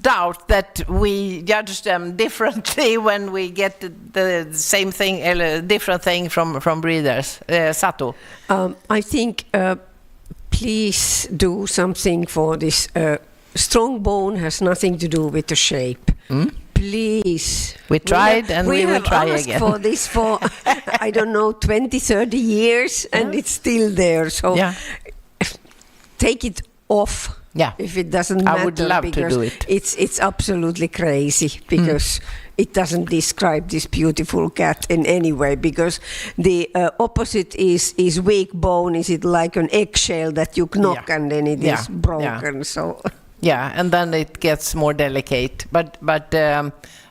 doubt that we judge them differently when we get the same thing, different thing from breeders. Satu. I think please do something for this. Strong bone has nothing to do with the shape. Please. We tried and we will try again. We have asked for this for, I don't know, 20, 30 years and it's still there. So take it off. Yeah, if it doesn't matter, I would love to do it. It's absolutely crazy because it doesn't describe this beautiful cat in any way. Because the opposite is weak bone. Is it like an eggshell that you knock and then it is broken? Yeah. So and then it gets more delicate. But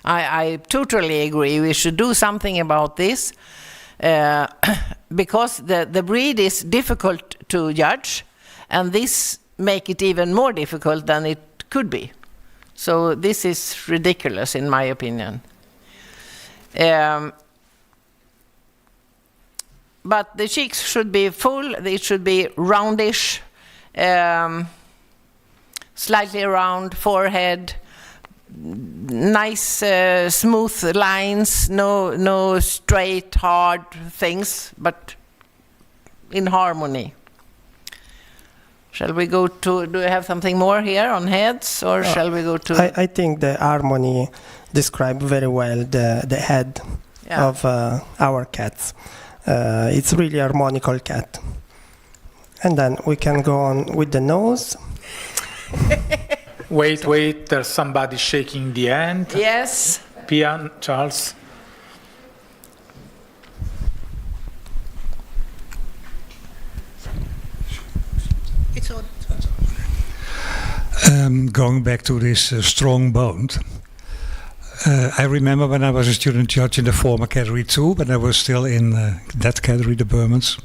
I totally agree. We should do something about this because the breed is difficult to judge, and this make it even more difficult than it could be. So this is ridiculous in my opinion. But the cheeks should be full, they should be roundish, slightly round forehead, nice smooth lines, no straight hard things, but in harmony. Shall we go to, do you have something more here on heads, or shall we go to... I think the harmony describes very well the head of our cats. It's really a harmonical cat. And then we can go on with the nose. Wait, there's somebody shaking the hand. Yes. Pia, Charles. Going back to this strong bone, I remember when I was a student judge in the former category 2, when I was still in that category, the Birmans,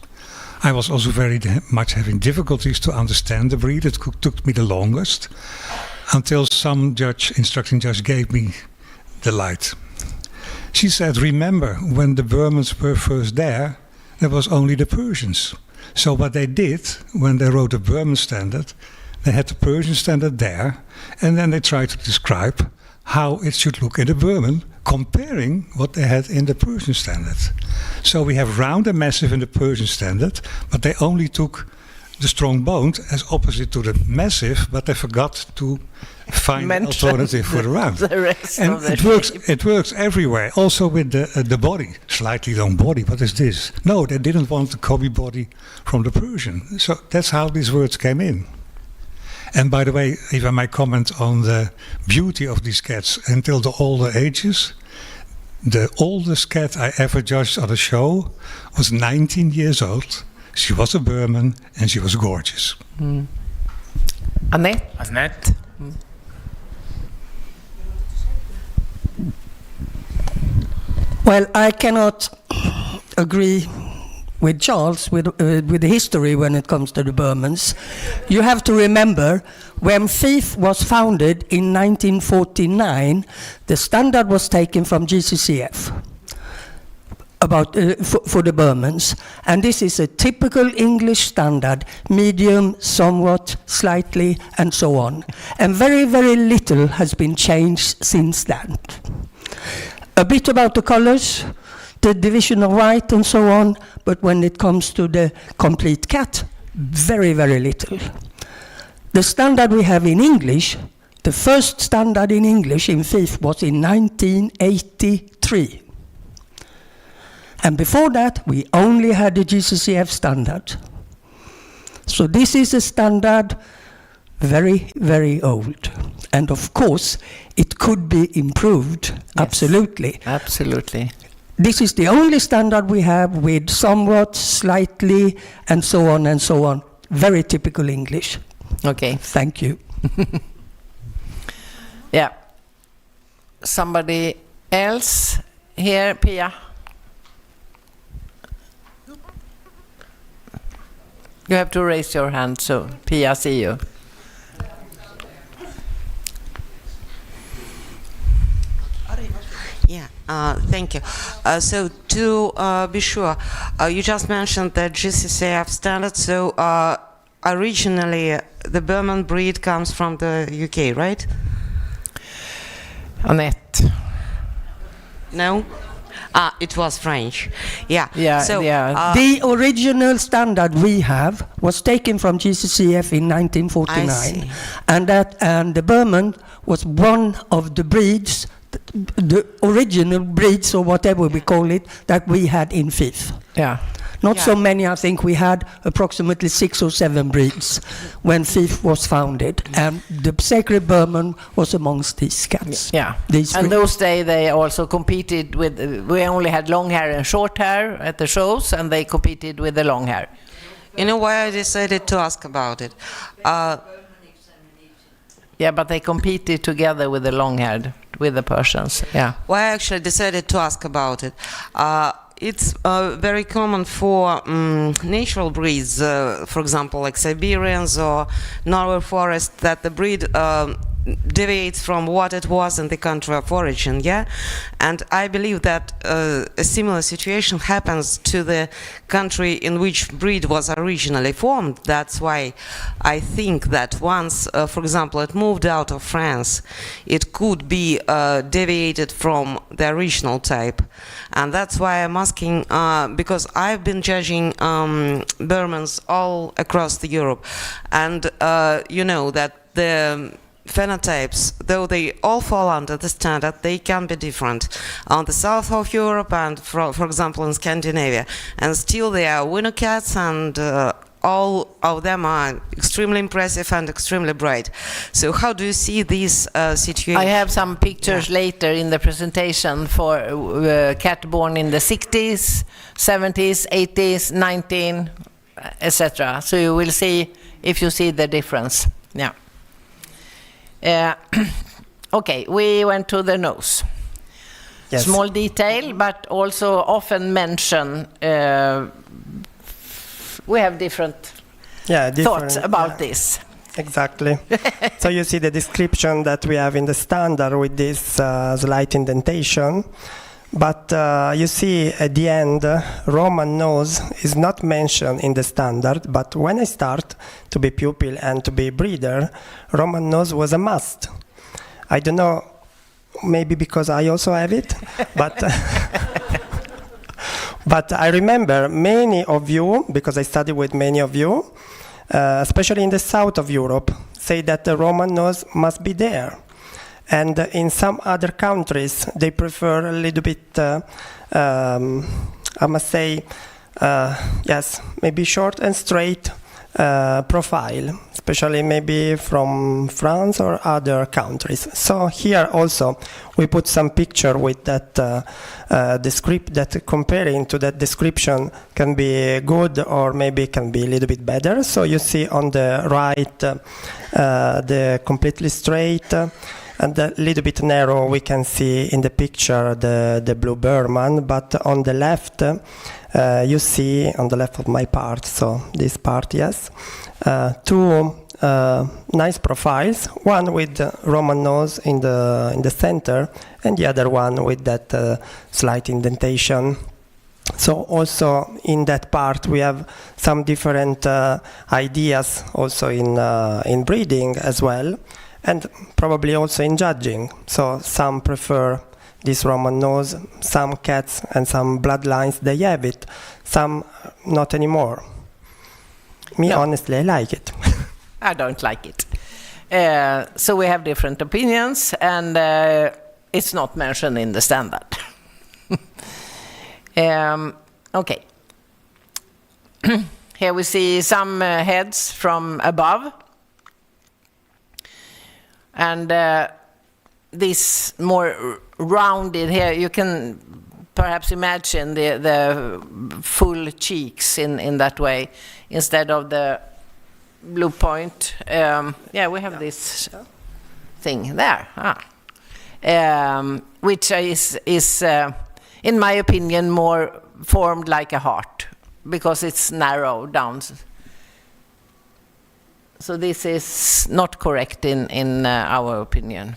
I was also very much having difficulties to understand the breed. It took me the longest until some instructing judge gave me the light. She said, remember, when the Burmans were first there was only the Persians. So what they did, when they wrote the Burman standard, they had the Persian standard there, and then they tried to describe how it should look in the Burman, comparing what they had in the Persian standard. So we have round and massive in the Persian standard, but they only took the strong boned as opposite to the massive, but they forgot to find an alternative for the round. The rest and of the it works everywhere. Also with the body, slightly long body. What is this? No, they didn't want the copy body from the Persian. So that's how these words came in. And by the way, if I might comment on the beauty of these cats until the older ages, the oldest cat I ever judged on a show was 19 years old. She was a Birman and she was gorgeous. Annette? Well, I cannot agree with Charles with the history when it comes to the Burmans. You have to remember, when FIFe was founded in 1949, the standard was taken from GCCF about for the Burmans, and this is a typical English standard, medium, somewhat, slightly, and so on. And very, very little has been changed since then. A bit about the colors, the division of white and so on, but when it comes to the complete cat, very, very little. The standard we have in English, the first standard in English in FIFe was in 1983. And before that, we only had the GCCF standard. So this is a standard very, very old. And of course, it could be improved, yes. Absolutely. Absolutely. This is the only standard we have with somewhat, slightly, and so on and so on. Very typical English. Okay. Thank you. Yeah. Somebody else here, Pia? You have to raise your hand so Pia see you. Yeah, thank you. So to be sure, you just mentioned the GCCF standard. So originally, the Birman breed comes from the UK, right? Annette. No? It was French. Yeah. Yeah. So, yeah. The original standard we have was taken from GCCF in 1949, and the Birman was one of the breeds, the original breeds or whatever we call it, that we had in FIFe. Yeah. Not so many, I think we had approximately 6 or 7 breeds when FIFe was founded, and the Sacred Birman was amongst these cats. Yeah, and those days they also competed with, we only had long hair and short hair at the shows, and they competed with the long hair. You know why I decided to ask about it? Yeah, but they competed together with the long-haired, with the Persians, yeah. Why I actually decided to ask about it? It's very common for natural breeds, for example, like Siberians or Norway forest, that the breed deviates from what it was in the country of origin, yeah? And I believe that a similar situation happens to the country in which breed was originally formed. That's why I think that once, for example, it moved out of France, it could be deviated from the original type. And that's why I'm asking, because I've been judging Birmans all across the Europe, and you know that the phenotypes, though they all fall under the standard, they can be different on the south of Europe and, for example, in Scandinavia. And still they are winter cats, and all of them are extremely impressive and extremely bright. So how do you see this situation? I have some pictures later in the presentation for cat born in the 60s, 70s, 80s, 19, etc. So you will see if you see the difference. Yeah. Okay, we went to the nose. Yes. Small detail, but also often mention we have different thoughts about this. Exactly. So you see the description that we have in the standard with this slight indentation. But you see at the end, Roman nose is not mentioned in the standard, but when I start to be pupil and to be breeder, Roman nose was a must. I don't know, maybe because I also have it, but but I remember many of you, because I studied with many of you, especially in the south of Europe, say that the Roman nose must be there. And in some other countries, they prefer a little bit, I must say, yes, maybe short and straight profile, especially maybe from France or other countries. So here also we put some picture with that that comparing to that description can be good or maybe can be a little bit better. So you see on the right the completely straight and a little bit narrow we can see in the picture the blue Birman, but on the left you see on the left of my part, so this part, yes, two nice profiles, one with Roman nose in the center and the other one with that slight indentation. So also in that part we have some different ideas also in breeding as well, and probably also in judging. So some prefer this Roman nose, some cats and some bloodlines, they have it, some not anymore. Me, honestly, I like it. I don't like it. So we have different opinions, and it's not mentioned in the standard. Okay. Here we see some heads from above. And this more rounded here, you can perhaps imagine the full cheeks in that way, instead of the blue point. Yeah, we have this thing there, which is in my opinion, more formed like a heart, because it's narrow down. So this is not correct in our opinion.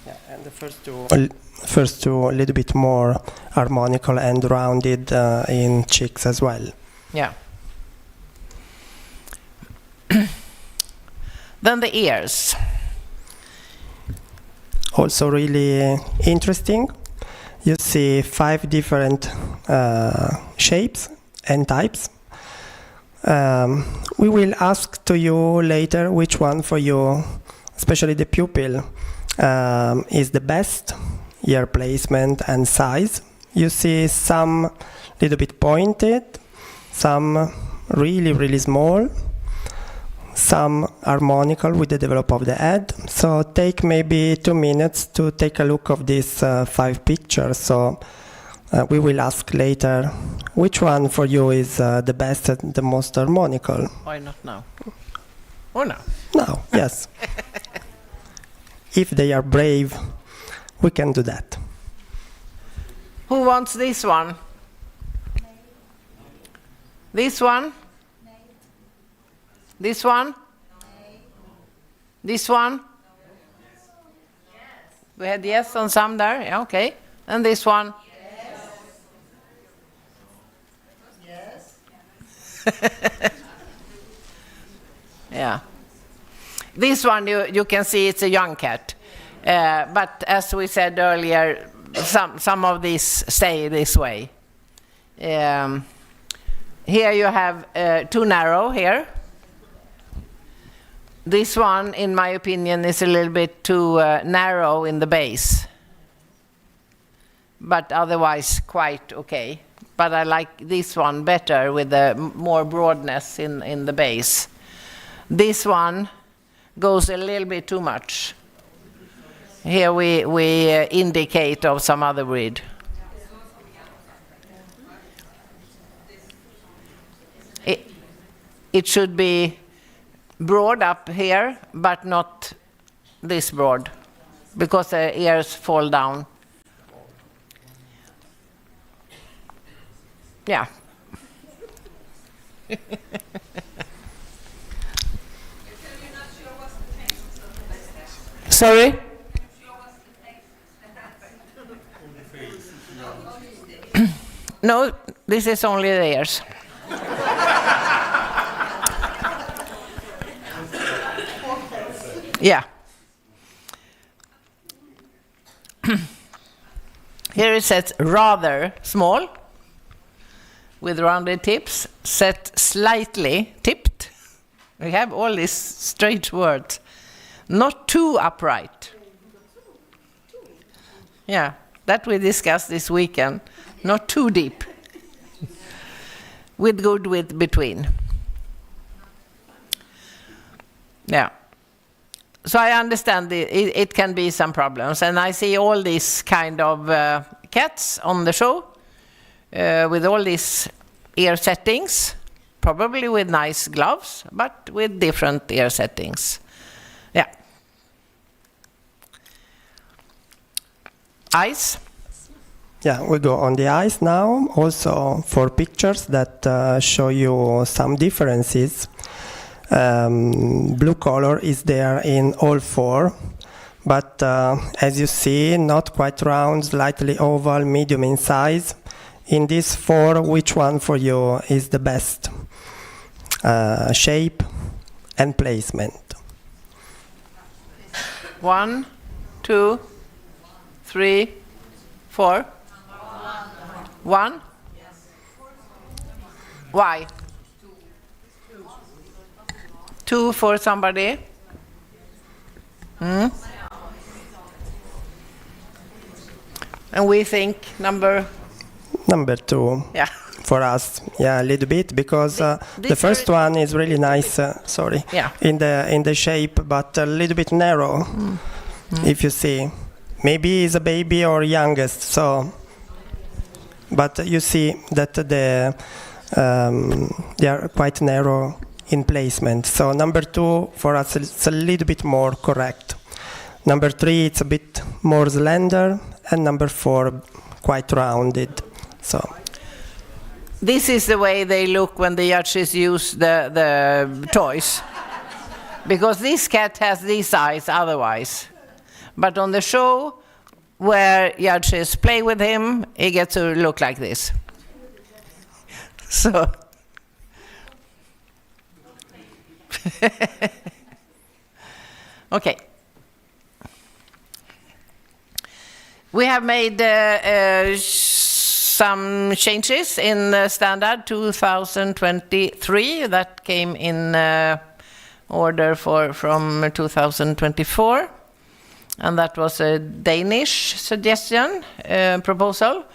Yeah, and the first two a little bit more harmonical and rounded in cheeks as well. Yeah. Then the ears. Also really interesting. You see 5 different shapes and types. We will ask to you later which one for you, especially the pupil, is the best, ear placement and size. You see some little bit pointed, some really, really small, some harmonical with the develop of the head. So take maybe 2 minutes to take a look of these 5 pictures. So we will ask later which one for you is the best and the most harmonical. Why not now? Or now? Now, yes. If they are brave, we can do that. Who wants this one? This one? This one? This one? We had yes on some there, yeah, okay. And this one? Yeah. This one you can see it's a young cat. But as we said earlier, some of these stay this way. Here you have too narrow here. This one, in my opinion, is a little bit too narrow in the base. But otherwise quite okay. But I like this one better with the more broadness in the base. This one goes a little bit too much. Here we indicate of some other breed. It should be broad up here, but not this broad, because the ears fall down. Yeah. Sorry? No, this is only the ears. Yeah. Here it says rather small, with rounded tips, set slightly tipped. We have all these strange words. Not too upright. Yeah, that we discussed this weekend. Not too deep. With good width between. Yeah. So I understand it can be some problems, and I see all these kind of cats on the show with all these ear settings, probably with nice gloves, but with different ear settings. Yeah. Eyes. Yeah, we go on the eyes now, also for pictures that show you some differences. Blue color is there in all four, but as you see, not quite round, slightly oval, medium in size. In these four, which one for you is the best shape and placement? 1, 2, 3, 4. 1? Why? 2 for somebody? And we think number 2. Yeah. For us, yeah, a little bit, because the first one is really nice. Sorry. Yeah. In the shape, but a little bit narrow. If you see, maybe he's a baby or youngest. So, but you see that they are quite narrow in placement. So number 2 for us it's a little bit more correct. Number 3 it's a bit more slender, and number 4 quite rounded. So this is the way they look when the judges use the toys, because this cat has these eyes otherwise, but on the show where judges play with him, he gets to look like this. So okay. We have made some changes in the standard 2023 that came in order from 2024, and that was a Danish suggestion proposal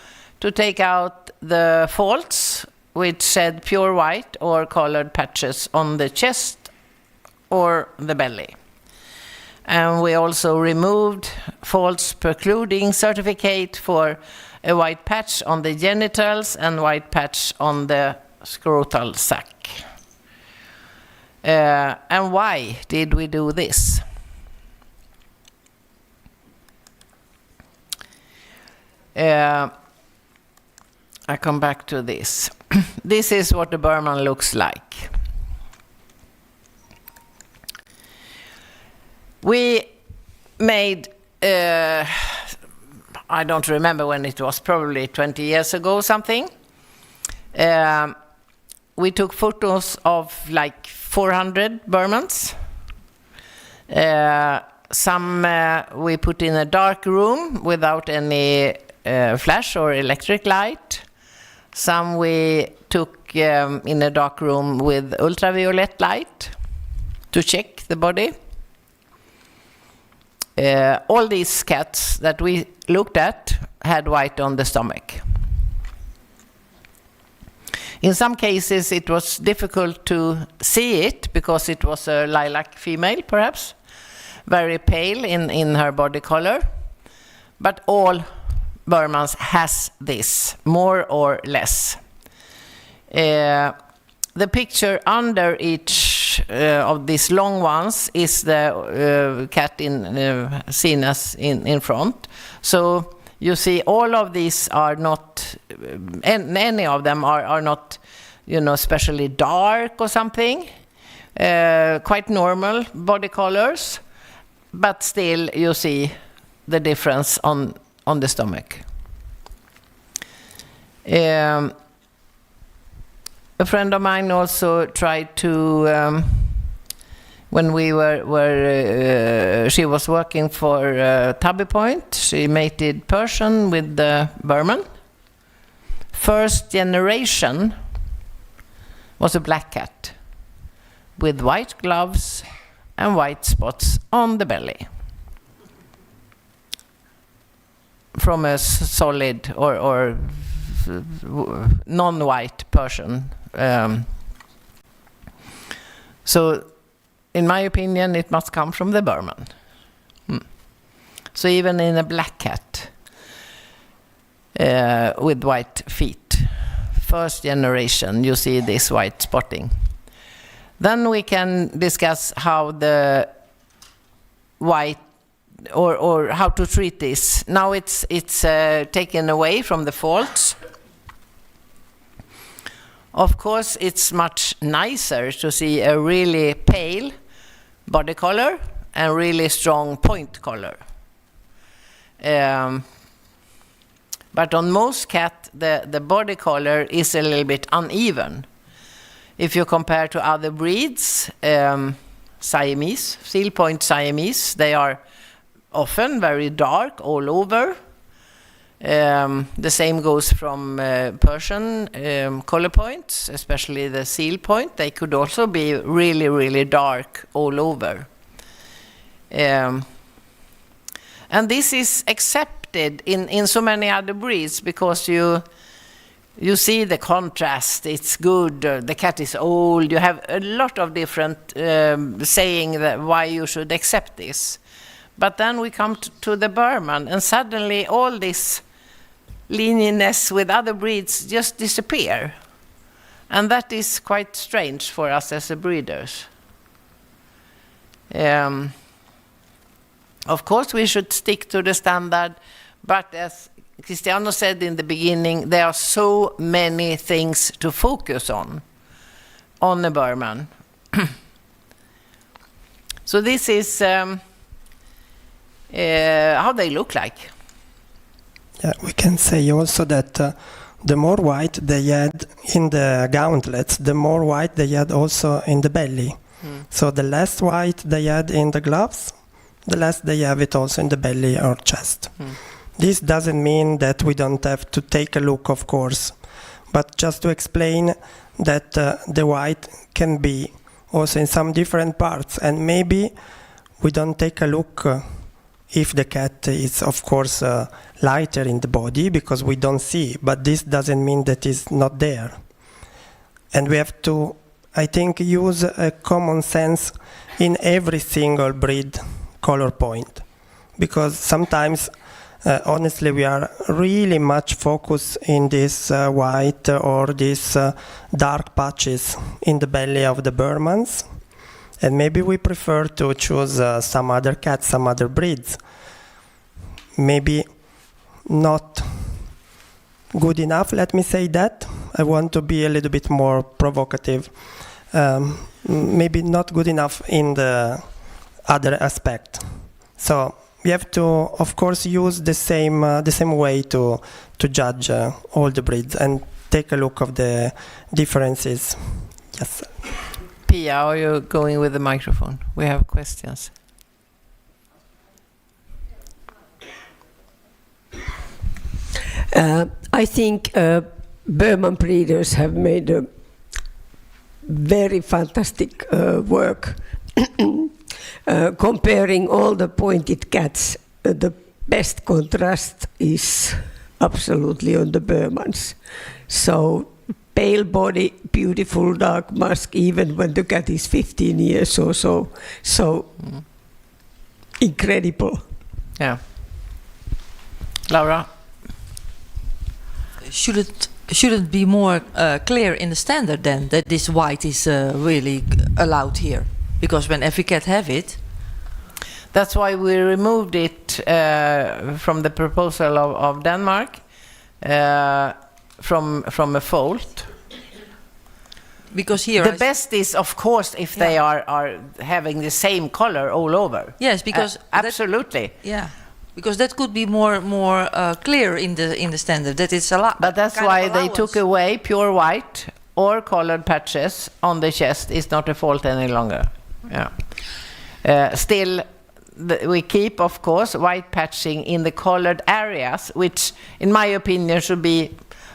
to take out the faults which said pure white or colored patches on the chest or the belly. And we also removed false precluding certificate for a white patch on the genitals and white patch on the scrotal sac. And why did we do this? I come back to this. This is what the Birman looks like. We made, I don't remember when it was, probably 20 years ago something. We took photos of like 400 Birmans. Some we put in a dark room without any flash or electric light. Some we took in a dark room with ultraviolet light to check the body. All these cats that we looked at had white on the stomach. In some cases it was difficult to see it because it was a lilac female, perhaps, very pale in her body color. But all Birmans has this, more or less. The picture under each of these long ones is the cat seen as in front. So you see all of these are not, any of them are not, you know, especially dark or something. Quite normal body colors, but still you see the difference on the stomach. A friend of mine also tried to, when we she was working for Tubby Point, she mated Persian with the Birman. First generation was a black cat with white gloves and white spots on the belly. From a solid or non-white Persian. So, in my opinion, it must come from the Birman. So even in a black cat with white feet, first generation, you see this white spotting. Then we can discuss how the white or how to treat this. Now it's taken away from the faults. Of course, it's much nicer to see a really pale body color and really strong point color. But on most cat, the body color is a little bit uneven. If you compare to other breeds, Siamese, seal point Siamese, they are often very dark all over. The same goes from Persian color points, especially the seal point. They could also be really, really dark all over. And this is accepted in so many other breeds because you see the contrast, it's good, the cat is old, you have a lot of different saying that why you should accept this. But then we come to the Birman and suddenly all this leanness with other breeds just disappear. And that is quite strange for us as breeders. Of course we should stick to the standard, but as Cristiano said in the beginning, there are so many things to focus on the Birman. So this is how they look like. Yeah, we can say also that the more white they had in the gauntlets, the more white they had also in the belly. So the less white they had in the gloves, the less they have it also in the belly or chest. This doesn't mean that we don't have to take a look, of course, but just to explain that the white can be also in some different parts, and maybe we don't take a look if the cat is, of course, lighter in the body because we don't see, but this doesn't mean that it's not there. And we have to, I think, use a common sense in every single breed color point, because sometimes honestly we are really much focused in this white or these dark patches in the belly of the Birmans, and maybe we prefer to choose some other cats, some other breeds. Maybe not good enough, let me say that. I want to be a little bit more provocative. Maybe not good enough in the other aspect. So we have to, of course, use the same way to judge all the breeds and take a look of the differences. Yes. Pia, are you going with the microphone? We have questions. I think Birman breeders have made a very fantastic work comparing all the pointed cats. The best contrast is absolutely on the Birmans. So pale body, beautiful dark mask, even when the cat is 15 years or so. So incredible. Yeah. Laura? Should it be more clear in the standard then that this white is really allowed here? Because when every cat have it, that's why we removed it it from the proposal of Denmark from a fold. Because here the best is, of course, if they are having the same color all over. Yes, because absolutely. Because that could be more clear in the standard. That is a lot. But that's why they took away pure white or colored patches on the chest. Is not a fault any longer. Still, we keep, of course, white patching in the colored areas, which, in my opinion, should be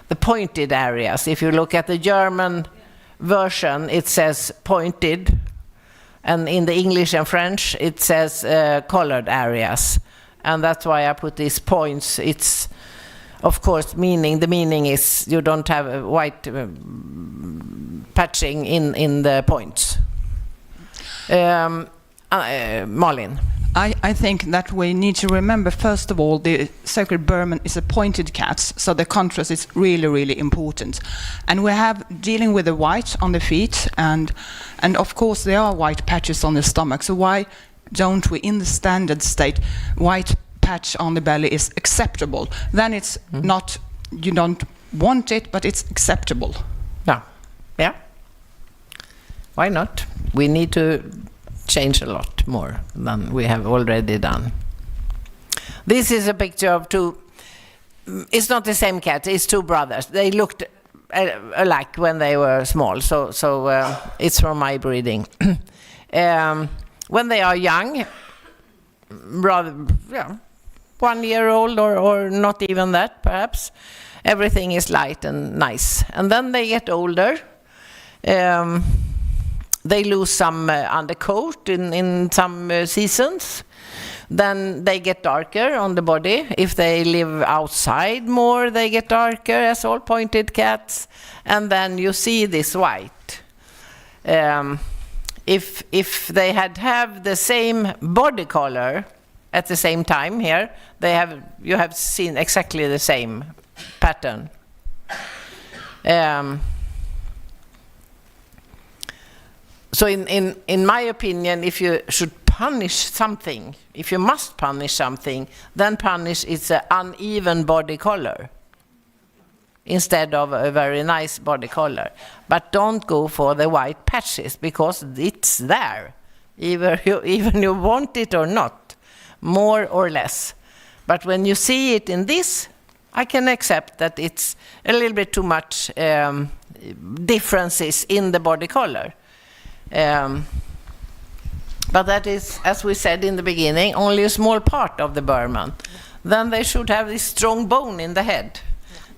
the pointed areas. If you look at the German version, it says pointed, and in the English and French, it says colored areas. And that's why I put these points. It's, of course, the meaning is you don't have a white patching in the points. Malin. I think that we need to remember, first of all, the sacred Birman is a pointed cat, so the contrast is really, really important. And we have dealing with the white on the feet, and of course there are white patches on the stomach, so why don't we, in the standard state, white patch on the belly is acceptable? Then it's not, you don't want it, but it's acceptable. Yeah. Why not? We need to change a lot more than we have already done. This is a picture of two, it's not the same cat, it's two brothers. They looked alike when they were small, so it's from my breeding. When they are young, rather, 1 year old or not even that, perhaps, everything is light and nice. And then they get older. They lose some undercoat in some seasons. Then they get darker on the body. If they live outside more, they get darker, as all pointed cats. And then you see this white. If they have the same body color at the same time here, you have seen exactly the same pattern. So in my opinion, if you should punish something, if you must punish something, then punish it's an uneven body color instead of a very nice body color. But don't go for the white patches, because it's there, even you want it or not, more or less. But when you see it in this, I can accept that it's a little bit too much differences in the body color. But that is, as we said in the beginning, only a small part of the Birman. Then they should have this strong bone in the head.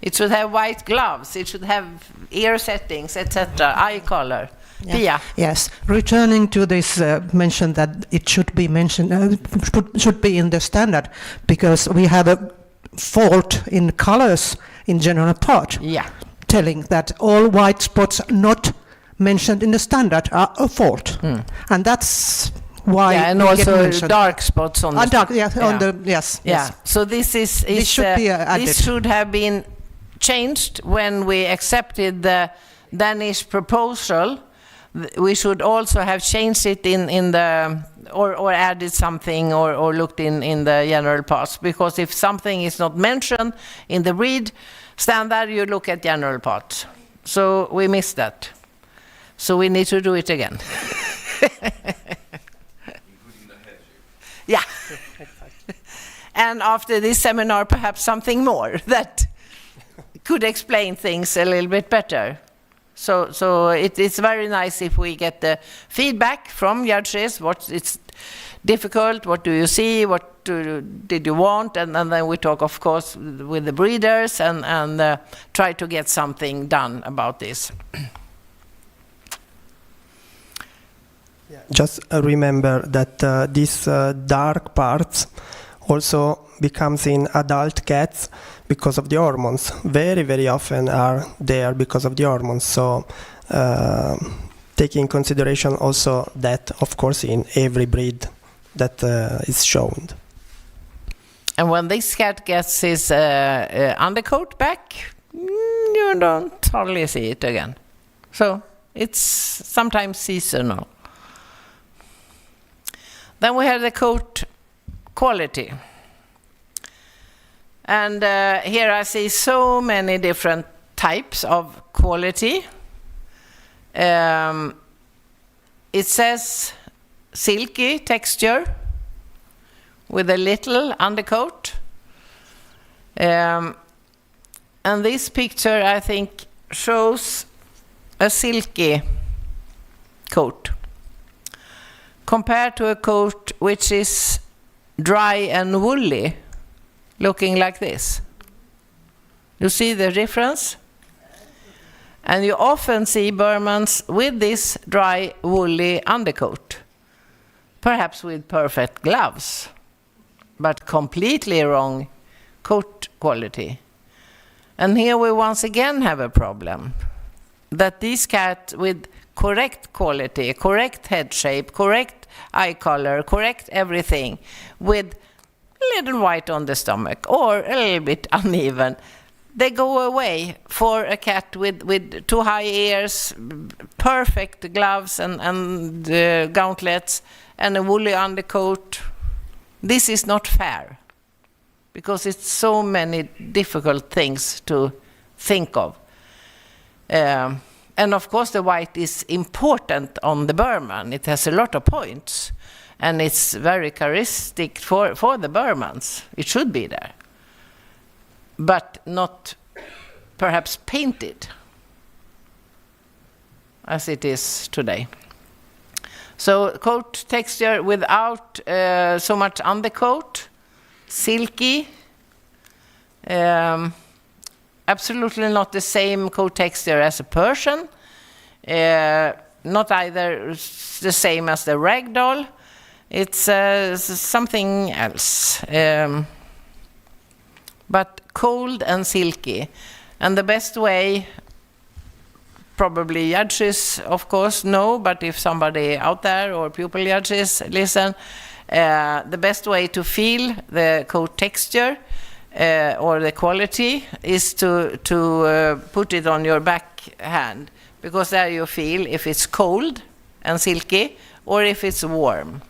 It should have white gloves, it should have ear settings, etc., eye color. Pia? Yes, returning to this mention that it should be mentioned, should be in the standard, because we have a fault in colors in general part, telling that all white spots not mentioned in the standard are a fault, and that's why. And also dark spots on the yes. So this should be added. This should have been changed when we accepted the Danish proposal. We should also have changed it in the or added something or looked in the general parts, because if something is not mentioned in the breed standard, you look at general parts. So we missed that. So we need to do it again. Yeah. And after this seminar, perhaps something more that could explain things a little bit better. So it's very nice if we get the feedback from judges, what it's difficult, what do you see, what did you want, and then we talk, of course, with the breeders and try to get something done about this. Just remember that these dark parts also becomes in adult cats because of the hormones. Very, very often are there because of the hormones. So take in consideration also that, of course, in every breed that is shown. And when this cat gets his undercoat back, you don't hardly see it again. So it's sometimes seasonal. Then we have the coat quality. And here I see so many different types of quality. It says silky texture with a little undercoat. And this picture, I think, shows a silky coat compared to a coat which is dry and woolly, looking like this. You see the difference? And you often see Birmans with this dry, woolly undercoat, perhaps with perfect gloves, but completely wrong coat quality. And here we once again have a problem, that these cats with correct quality, correct head shape, correct eye color, correct everything, with a little white on the stomach or a little bit uneven, they go away for a cat with too high ears, perfect gloves and gauntlets, and a woolly undercoat. This is not fair, because it's so many difficult things to think of. And of course the white is important on the Birman. It has a lot of points, and it's very characteristic for the Birmans. It should be there, but not perhaps painted as it is today. So coat texture without so much undercoat, silky, absolutely not the same coat texture as a Persian, not either the same as the ragdoll. It's something else, but cold and silky. And the best way, probably judges, of course, know, but if somebody out there or pupil judges listen, the best way to feel the coat texture or the quality is to put it on your back hand, because there you feel if it's cold and silky or if it's warm.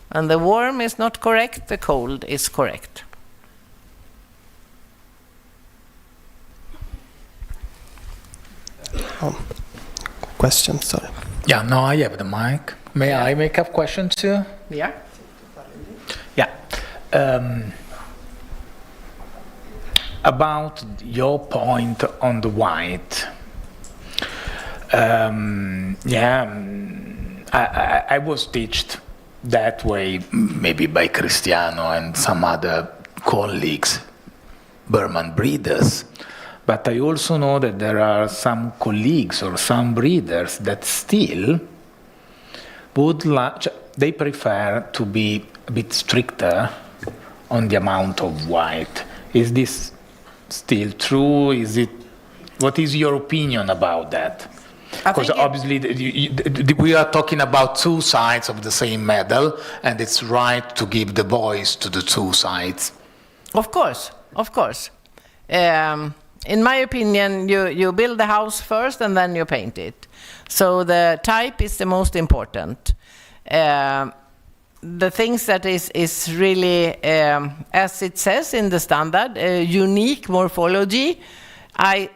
And the warm is not correct, the cold is correct. Question, sorry. Yeah, no, I have the mic. May I make a question too? Yeah. Yeah. About your point on the white. I was taught that way, maybe by Cristiano and some other colleagues, Birman breeders. But I also know that there are some colleagues or some breeders that still would they prefer to be a bit stricter on the amount of white. Is this still true? What is your opinion about that? Because obviously we are talking about two sides of the same medal, and it's right to give the voice to the two sides. Of course, of course. In my opinion, you build the house first and then you paint it. So the type is the most important. The things that is really, as it says in the standard, unique morphology, I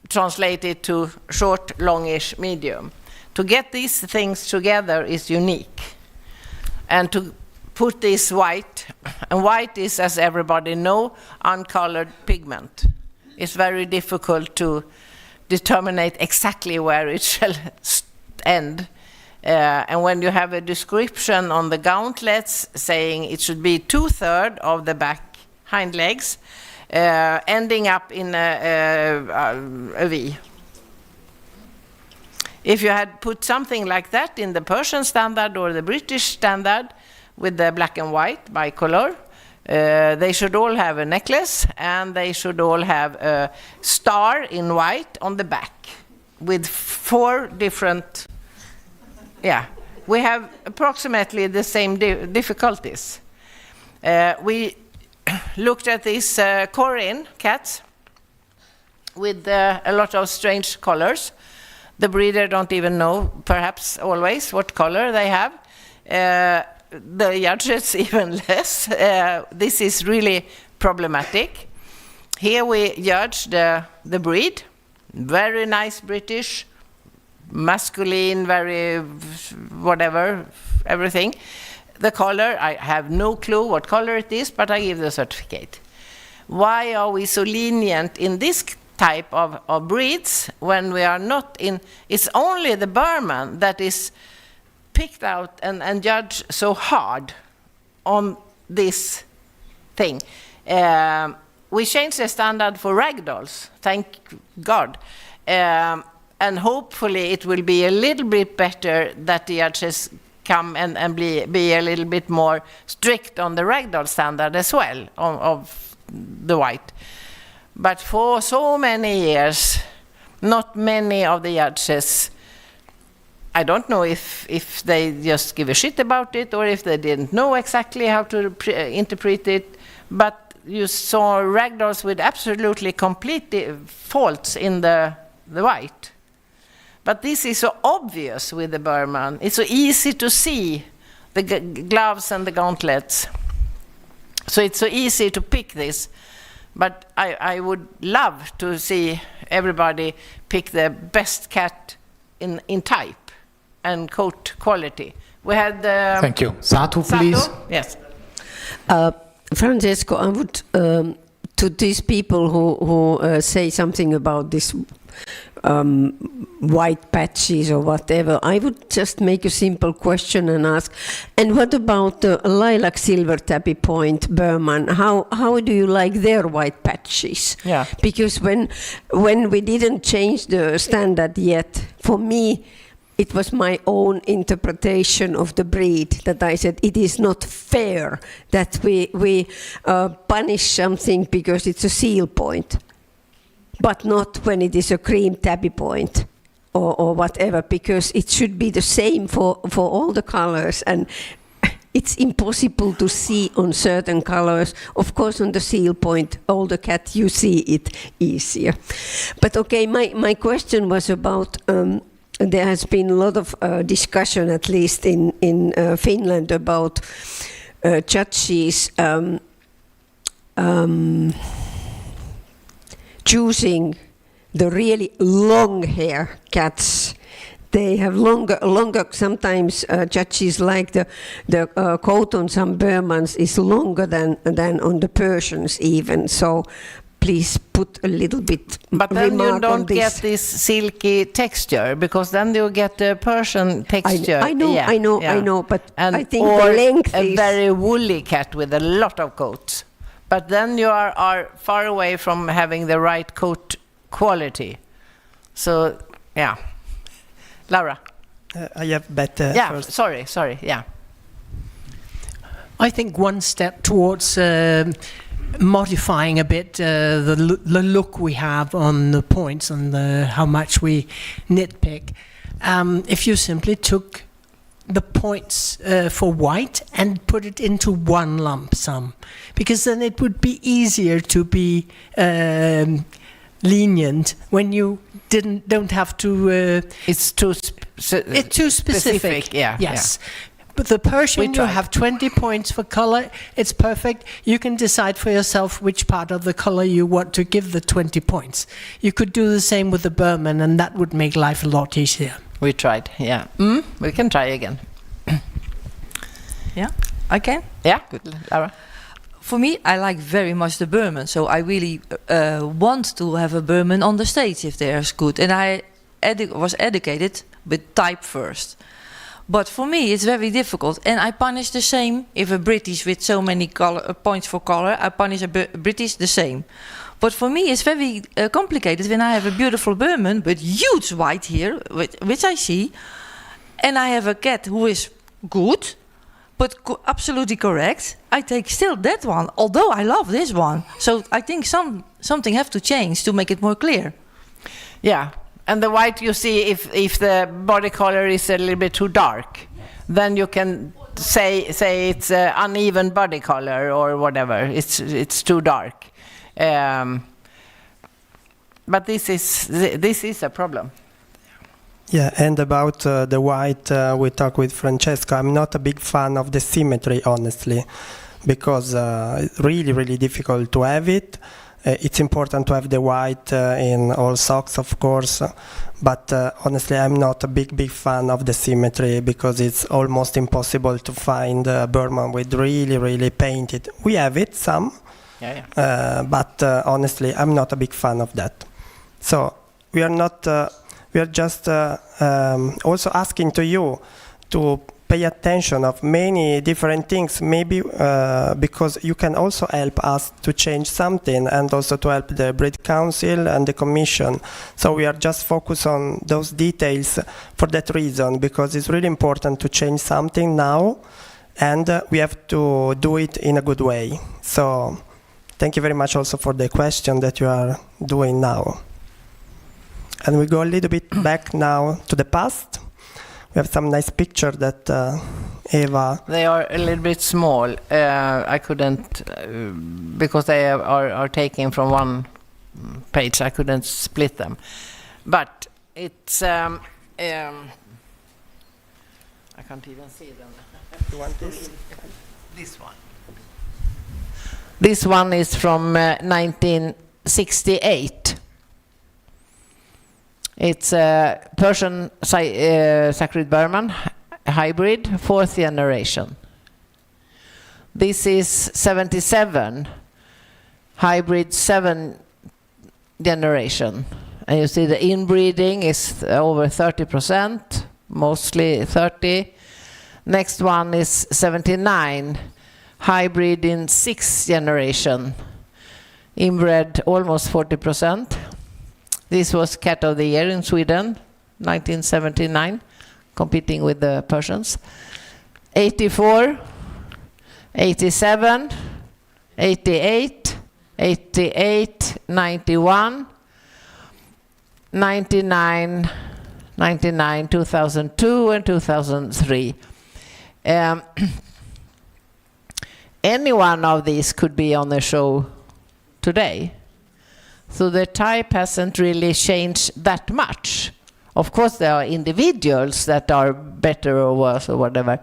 translate it to short, longish, medium. To get these things together is unique. And to put this white, and white is, as everybody knows, uncolored pigment. It's very difficult to determine exactly where it shall end. And when you have a description on the gauntlets saying it should be 2/3 of the back hind legs, ending up in a V. If you had put something like that in the Persian standard or the British standard with the black and white bicolor, they should all have a necklace, and they should all have a star in white on the back with 4 different. Yeah, we have approximately the same difficulties. We looked at these corin cats with a lot of strange colors. The breeder don't even know, perhaps always, what color they have. The judges even less. This is really problematic. Here we judge the breed, very nice British, masculine, very whatever, everything. The color, I have no clue what color it is, but I give the certificate. Why are we so lenient in this type of breeds when we are not in? It's only the Birman that is picked out and judged so hard on this thing. We changed the standard for ragdolls, thank God. And hopefully it will be a little bit better that the judges come and be a little bit more strict on the ragdoll standard as well of the white. But for so many years, not many of the judges, I don't know if they just give a shit about it or if they didn't know exactly how to interpret it, but you saw ragdolls with absolutely complete faults in the white. But this is so obvious with the Birman. It's so easy to see the gloves and the gauntlets. So it's so easy to pick this. But I would love to see everybody pick the best cat in type and coat quality. We had... Thank you. Satu, please. Yes. Francesco, I would, to these people who say something about this white patches or whatever, I would just make a simple question and ask, and what about the lilac silver tabby point Birman? How do you like their white patches? Yeah. Because when we didn't change the standard yet, for me, it was my own interpretation of the breed that I said it is not fair that we punish something because it's a seal point, but not when it is a cream tabby point or whatever, because it should be the same for all the colors, and it's impossible to see on certain colors. Of course, on the seal point, all the cat, you see it easier. But okay, my question was about, there has been a lot of discussion, at least in Finland, about judges choosing the really long hair cats. They have longer. Sometimes judges like the coat on some Birmans is longer than on the Persians even. So please put a little bit. But then you on don't this. get this silky texture, because then you get the Persian texture. I know. But I think or the length a is very woolly cat with a lot of coats. But then you are far away from having the right coat quality. So, yeah. Laura. I have better. Yeah, first. sorry, yeah. I think one step towards modifying a bit the look we have on the points and how much we nitpick. If you simply took the points for white and put it into one lump sum, because then it would be easier to be lenient when you don't have to. It's too specific. Yeah. Yes. Yeah. But the Persian, you have 20 points for color. It's perfect. You can decide for yourself which part of the color you want to give the 20 points. You could do the same with the Birman, and that would make life a lot easier. We tried, yeah. We can try again. Yeah, I can? Yeah, good. Laura? For me, I like very much the Birman, so I really want to have a Birman on the stage if they are good. And I was educated with type first. But for me, it's very difficult, and I punish the same. If a British with so many points for color, I punish a British the same. But for me, it's very complicated when I have a beautiful Birman with huge white here, which I see, and I have a cat who is good, but absolutely correct. I take still that one, although I love this one. So I think something have to change to make it more clear. Yeah. And the white, you see, if the body color is a little bit too dark, then you can say it's uneven body color or whatever. It's too dark. But this is a problem. Yeah, and about the white, we talked with Francesco. I'm not a big fan of the symmetry, honestly. because it's really difficult to have it. It's important to have the white in all socks, of course, but honestly I'm not a big fan of the symmetry, because it's almost impossible to find Birman with really painted. We have it some, but honestly I'm not a big fan of that. So we are just also asking to you to pay attention of many different things, maybe because you can also help us to change something, and also to help the Breed Council and the Commission. So we are just focused on those details for that reason, because it's really important to change something now, and we have to do it in a good way. So thank you very much also for the question that you are doing now. And we go a little bit back now to the past. We have some nice picture that Eva... They are a little bit small. I couldn't, because they are taken from one page, I couldn't split them. But it's... I can't even see them. You want this? This one. This one is from 1968. It's a Persian Sacred Birman hybrid, 4th generation. This is 77, hybrid 7th generation. And you see the inbreeding is over 30%, mostly 30. Next one is 79, hybrid in 6th generation, inbred almost 40%. This was Cat of the Year in Sweden, 1979, competing with the Persians. 84, 87, 88, 88, 91, 99, 99, 2002, and 2003. Any one of these could be on the show today. So the type hasn't really changed that much. Of course, there are individuals that are better or worse or whatever.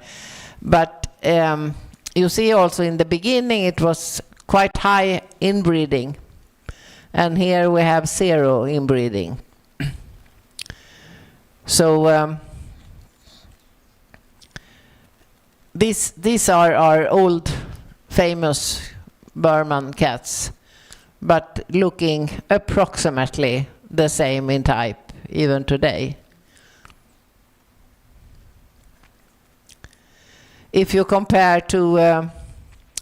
But you see also in the beginning it was quite high inbreeding. And here we have 0 inbreeding. So these are our old famous Birman cats, but looking approximately the same in type even today. If you compare to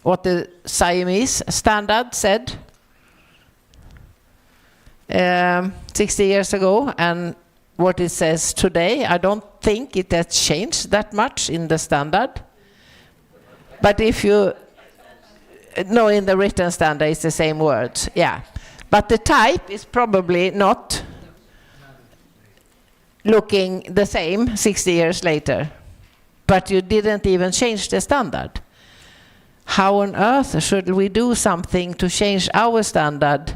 what the Siamese standard said 60 years ago and what it says today, I don't think it has changed that much in the standard. But if you no, in the written standard it's the same words, yeah. But the type is probably not looking the same 60 years later. But you didn't even change the standard. How on earth should we do something to change our standard?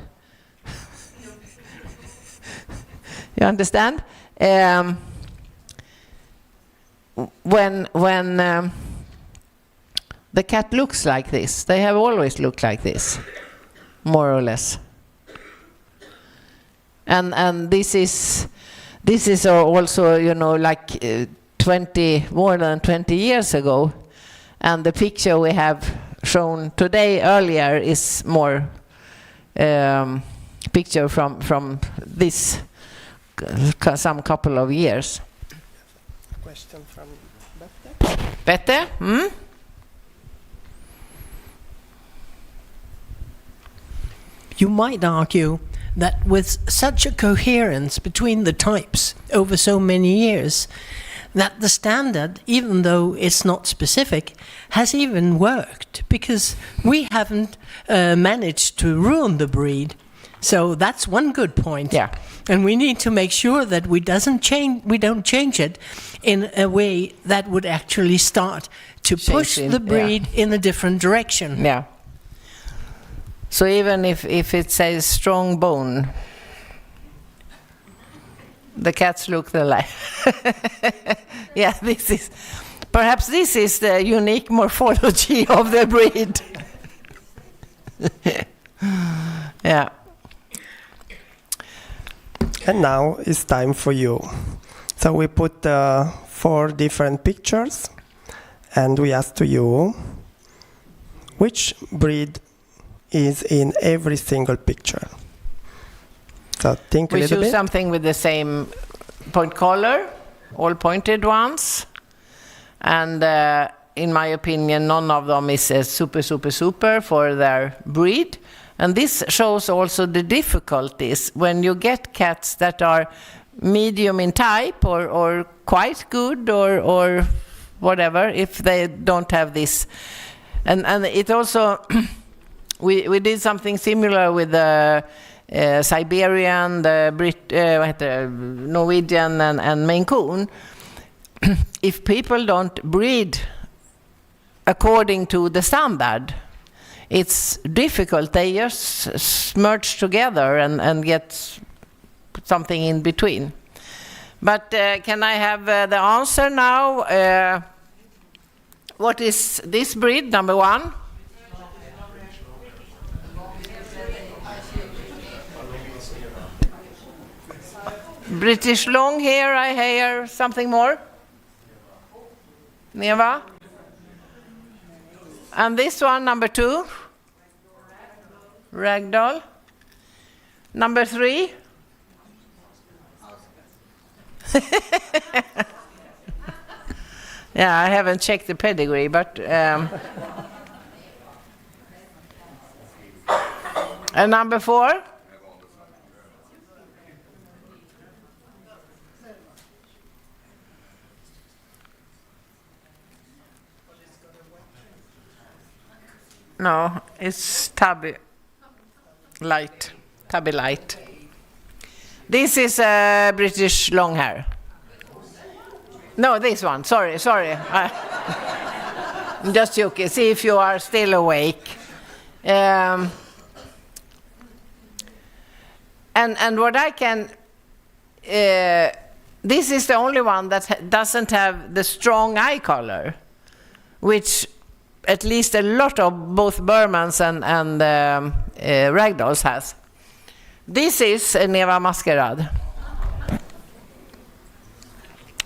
You understand? When the cat looks like this, they have always looked like this, more or less. And this is also, you know, like more than 20 years ago. And the picture we have shown today earlier is more picture from this some couple of years. Question from Bette? Bette? Hmm? You might argue that with such a coherence between the types over so many years, that the standard, even though it's not specific, has even worked, because we haven't managed to ruin the breed. So that's one good point. Yeah. And we need to make sure that we don't change it in a way that would actually start to push the breed in a different direction. Yeah. So even if it says strong bone, the cats look alike. Yeah, perhaps this is the unique morphology of the breed. Yeah. And now it's time for you. So we put 4 different pictures, and we ask to you which breed is in every single picture. So think a We little choose bit. something with the same point color, all pointed ones. And in my opinion, none of them is a super for their breed. And this shows also the difficulties when you get cats that are medium in type or quite good or whatever, if they don't have this. And it also, we did something similar with the Siberian, the Norwegian and Maine Coon. If people don't breed according to the standard, it's difficult. They just merge together and get something in between. But can I have the answer now? What is this breed, number 1? British long hair, I hear something more. Neva? And this one, number 2? Ragdoll. Number 3? Yeah, I haven't checked the pedigree, but... and number 4? No, it's tabby light. Tabby light. This is a British long hair. No, this one. Sorry. I'm just joking. See if you are still awake. And what I can... this is the only one that doesn't have the strong eye color, which at least a lot of both Birmans and Ragdolls has. This is a Neva Masquerade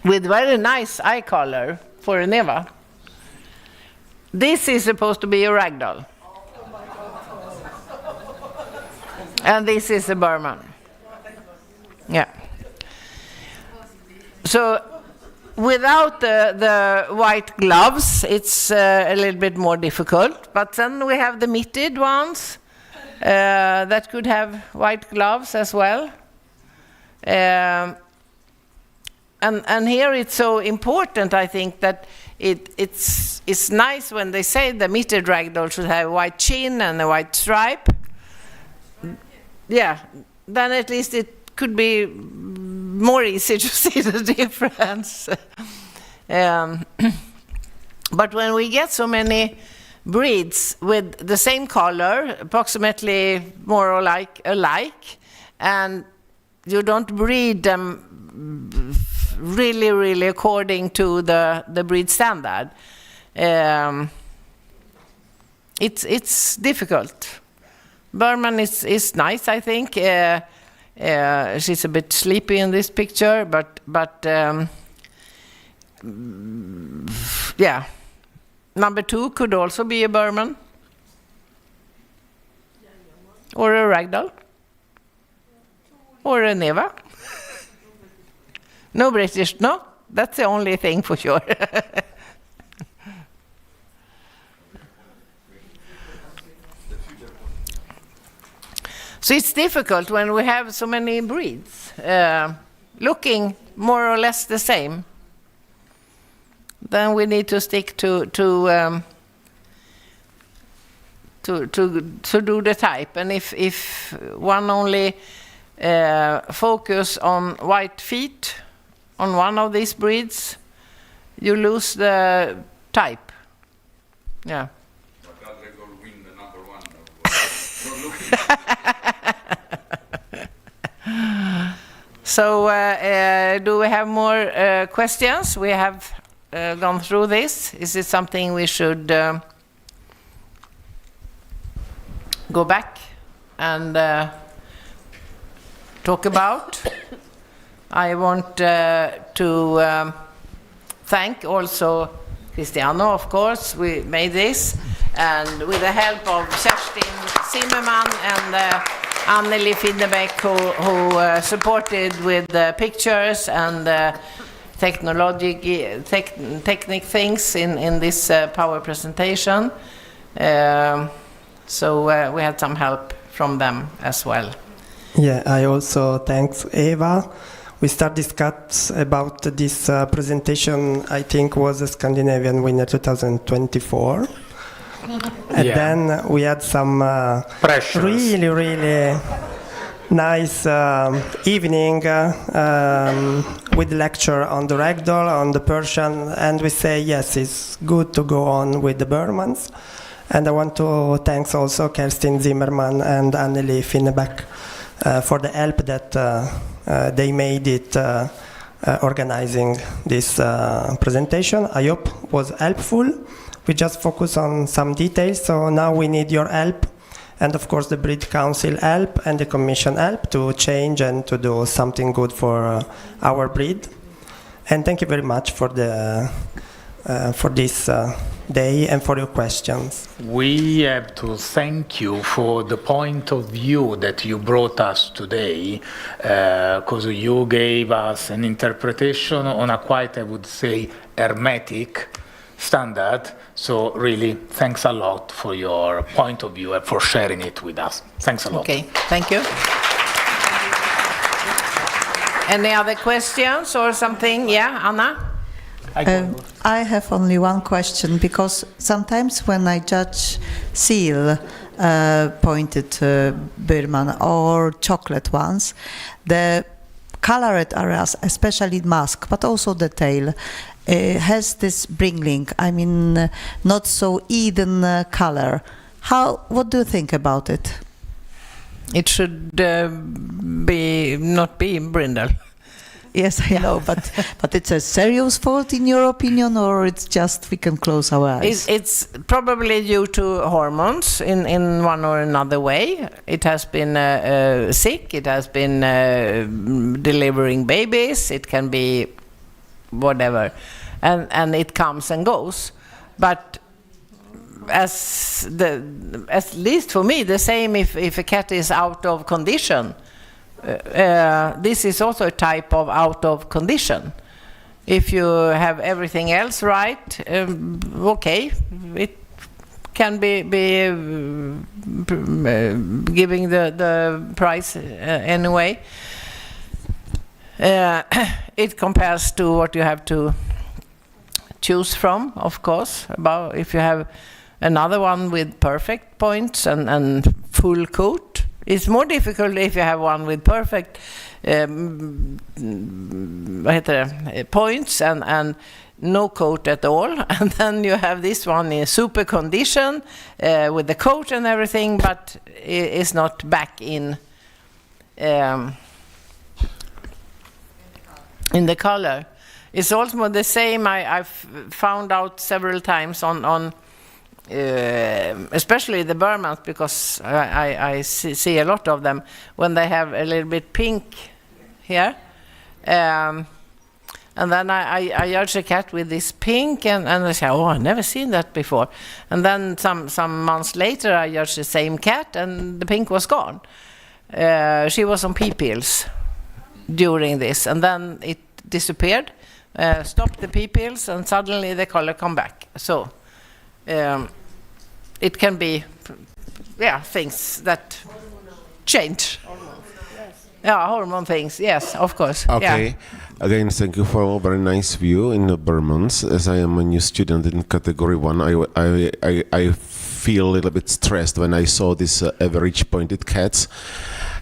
with very nice eye color for a Neva. This is supposed to be a Ragdoll. And this is a Birman. Yeah. So without the white gloves, it's a little bit more difficult. But then we have the mitted ones that could have white gloves as well. And here it's so important, I think, that it's nice when they say the mitted ragdoll should have a white chin and a white stripe. Yeah, then at least it could be more easy to see the difference. But when we get so many breeds with the same color, approximately more or alike, and you don't breed them really according to the breed standard, it's difficult. Birman is nice, I think. She's a bit sleepy in this picture, but yeah. Number 2 could also be a Birman or a Ragdoll or a Neva. No British, no? That's the only thing for sure. So it's difficult when we have so many breeds looking more or less the same. Then we need to stick to do the type. And if one only focus on white feet on one of these breeds, you lose the type. Yeah. So do we have more questions? We have gone through this. Is it something we should go back and talk about. I want to thank also Cristiano, of course. We made this, and with the help of Sjödin Zimmerman and Annette Finnebeck, who supported with pictures and technic things in this power presentation. So we had some help from them as well. Yeah, I also thanks Eva. We start discuss about this presentation, I think was a Scandinavian winner 2024. And then we had some really, really nice evening with lecture on the ragdoll, on the Persian, and we say, yes, it's good to go on with the Birmans. And I want to thanks also Kerstin Zimmerman and Anneli Finnebeck for the help that they made it organizing this presentation. I hope was helpful. We just focus on some details, so now we need your help, and of course the Breed Council help and the Commission help to change and to do something good for our breed. And thank you very much for the for this day and for your questions. We have to thank you for the point of view that you brought us today, because you gave us an interpretation on a quite, I would say, hermetic standard. So really, thanks a lot for your point of view and for sharing it with us. Thanks a lot. Okay, thank you. Any other questions or something? Yeah, Anna? I have only one question, because sometimes when I judge seal pointed Birman or chocolate ones, the colored areas, especially mask, but also the tail, has this bringling, I mean, not so even color. What do you think about it? It should not be brindle. Yes, I know, but it's a serious fault in your opinion, or it's just we can close our eyes? It's probably due to hormones in one or another way. It has been sick, it has been delivering babies, it can be whatever, and it comes and goes. But at least for me, the same if a cat is out of condition. This is also a type of out of condition. If you have everything else right, okay, it can be giving the price anyway. It compares to what you have to choose from, of course. About if you have another one with perfect points and full coat. It's more difficult if you have one with perfect points and no coat at all, and then you have this one in super condition with the coat and everything, but it's not back in the color. It's also the same. I've found out several times on especially the Birmans, because I see a lot of them when they have a little bit pink here, and then I judge a cat with this pink, and I say, oh, I've never seen that before. And then some months later I judged the same cat and the pink was gone. She was on pea pills during this, and then it disappeared, stopped the pea pills, and suddenly the color come back. So it can be, things that change. Hormone things, yes, of course. Okay. Again, thank you for a very nice view in the Birmans. As I am a new student in category 1, I feel a little bit stressed when I saw these average pointed cats.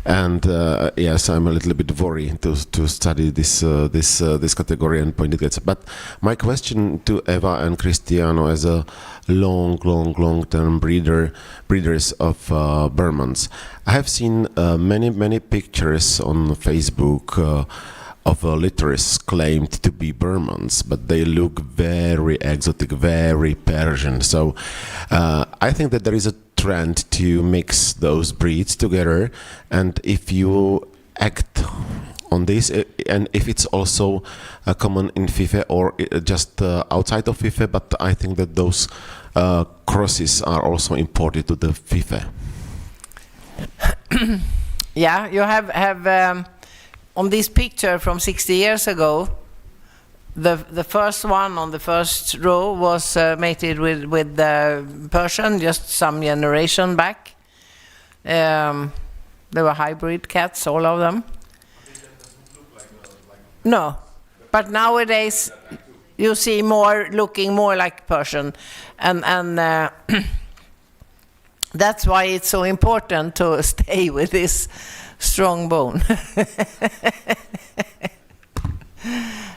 And yes, I'm a little bit worried to study this category and pointed cats. But my question to Eva and Cristiano, as a long-term breeders of Birmans, I have seen many pictures on Facebook of litters claimed to be Birmans, but they look very exotic, very Persian. So I think that there is a trend to mix those breeds together, and if you act on this, and if it's also common in FIFe or just outside of FIFe, but I think that those crosses are also imported to the FIFe. Yeah, you have on this picture from 60 years ago, the first one on the first row was mated with Persian, just some generation back. They were hybrid cats, all of them. No, but nowadays you see more looking more like Persian, and that's why it's so important to stay with this strong bone.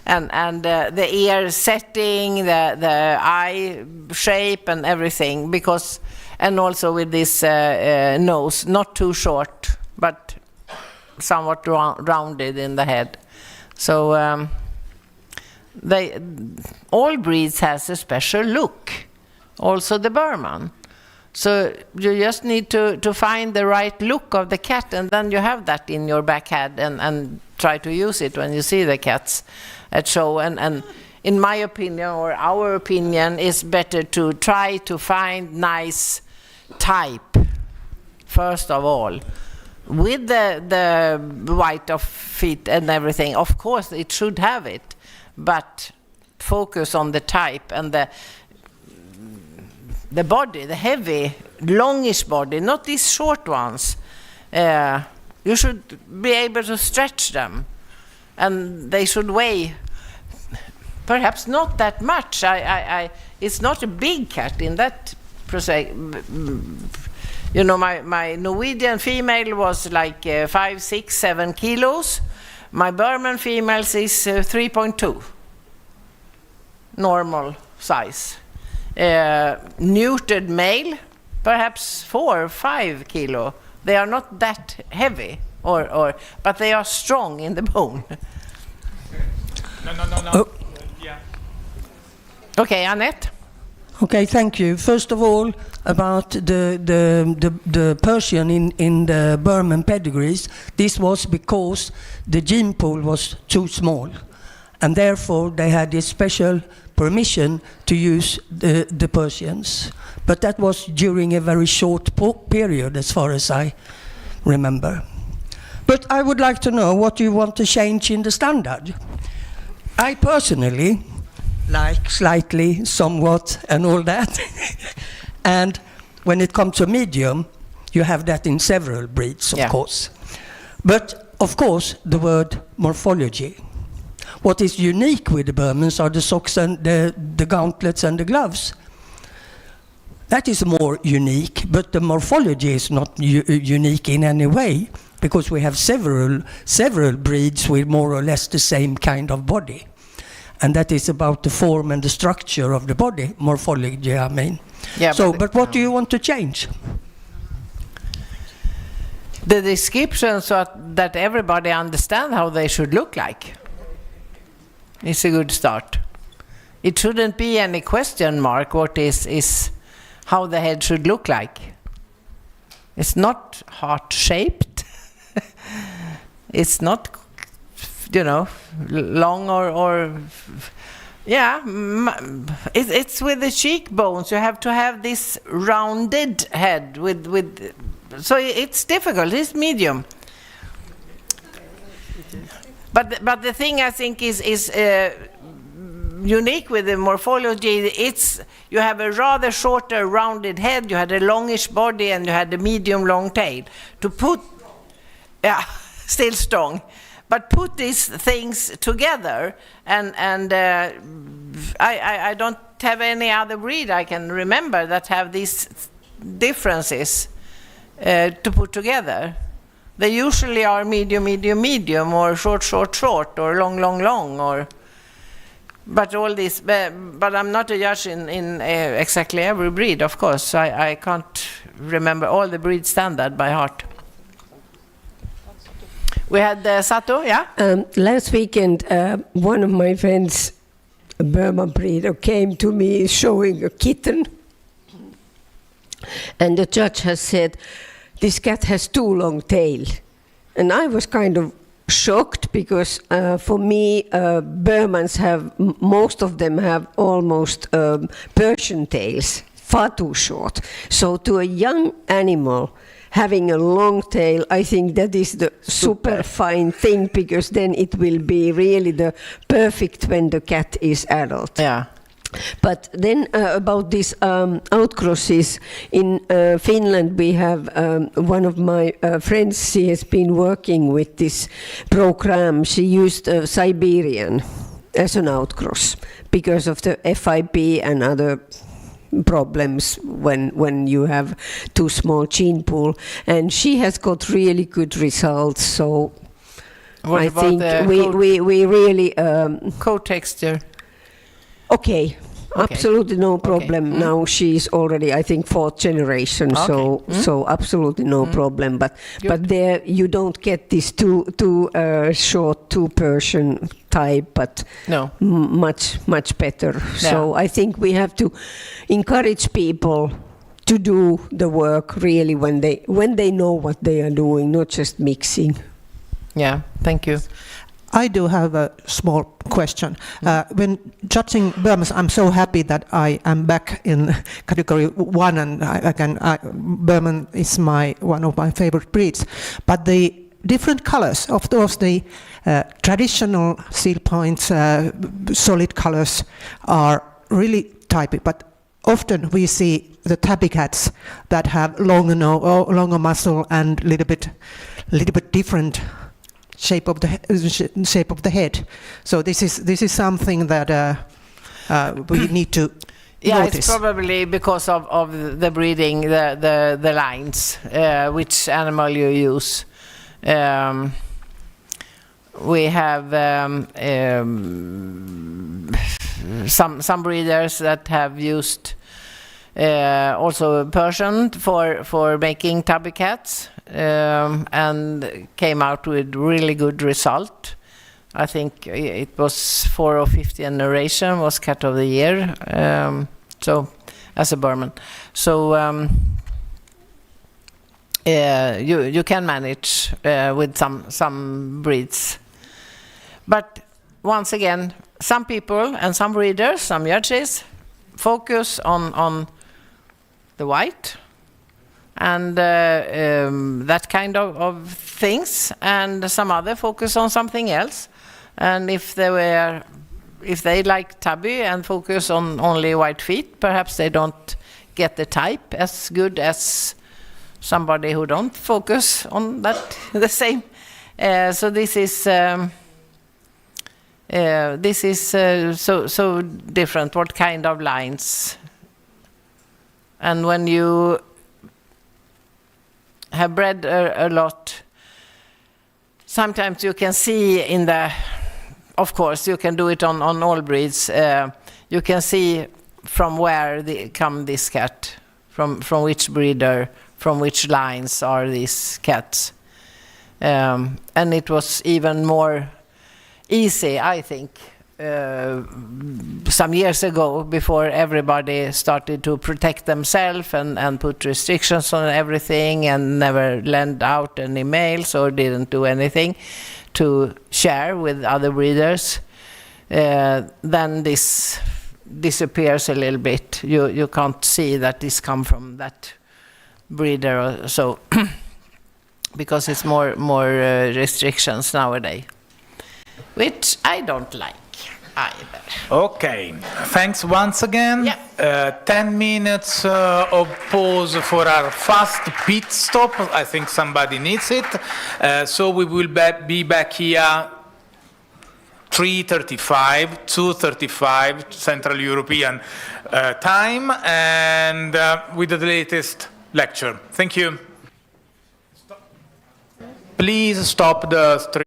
and the ear setting, the eye shape and everything, because, and also with this nose, not too short, but somewhat rounded in the head. So all breeds has a special look, also the Birman. So you just need to find the right look of the cat, and then you have that in your back head and try to use it when you see the cats at show. And in my opinion, or our opinion, is better to try to find nice type, first of all. With the white of feet and everything, of course it should have it, but focus on the type and the body, the heavy, longish body, not these short ones. You should be able to stretch them, and they should weigh perhaps not that much. It's not a big cat in that process. You know, my Norwegian female was like 5, 6, 7 kilos. My Birman females is 3.2, normal size. Neutered male, perhaps 4 or 5 kilo. They are not that heavy, but they are strong in the bone. No. Oh. Yeah. Okay, Annette. Okay, thank you. First of all, about the Persian in the Birman pedigrees, this was because the gene pool was too small, and therefore they had a special permission to use the Persians. But that was during a very short period, as far as I remember. But I would like to know what you want to change in the standard. I personally like slightly, somewhat, and all that. And when it comes to medium, you have that in several breeds, of course. But, of course, the word morphology. What is unique with the Birmans are the socks and the gauntlets and the gloves. That is more unique, but the morphology is not unique in any way, because we have several breeds with more or less the same kind of body. And that is about the form and the structure of the body, morphology, I mean. Yeah, so, but what do you want to change? The description, so that everybody understands how they should look like. It's a good start. It shouldn't be any question mark what is how the head should look like. It's not heart-shaped. It's not, you know, long or yeah, it's with the cheekbones. You have to have this rounded head with so it's difficult. It's medium. But the thing I think is unique with the morphology, it's you have a rather shorter rounded head, you had a longish body, and you had a medium long tail. To put, yeah, still strong, but put these things together, and I don't have any other breed I can remember that have these differences to put together. They usually are medium, medium, medium, or short, short, short, or long, long, long, or. But all this, but I'm not a judge in exactly every breed, of course. I can't remember all the breed standard by heart. We had Sato, yeah? Last weekend, one of my friends, a Burman breeder, came to me showing a kitten. And the judge has said, this cat has too long tail. And I was kind of shocked because for me, Birmans have, most of them have almost Persian tails, far too short. So to a young animal, having a long tail, I think that is the super fine thing, because then it will be really the perfect when the cat is adult. Yeah. But then about these outcrosses, in Finland we have one of my friends, she has been working with this program. She used Siberian as an outcross because of the FIFe and other problems when you have too small gene pool, and she has got really good results. So what I about think the we really coat texture? Okay, absolutely no problem. Now she's already, I think, 4th generation, so absolutely no problem. But there you don't get this too short, too Persian type, but no, much better. So I think we have to encourage people to do the work really when they know what they are doing, not just mixing. Yeah, thank you. I do have a small question. When judging Burmans, I'm so happy that I am back in category 1, and Burman is one of my favorite breeds. But the different colors, of those, the traditional seal points, solid colors are really typical. But often we see the tabby cats that have longer muscle and little bit different shape of the head. So this is something that we need to notice. It's probably because of the breeding, the lines, which animal you use. We have some breeders that have used also Persian for making tabby cats. And came out with really good result. I think it was 4 or 5th generation was cat of the year. So as a Burman, so you can manage with some breeds. But once again, some people and some breeders, some judges, focus on the white and that kind of things, and some other focus on something else. And if they like tabby and focus on only white feet, perhaps they don't get the type as good as somebody who don't focus on that the same. So this is so different. What kind of lines? And when you have bred a lot, sometimes you can see in the, of course you can do it on all breeds, you can see from where come this cat, from which breeder, from which lines are these cats. And it was even more easy, I think, some years ago, before everybody started to protect themselves and put restrictions on everything and never lend out any mails or didn't do anything to share with other breeders. Then this disappears a little bit. You can't see that this come from that breeder or so because it's more restrictions nowadays, which I don't like either. Okay, thanks once again. 10 minutes of pause for our fast pit stop. I think somebody needs it. So we will be back here 3:35, 2:35 Central European time, and with the latest lecture. Thank you. Please stop the stream.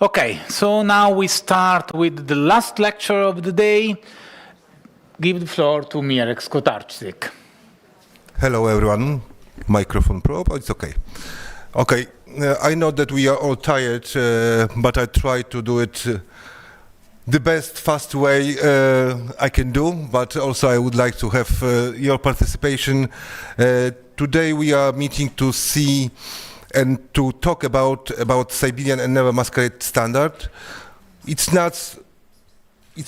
Okay, so now we start with the last lecture of the day. Give the floor to Mirek Skotarczyk. Hello everyone. Microphone probe, it's okay. Okay, I know that we are all tired, but I try to do it the best, fast way I can do, but also I would like to have your participation. Today we are meeting to see and to talk about Siberian and Neva Masquerade standard. It's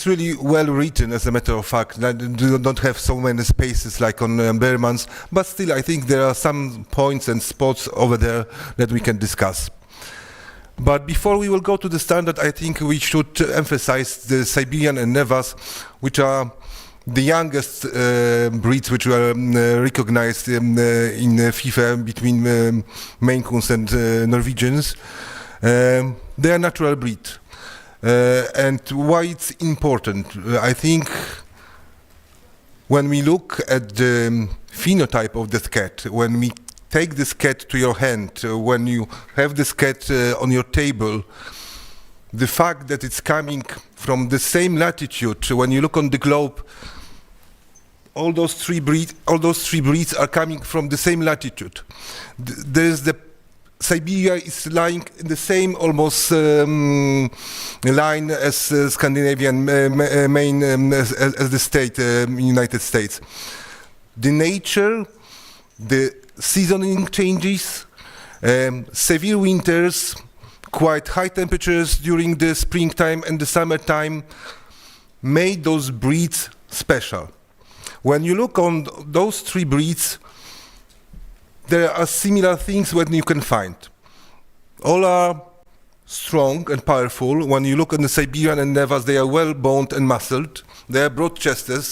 really well written, as a matter of fact. I don't have so many spaces like on Birman's, but still I think there are some points and spots over there that we can discuss. But before we will go to the standard, I think we should emphasize the Siberian and Nevas, which are the youngest breeds which were recognized in FIFe between Maine Coons and Norwegians. They are natural breed. And why it's important? I think when we look at the phenotype of this cat, when we take this cat to your hand, when you have this cat on your table, the fact that it's coming from the same latitude, when you look on the globe, all those three breeds are coming from the same latitude. There's the Siberia is lying in the same almost line as Scandinavian Maine as the state, United States. The nature, the seasoning changes, severe winters, quite high temperatures during the springtime and the summertime made those breeds special. When you look on those three breeds, there are similar things what you can find. All are strong and powerful. When you look on the Siberian and Nevas, they are well boned and muscled. They are broad chested.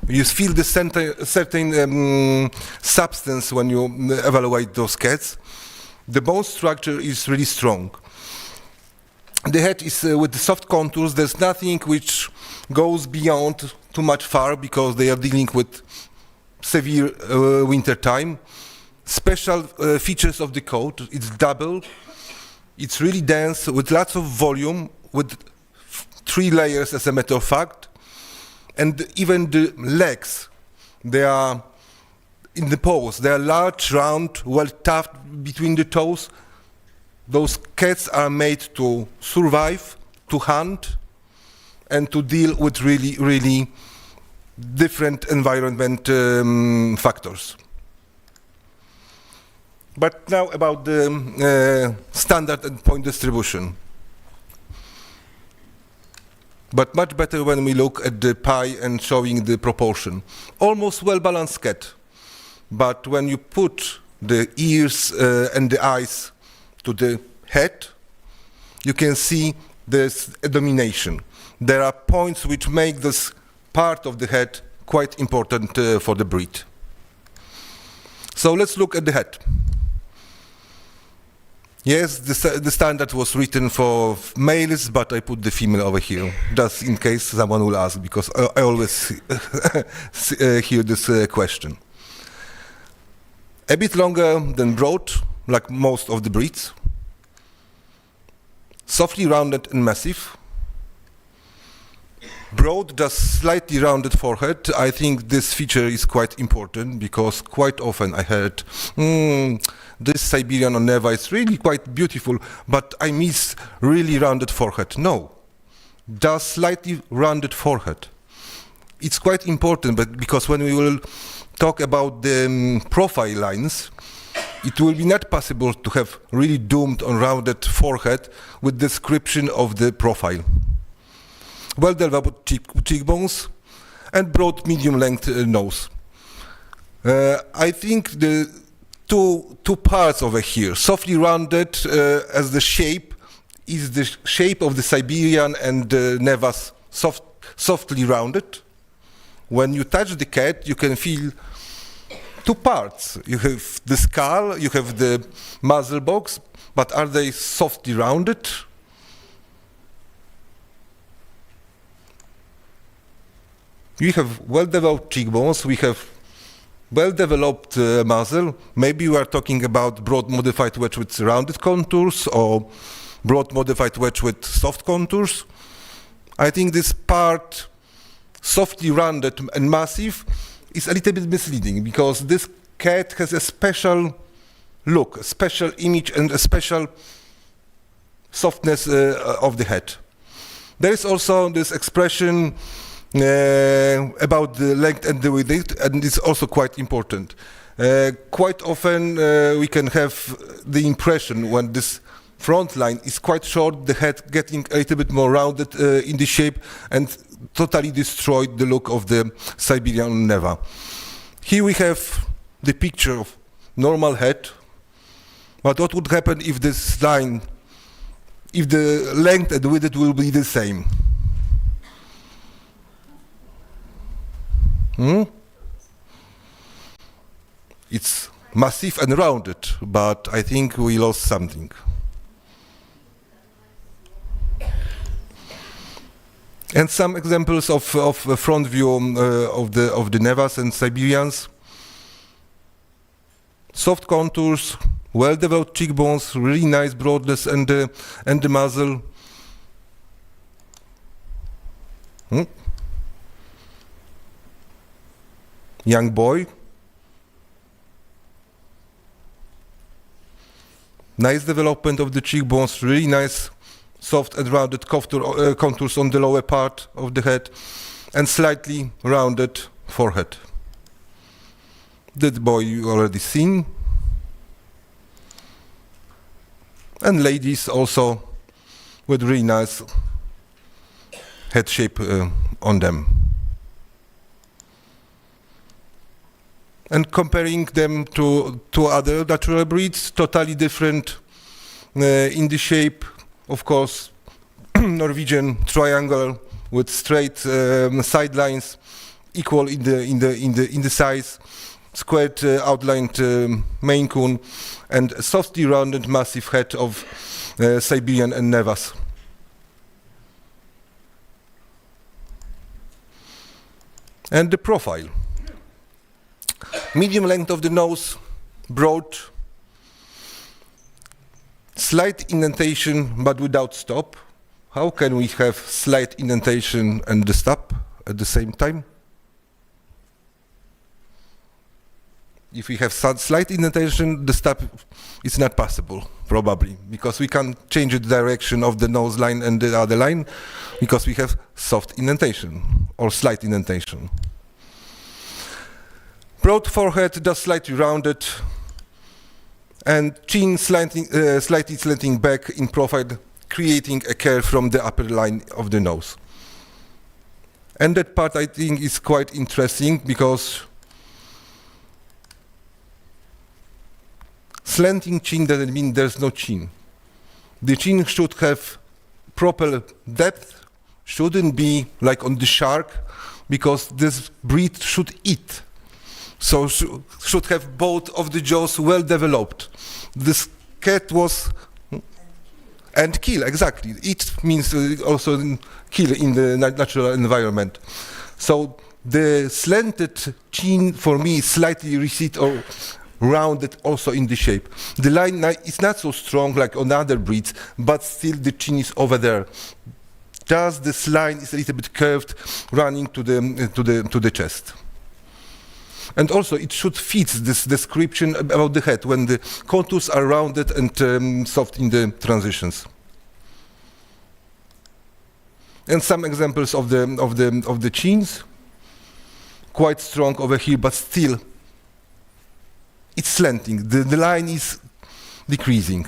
You feel the certain substance when you evaluate those cats. The bone structure is really strong. The head is with the soft contours. There's nothing which goes beyond too much far because they are dealing with severe winter time. Special features of the coat, it's double, it's really dense with lots of volume, with 3 layers as a matter of fact, and even the legs, they are in the paws, they are large, round, well tucked between the toes. Those cats are made to survive, to hunt, and to deal with really different environment factors. But now about the standard and point distribution. But much better when we look at the pie and showing the proportion. Almost well-balanced cat. But when you put the ears and the eyes to the head, you can see there's a domination. There are points which make this part of the head quite important for the breed. So let's look at the head. Yes, the standard was written for males, but I put the female over here, just in case someone will ask, because I always hear this question. A bit longer than broad, like most of the breeds. Softly rounded and massive. Broad, just slightly rounded forehead. I think this feature is quite important because quite often I heard, this Siberian or Neva is really quite beautiful, but I miss really rounded forehead. No, just slightly rounded forehead. It's quite important, but because when we will talk about the profile lines, it will be not possible to have really doomed or rounded forehead with description of the profile. Well-developed cheekbones and broad medium-length nose. I think the two parts over here, softly rounded as the shape, is the shape of the Siberian and the nevas softly rounded. When you touch the cat, you can feel two parts. You have the skull, you have the muzzle box, but are they softly rounded? We have well-developed cheekbones, we have well-developed muzzle. Maybe we are talking about broad modified wedge with rounded contours or broad modified wedge with soft contours. I think this part, softly rounded and massive, is a little bit misleading because this cat has a special look, a special image and a special softness of the head. There is also this expression about the length and the width, and it's also quite important. Quite often we can have the impression when this front line is quite short, the head getting a little bit more rounded in the shape and totally destroyed the look of the Siberian Neva. Here we have the picture of normal head, but what would happen if this line, if the length and width will be the same? It's massive and rounded, but I think we lost something. And some examples of front view of the Nevas and Siberians. Soft contours, well-developed cheekbones, really nice broadness and the muzzle. Young boy. Nice development of the cheekbones, really nice soft and rounded contours on the lower part of the head and slightly rounded forehead. That boy you already seen. And ladies also with really nice head shape on them. And comparing them to other natural breeds, totally different in the shape. Of course, Norwegian triangle with straight sidelines, equal in the size, squared outlined Maine Coon, and softly rounded massive head of Siberian and Nevas. And the profile. Medium length of the nose, broad, slight indentation but without stop. How can we have slight indentation and the stop at the same time? If we have slight indentation, the stop is not possible, probably, because we can't change the direction of the nose line and the other line, because we have soft indentation or slight indentation. Broad forehead, just slightly rounded, and chin slightly slanting back in profile, creating a curve from the upper line of the nose. And that part I think is quite interesting because slanting chin doesn't mean there's no chin. The chin should have proper depth, shouldn't be like on the shark, because this breed should eat. So should have both of the jaws well developed. This cat was, and kill, exactly. Eat means also kill in the natural environment. So the slanted chin for me is slightly receded or rounded also in the shape. The line is not so strong like on other breeds, but still the chin is over there. Just this line is a little bit curved, running to the chest. And also it should fit this description about the head when the contours are rounded and soft in the transitions. And some examples of the chins, quite strong over here, but still it's slanting. The line is decreasing.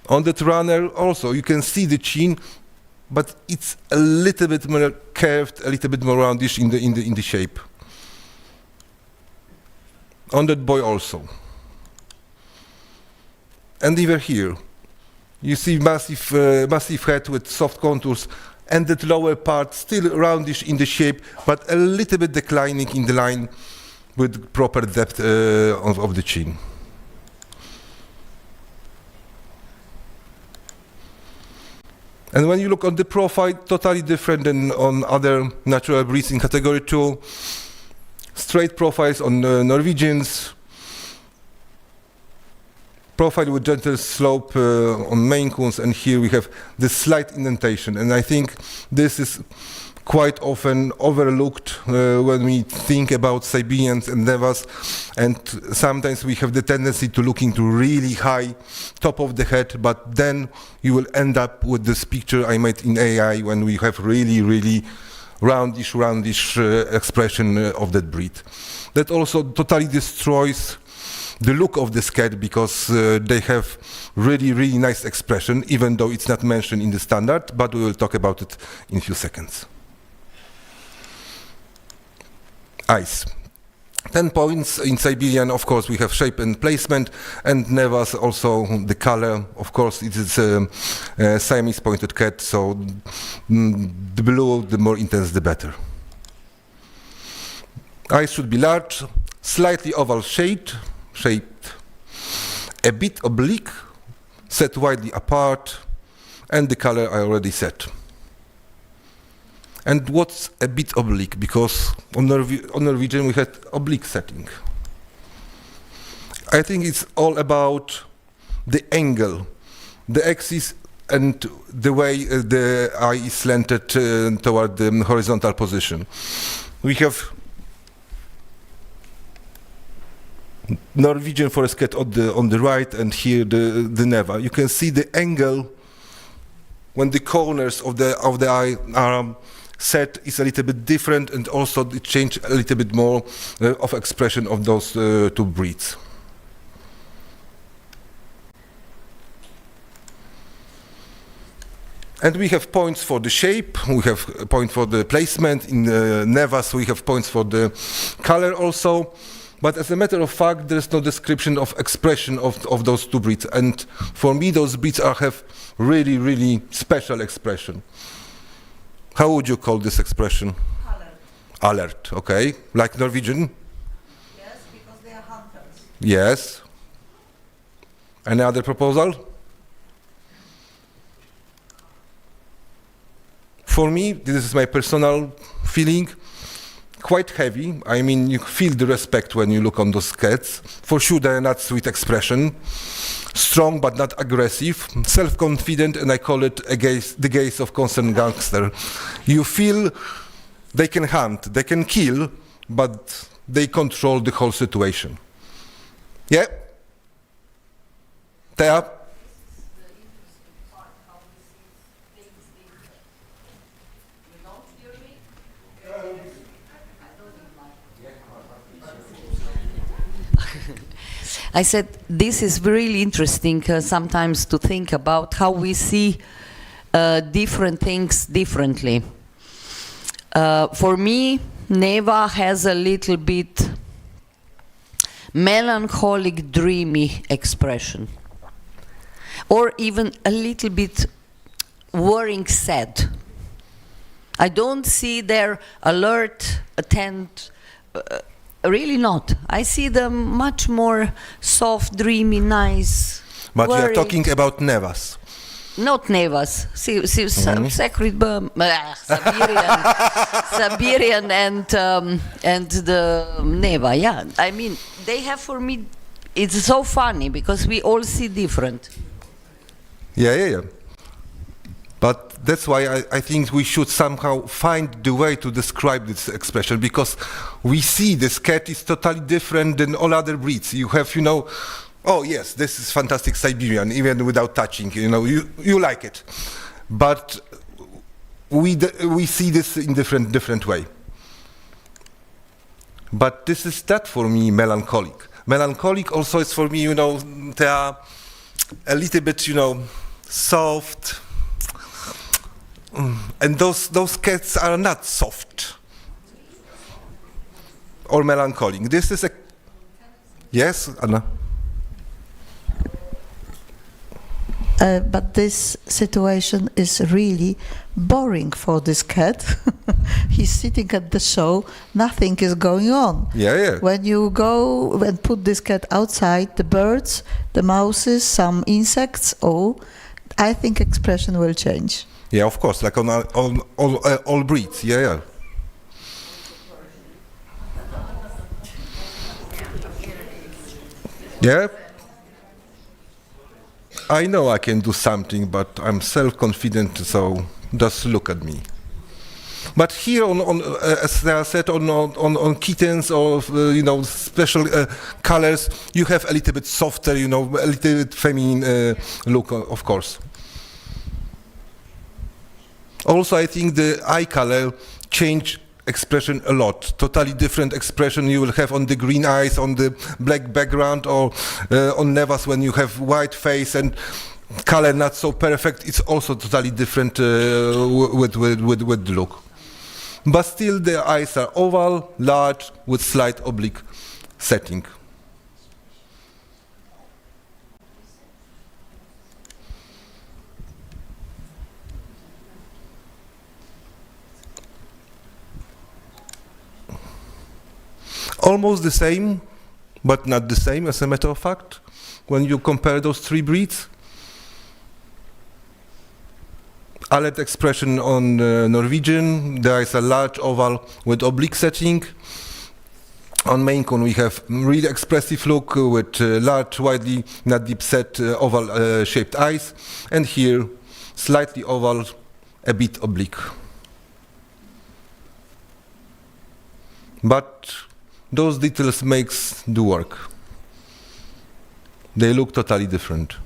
On the runner also you can see the chin, but it's a little bit more curved, a little bit more roundish in the shape. On that boy also. And even here, you see massive head with soft contours, and that lower part still roundish in the shape, but a little bit declining in the line with proper depth of the chin. And when you look on the profile, totally different than on other natural breeds in category 2. Straight profiles on Norwegians, profile with gentle slope on Maine Coons, and here we have this slight indentation. And I think this is quite often overlooked when we think about Siberians and Nevas, and sometimes we have the tendency to look into really high top of the head, but then you will end up with this picture I made in AI when we have really roundish expression of that breed. That also totally destroys the look of this cat, because they have really nice expression, even though it's not mentioned in the standard, but we will talk about it in a few seconds. Eyes. 10 points in Siberian, of course, we have shape and placement, and Nevas also the color. Of course, it is a Siamese pointed cat, so the blue, the more intense, the better. Eyes should be large, slightly oval shaped, a bit oblique, set widely apart, and the color I already said. And what's a bit oblique? Because on Norwegian we had oblique setting. I think it's all about the angle, the axis, and the way the eye is slanted toward the horizontal position. We have Norwegian forest cat on the right, and here the Neva. You can see the angle when the corners of the eye are set is a little bit different, and also it changed a little bit more of expression of those two breeds. And we have points for the shape, we have a point for the placement. In Nevas we have points for the color also. But as a matter of fact, there's no description of expression of those two breeds. And for me, those breeds have really special expression. How would you call this expression? Alert. Alert, okay. Like Norwegian? Yes, because they are hunters. Yes. Any other proposal? For me, this is my personal feeling, quite heavy. I mean, you feel the respect when you look on those cats. For sure, they are not sweet expression. Strong but not aggressive, self-confident, and I call it the gaze of concerned gangster. You feel they can hunt, they can kill, but they control the whole situation. Yeah? Thea? I said this is really interesting sometimes to think about how we see different things differently. For me, Neva has a little bit melancholic, dreamy expression, or even a little bit worrying, sad. I don't see their alert, attent. Really not. I see them much more soft, dreamy, nice. But worried. you are talking about Nevas. Not Nevas. Sacred Siberian and the Neva. Yeah, I mean they have, for me, it's so funny because we all see different. Yeah. But that's why I think we should somehow find the way to describe this expression, because we see this cat is totally different than all other breeds. You have, oh yes, this is fantastic Siberian, even without touching, you like it. But we see this in different way. But this is that for me melancholic. Melancholic also is for me, they are a little bit, soft. And those cats are not soft or melancholic. This is a... Yes, Anna? but this situation is really boring for this cat. He's sitting at the show, nothing is going on. Yeah. When you go and put this cat outside, the birds, the mouses, some insects, I think expression will change. Yeah, of course, like on all breeds. Yeah. Yeah. I know I can do something, but I'm self-confident, so just look at me. But here, as I said, on kittens or special colors, you have a little bit softer, a little bit feminine look, of course. Also, I think the eye color changed expression a lot. Totally different expression you will have on the green eyes, on the black background, or on nevas when you have white face and color not so perfect. It's also totally different with the look. But still the eyes are oval, large, with slight oblique setting. Almost the same, but not the same, as a matter of fact, when you compare those three breeds. Annette expression on Norwegian, there is a large oval with oblique setting. On Maine Coon we have really expressive look with large, widely not deep set oval shaped eyes, and here slightly oval, a bit oblique. But those details makes the work. They look totally different.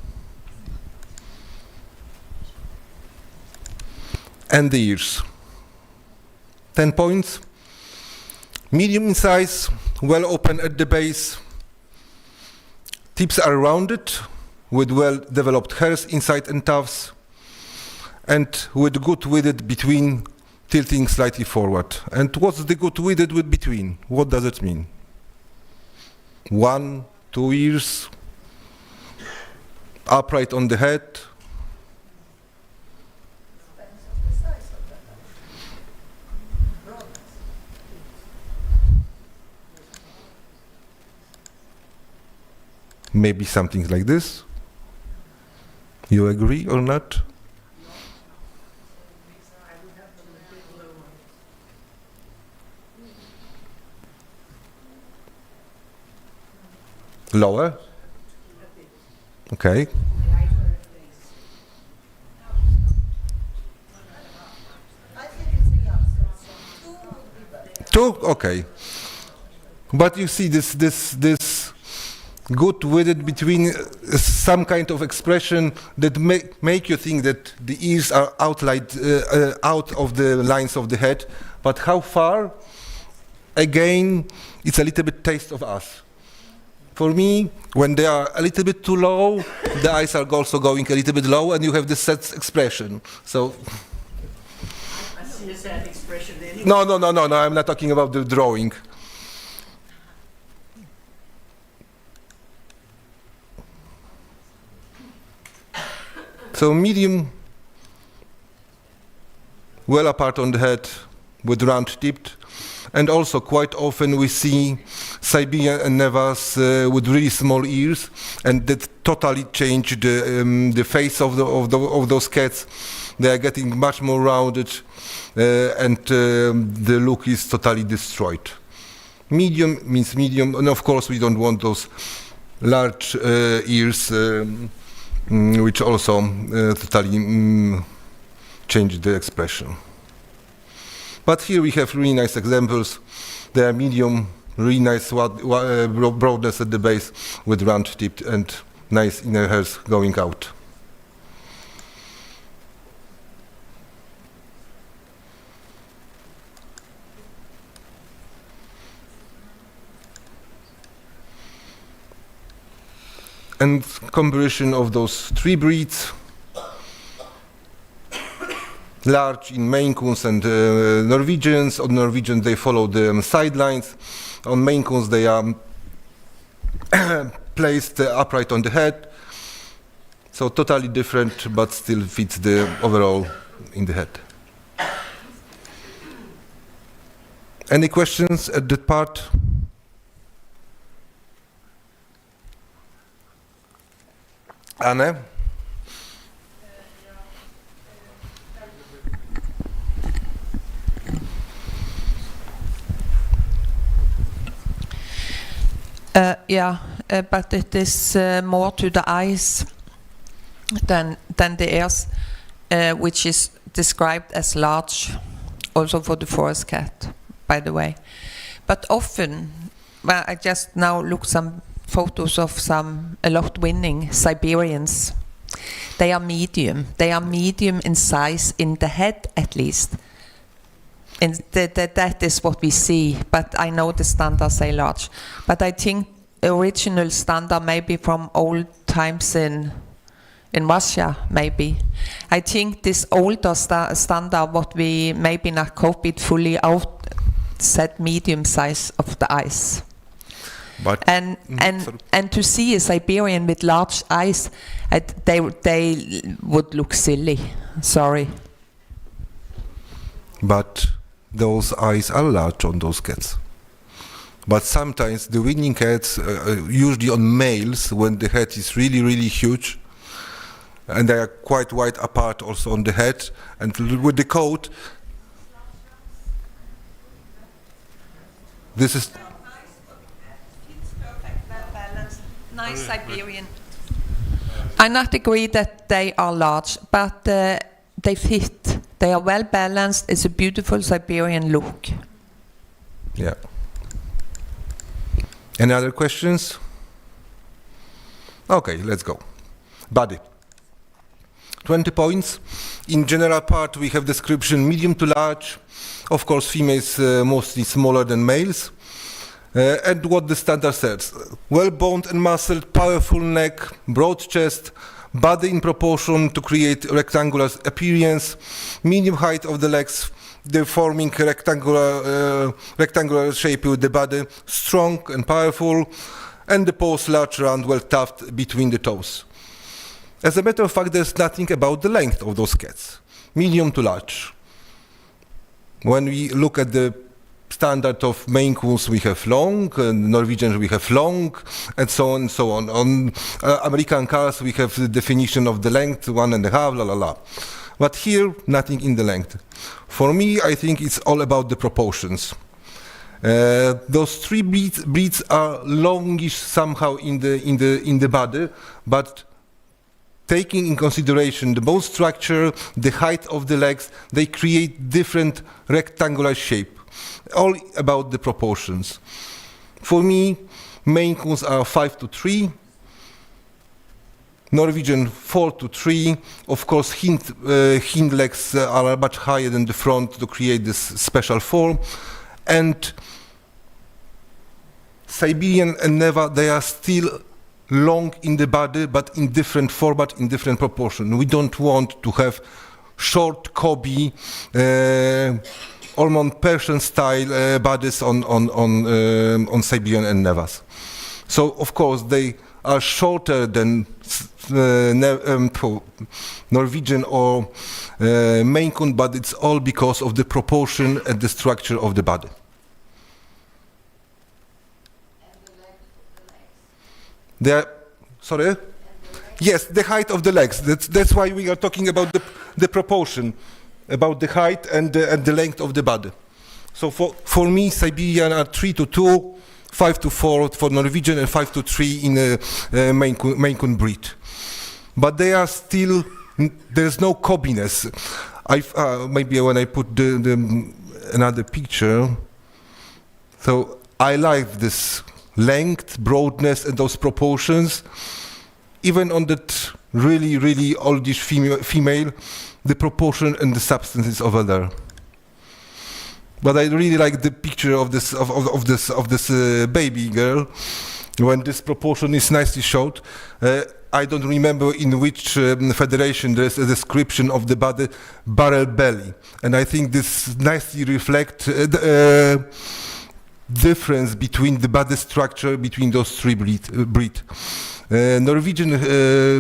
And the ears. 10 points. Medium in size, well open at the base. Tips are rounded, with well-developed hairs inside and tufts, and with good width between, tilting slightly forward. And what's the good width with between? What does it mean? 1, 2 ears, upright on the head. Maybe something like this. You agree or not? Lower? Okay. 2? Okay. But you see this good width between some kind of expression that make you think that the ears are out of the lines of the head, but how far? Again, it's a little bit taste of us. For me, when they are a little bit too low, the eyes are also going a little bit low, and you have this set expression. So. I see a sad expression anyway. No, I'm not talking about the drawing. So medium, well apart on the head, with round tipped, and also quite often we see Siberian and Nevas with really small ears, and that totally change the face of those cats. They are getting much more rounded, and the look is totally destroyed. Medium means medium, and of course we don't want those large ears. Which also totally change the expression. But here we have really nice examples. They are medium, really nice broadness at the base with round tipped and nice inner hairs going out. And comparison of those three breeds, large in Maine Coons and Norwegians. On Norwegians they follow the sidelines. On Maine Coons they are placed upright on the head. So totally different, but still fits the overall in the head. Any questions at that part? Anne? But it is more to the eyes than the ears, which is described as large, also for the forest cat, by the way. But often, well, I just now look some photos of a lot winning Siberians. They are medium. They are medium in size, in the head at least. And that is what we see, but I know the standards say large. But I think original standard maybe from old times in Russia, maybe. I think this older standard, what we maybe not copied fully out, said medium size of the eyes. But and to see a Siberian with large eyes, they would look silly. Sorry. But those eyes are large on those cats. But sometimes the winning cats, usually on males, when the head is really, really huge, and they are quite wide apart also on the head, and with the coat, this is... Nice Siberian. I not agree that they are large, but they fit. They are well balanced. It's a beautiful Siberian look. Yeah. Any other questions? Okay, let's go. Body. 20 points. In general part, we have description medium to large. Of course, females mostly smaller than males. And what the standard says. Well-boned and muscled, powerful neck, broad chest, body in proportion to create rectangular appearance, medium height of the legs, the forming rectangular shape with the body, strong and powerful, and the paws large, round, well tufted between the toes. As a matter of fact, there's nothing about the length of those cats, medium to large. When we look at the standard of Maine Coons, we have long, Norwegians we have long, and so on and so on. On American cars, we have the definition of the length, 1.5, la la la. But here, nothing in the length. For me, I think it's all about the proportions. Those three breeds are longish somehow in the body, but taking in consideration the bone structure, the height of the legs, they create different rectangular shape. All about the proportions. For me, Maine Coons are 5:3, Norwegian 4:3. Of course, hind legs are much higher than the front to create this special form. And Siberian and Neva, they are still long in the body, but in different format, in different proportion. We don't want to have short Kobe, almost Persian style bodies on Siberian and Nevas. So of course they are shorter than Norwegian or Maine Coon, but it's all because of the proportion and the structure of the body. They are, sorry? Yes, the height of the legs. That's why we are talking about the proportion, about the height and the length of the body. So for me, Siberian are 3:2, 5:4 for Norwegian, and 5:3 in a Maine Coon breed. But they are still, there's no cobbiness. Maybe when I put another picture, so I like this length, broadness, and those proportions. Even on that really, really oldish female, the proportion and the substance is over there. But I really like the picture of this baby girl when this proportion is nicely showed. I don't remember in which federation there is a description of the body, barrel belly, and I think this nicely reflects difference between the body structure between those three breeds. Norwegian,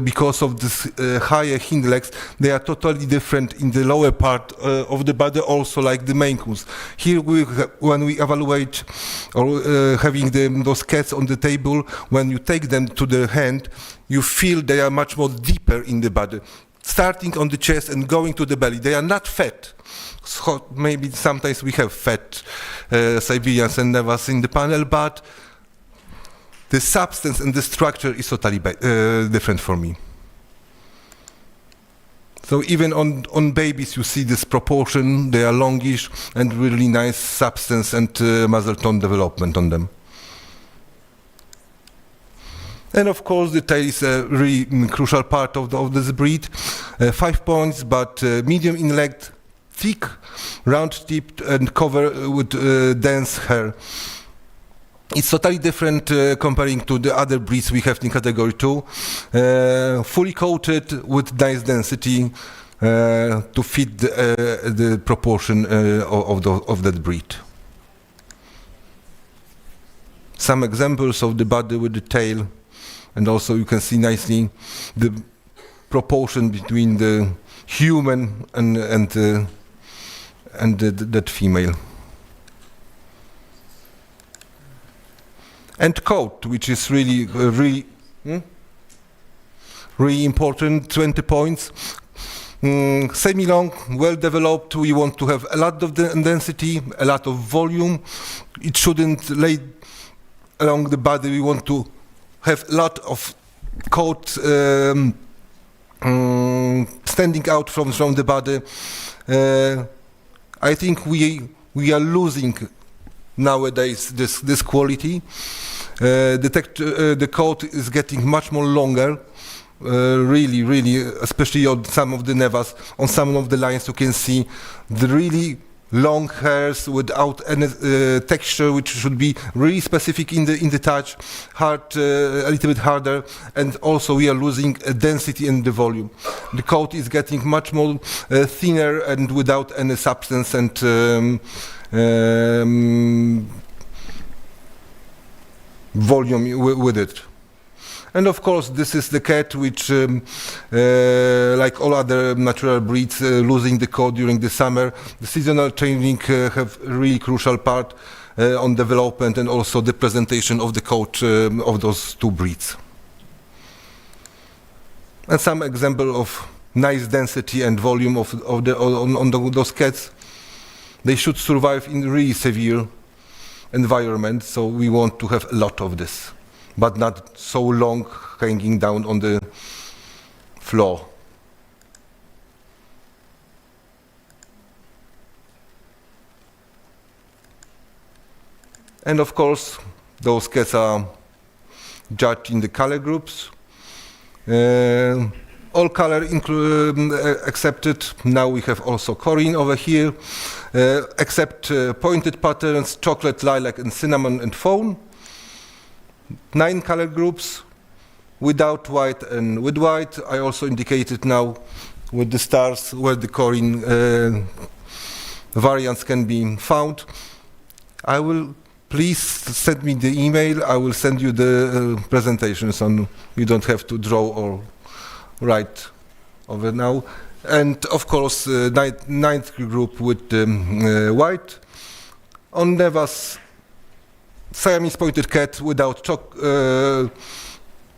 because of this higher hind legs, they are totally different in the lower part of the body, also like the Maine Coons. Here, when we evaluate or having those cats on the table, when you take them to the hand, you feel they are much more deeper in the body, starting on the chest and going to the belly. They are not fat. So maybe sometimes we have fat Siberians and Nevas in the panel, but the substance and the structure is totally different for me. So even on babies, you see this proportion. They are longish and really nice substance and muzzle tone development on them. And of course, the tail is a really crucial part of this breed. 5 points, but medium in length, thick, round-tipped, and covered with dense hair. It's totally different comparing to the other breeds we have in category 2. Fully coated with nice density to fit the proportion of that breed. Some examples of the body with the tail, and also you can see nicely the proportion between the human and that female. And coat, which is really important, 20 points. Semi-long, well-developed, we want to have a lot of density, a lot of volume. It shouldn't lay along the body. We want to have a lot of coat standing out from the body. I think we are losing nowadays this quality. The coat is getting much more longer. Really, especially on some of the nevas, on some of the lines, you can see the really long hairs without any texture, which should be really specific in the touch, hard, a little bit harder, and also we are losing density in the volume. The coat is getting much more thinner and without any substance and volume with it. And of course, this is the cat which, like all other natural breeds, losing the coat during the summer. The seasonal changing have a really crucial part on development and also the presentation of the coat of those two breeds. And some example of nice density and volume on those cats. They should survive in really severe environment, so we want to have a lot of this, but not so long hanging down on the floor. And of course, those cats are judged in the color groups. All color accepted. Now we have also corin over here, except pointed patterns, chocolate, lilac, and cinnamon and fawn. 9 color groups without white and with white. I also indicated now with the stars where the corin variants can be found. I will please send me the email. I will send you the presentations on. You don't have to draw or write over now. And of course, ninth group with white. On Nevas, Siamese pointed cat without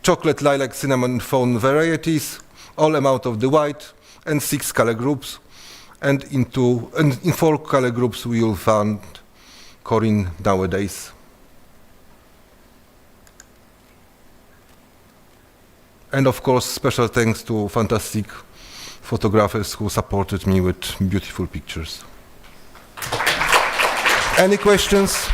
chocolate, lilac, cinnamon, fawn varieties, all amount of the white, and 6 color groups. And in 4 color groups we will find corin nowadays. And of course, special thanks to fantastic photographers who supported me with beautiful pictures. Any questions?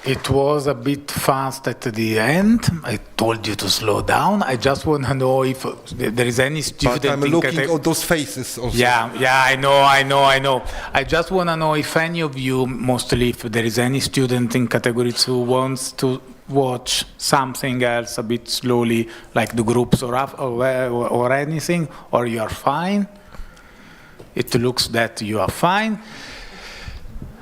It was a bit fast at the end. I told you to slow down. I just want to know if there is any student. But I'm looking at those faces also. Yeah, I know. I just want to know if any of you, mostly if there is any student in category 2 who wants to watch something else a bit slowly, like the groups or anything, or you are fine. It looks that you are fine.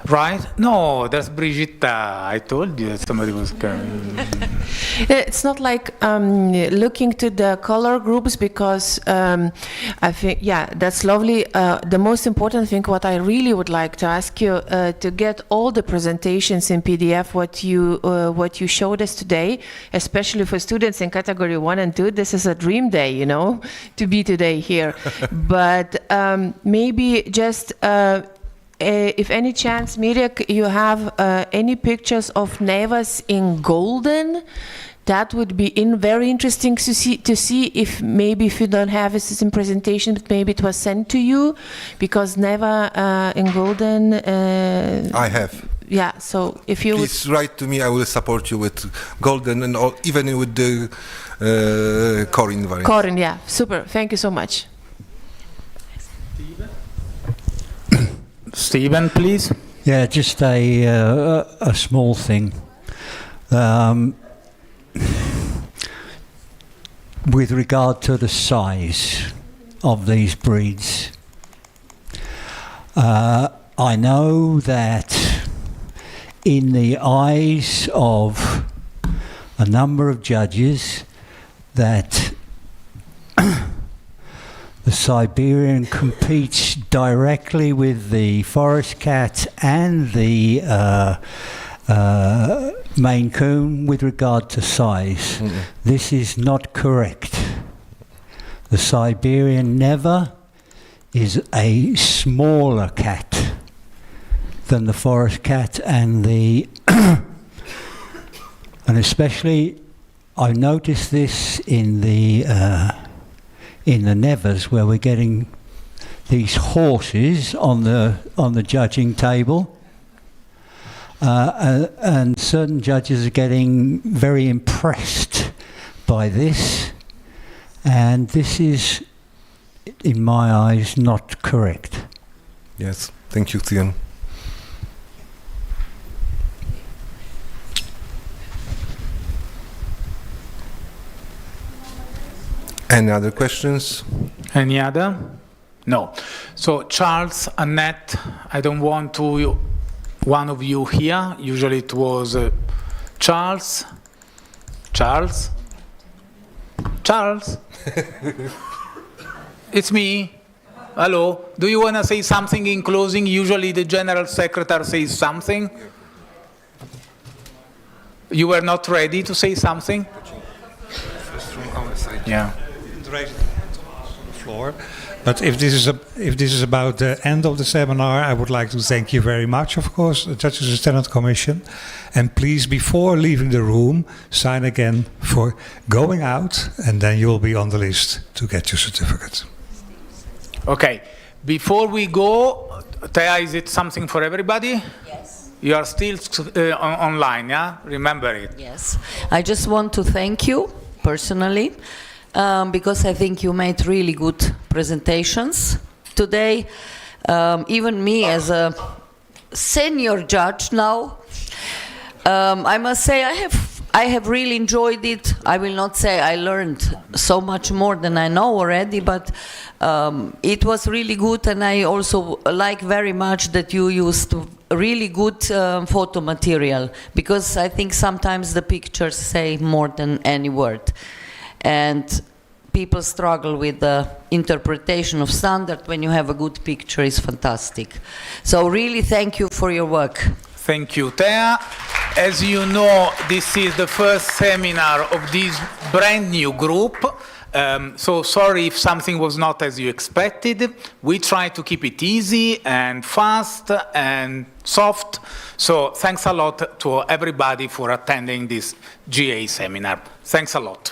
Right? No, that's Brigitta. I told you that somebody was coming. It's not like looking to the color groups because I think, yeah, that's lovely. The most important thing, what I really would like to ask you, to get all the presentations in PDF, what you showed us today, especially for students in category 1 and 2. This is a dream day, you know, to be today here. But maybe just if any chance, Mirek, you have any pictures of nevas in golden, that would be very interesting to see if maybe if you don't have this in presentation, but maybe it was sent to you, because neva in golden. I have. Yeah, so if you please write to me, I will support you with golden and all, even with the corin variant. Corin, yeah, super. Thank you so much. Stephen, please. Yeah, just a small thing. With regard to the size of these breeds, I know that in the eyes of a number of judges that the Siberian competes directly with the forest cat and the Maine Coon with regard to size. This is not correct. The Siberian Neva is a smaller cat than the forest cat and the and especially I noticed this in the Nevers, where we're getting these horses on the judging table, and certain judges are getting very impressed by this, and this is, in my eyes, not correct. Yes, thank you, Theon. Any other questions? Any other? No. So Charles, Annette, I don't want to one of you here. Usually it was Charles. Charles? Charles? It's me. Hello. Do you want to say something in closing? Usually the General Secretary says something. You were not ready to say something? Yeah. Raise it on the floor. But if this is about the end of the seminar, I would like to thank you very much, of course, the Judges and Standard Commission. And please, before leaving the room, sign again for going out, and then you will be on the list to get your certificate. Okay. Before we go, Thea, is it something for everybody? Yes. You are still online, yeah? Remember it. Yes. I just want to thank you personally. Because I think you made really good presentations today. Even me as a senior judge now, I must say I have really enjoyed it. I will not say I learned so much more than I know already, but it was really good, and I also like very much that you used really good photo material, because I think sometimes the pictures say more than any word. And people struggle with the interpretation of standard. When you have a good picture, it's fantastic. So really thank you for your work. Thank you, Thea. As you know, this is the first seminar of this brand new group. So sorry if something was not as you expected. We try to keep it easy and fast and soft. So thanks a lot to everybody for attending this GA seminar. Thanks a lot.